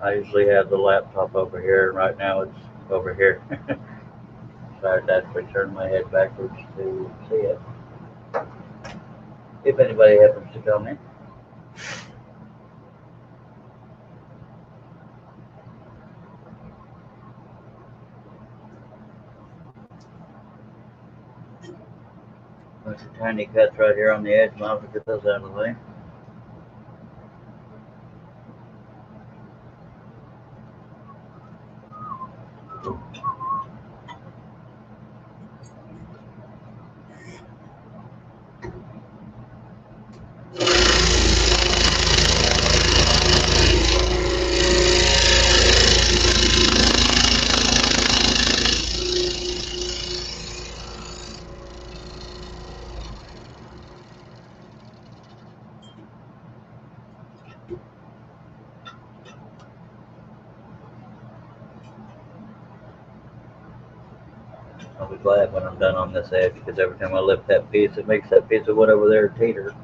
I usually have the laptop over here, and right now it's over here. So I have to actually turn my head backwards to see it. If anybody happens to come in. Bunch of tiny cuts right here on the edge. Might as well get those out of the way. I'll be glad when I'm done on this edge because every time I lift that piece, it makes that piece of wood over there teeter.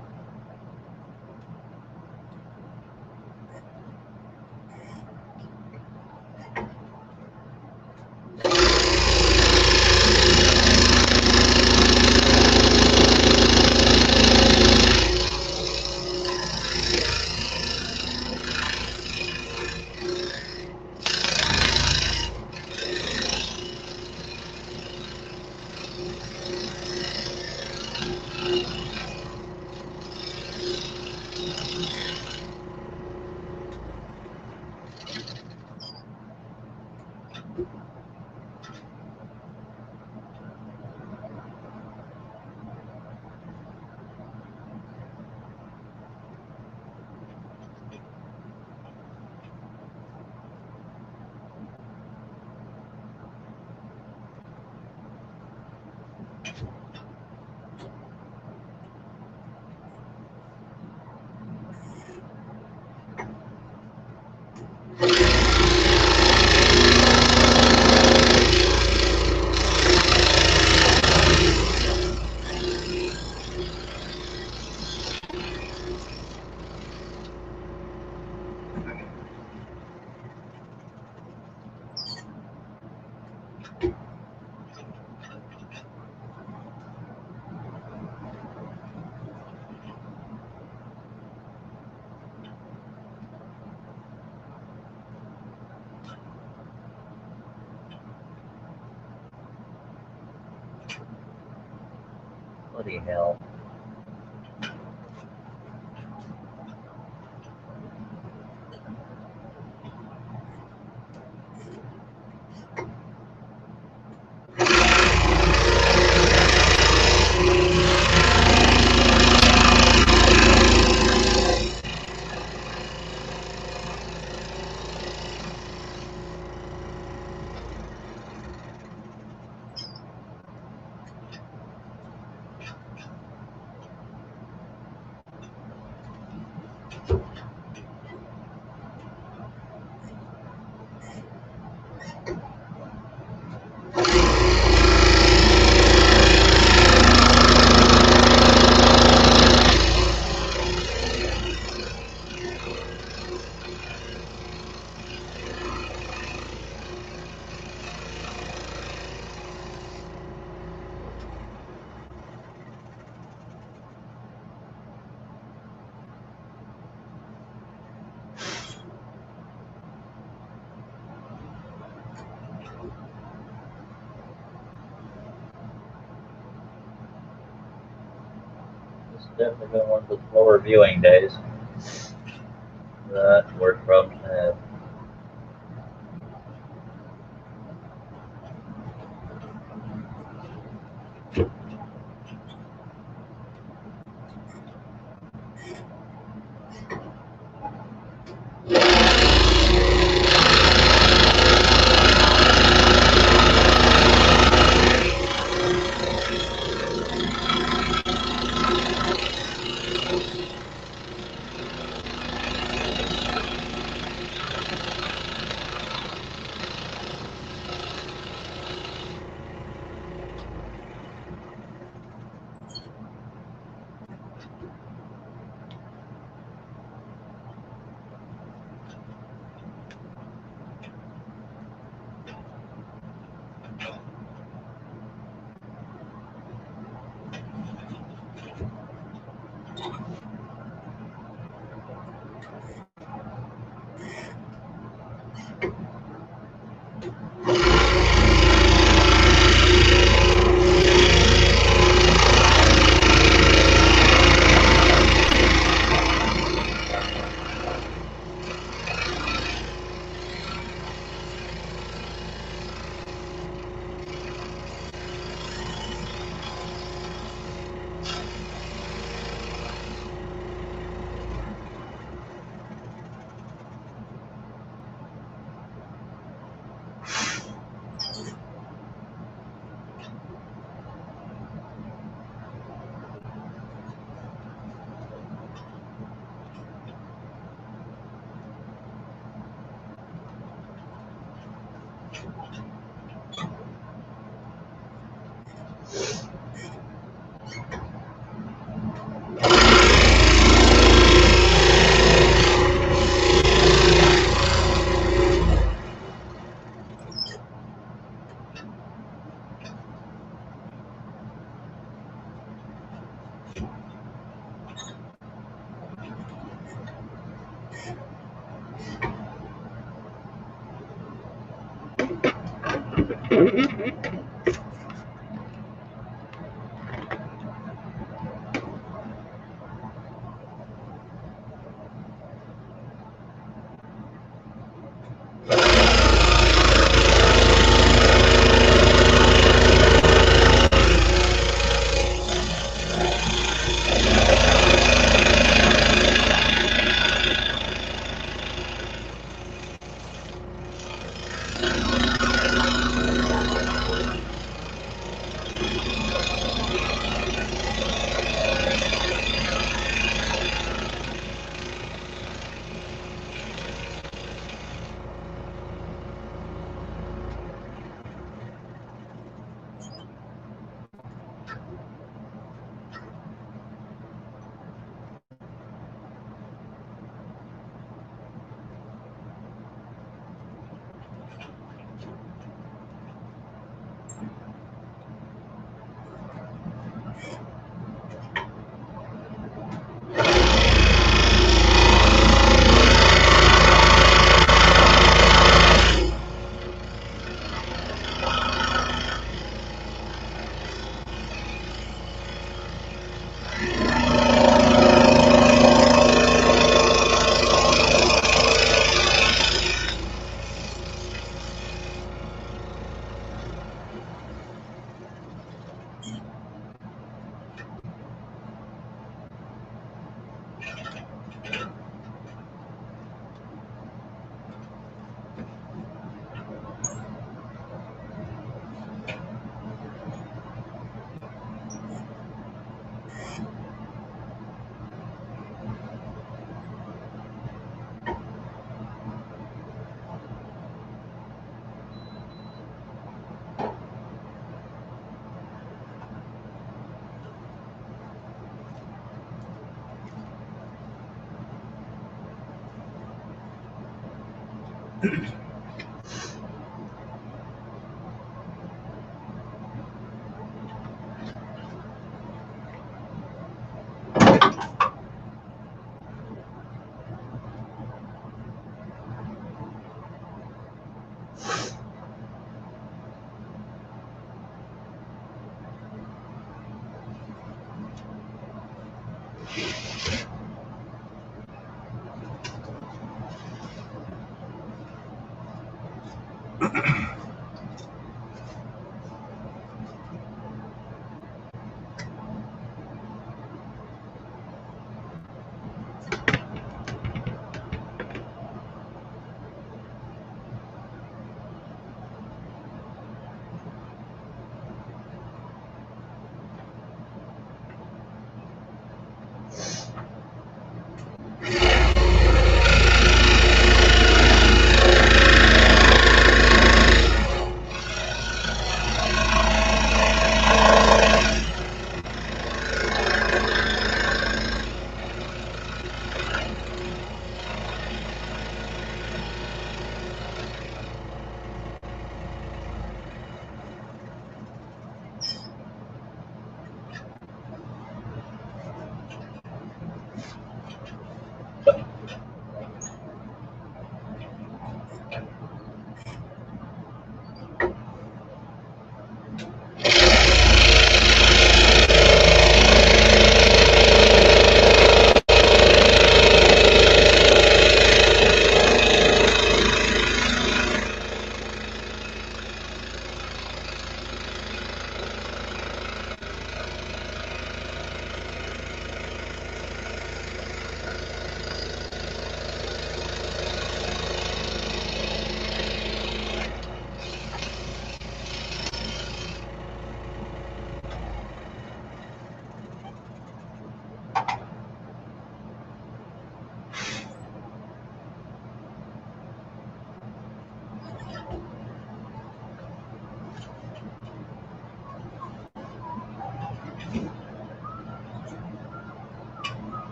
Bloody hell. This has definitely been one of the slower viewing days. That's worst problems to have.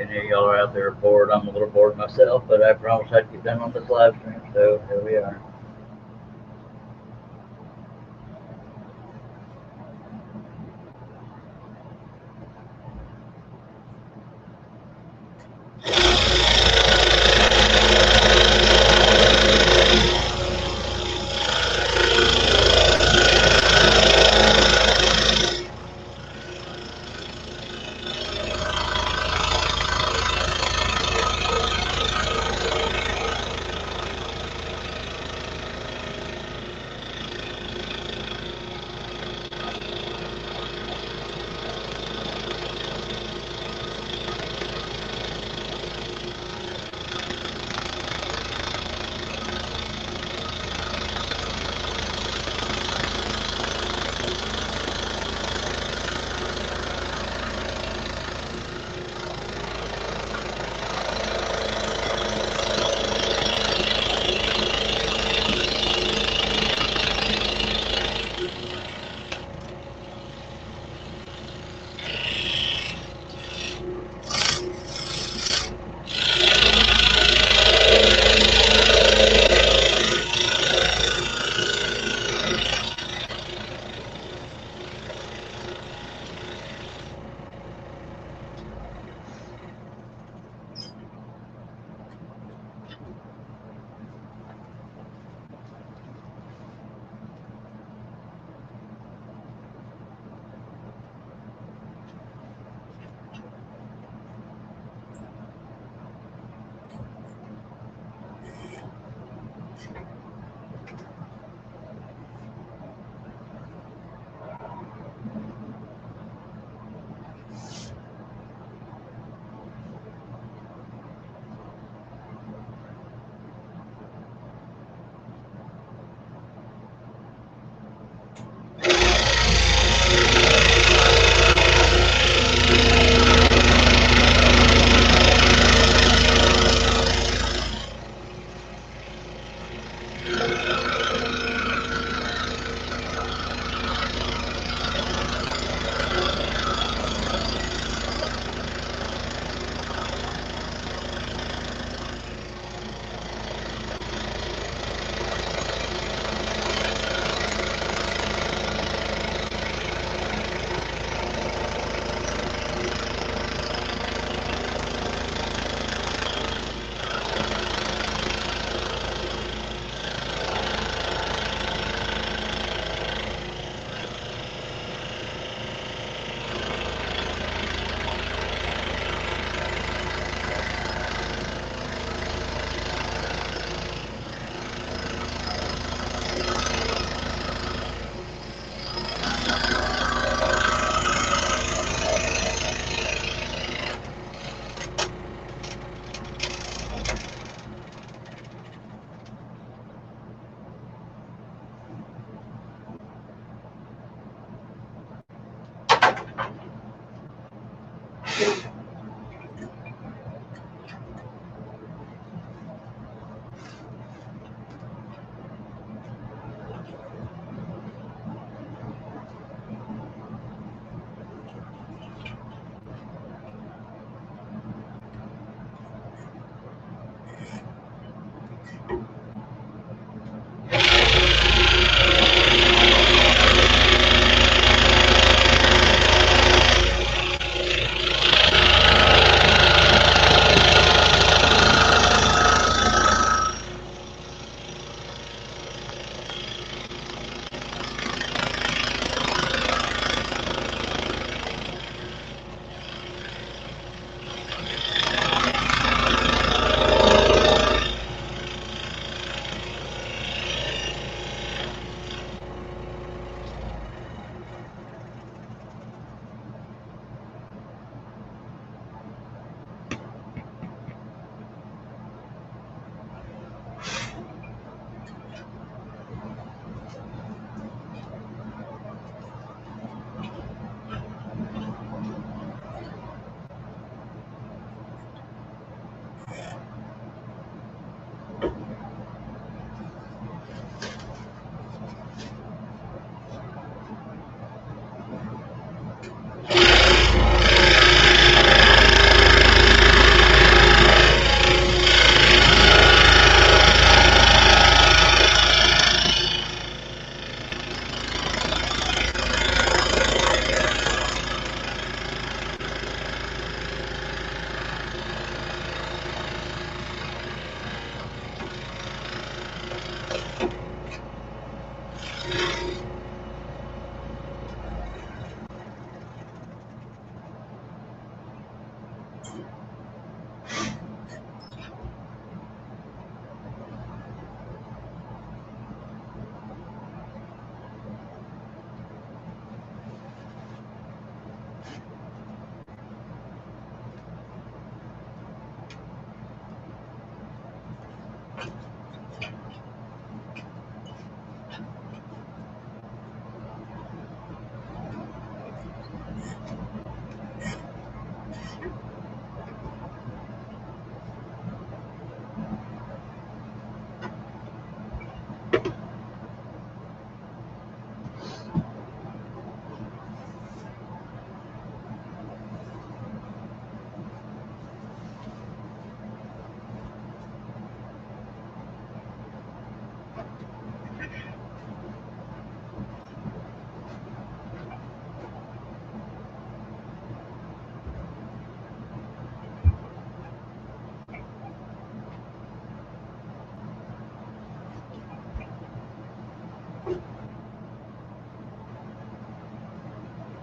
And here y'all are out there bored. I'm a little bored myself, but I promised I'd get done on this live stream, so here we are.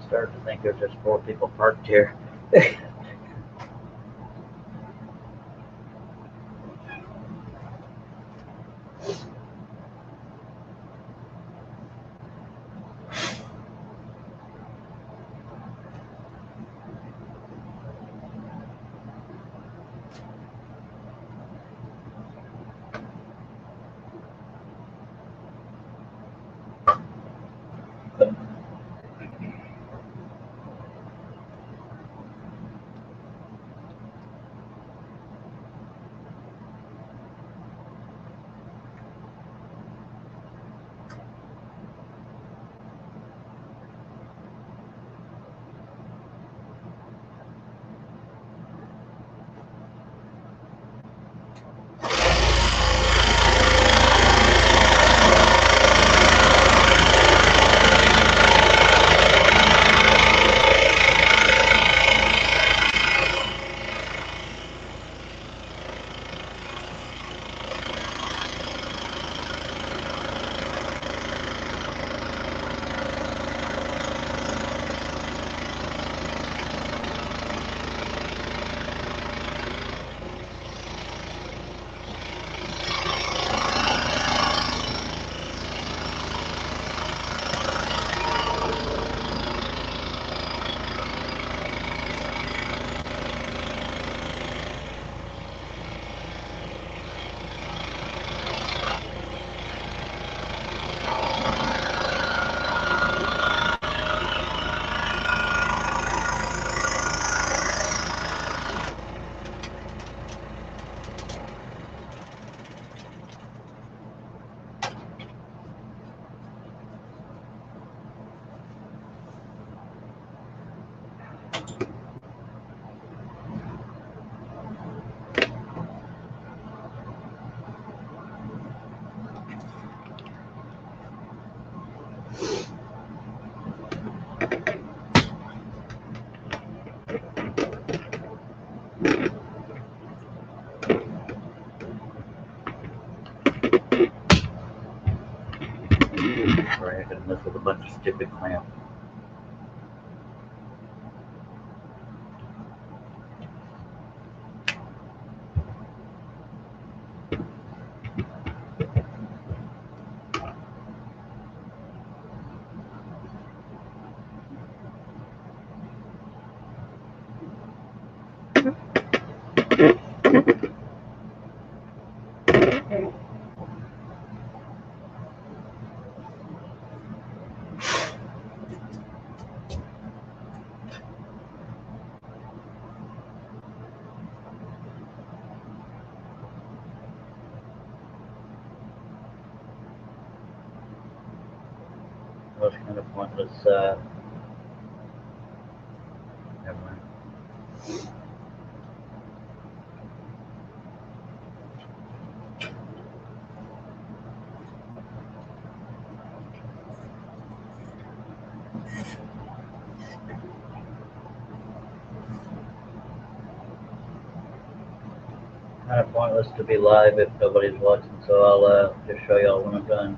Starting to think there's just 4 people parked here. Sorry, I got mess with a bunch of stupid clamps. Was kind of pointless. Never mind. Kind of pointless to be live if nobody's watching, so I'll just show y'all when I'm done.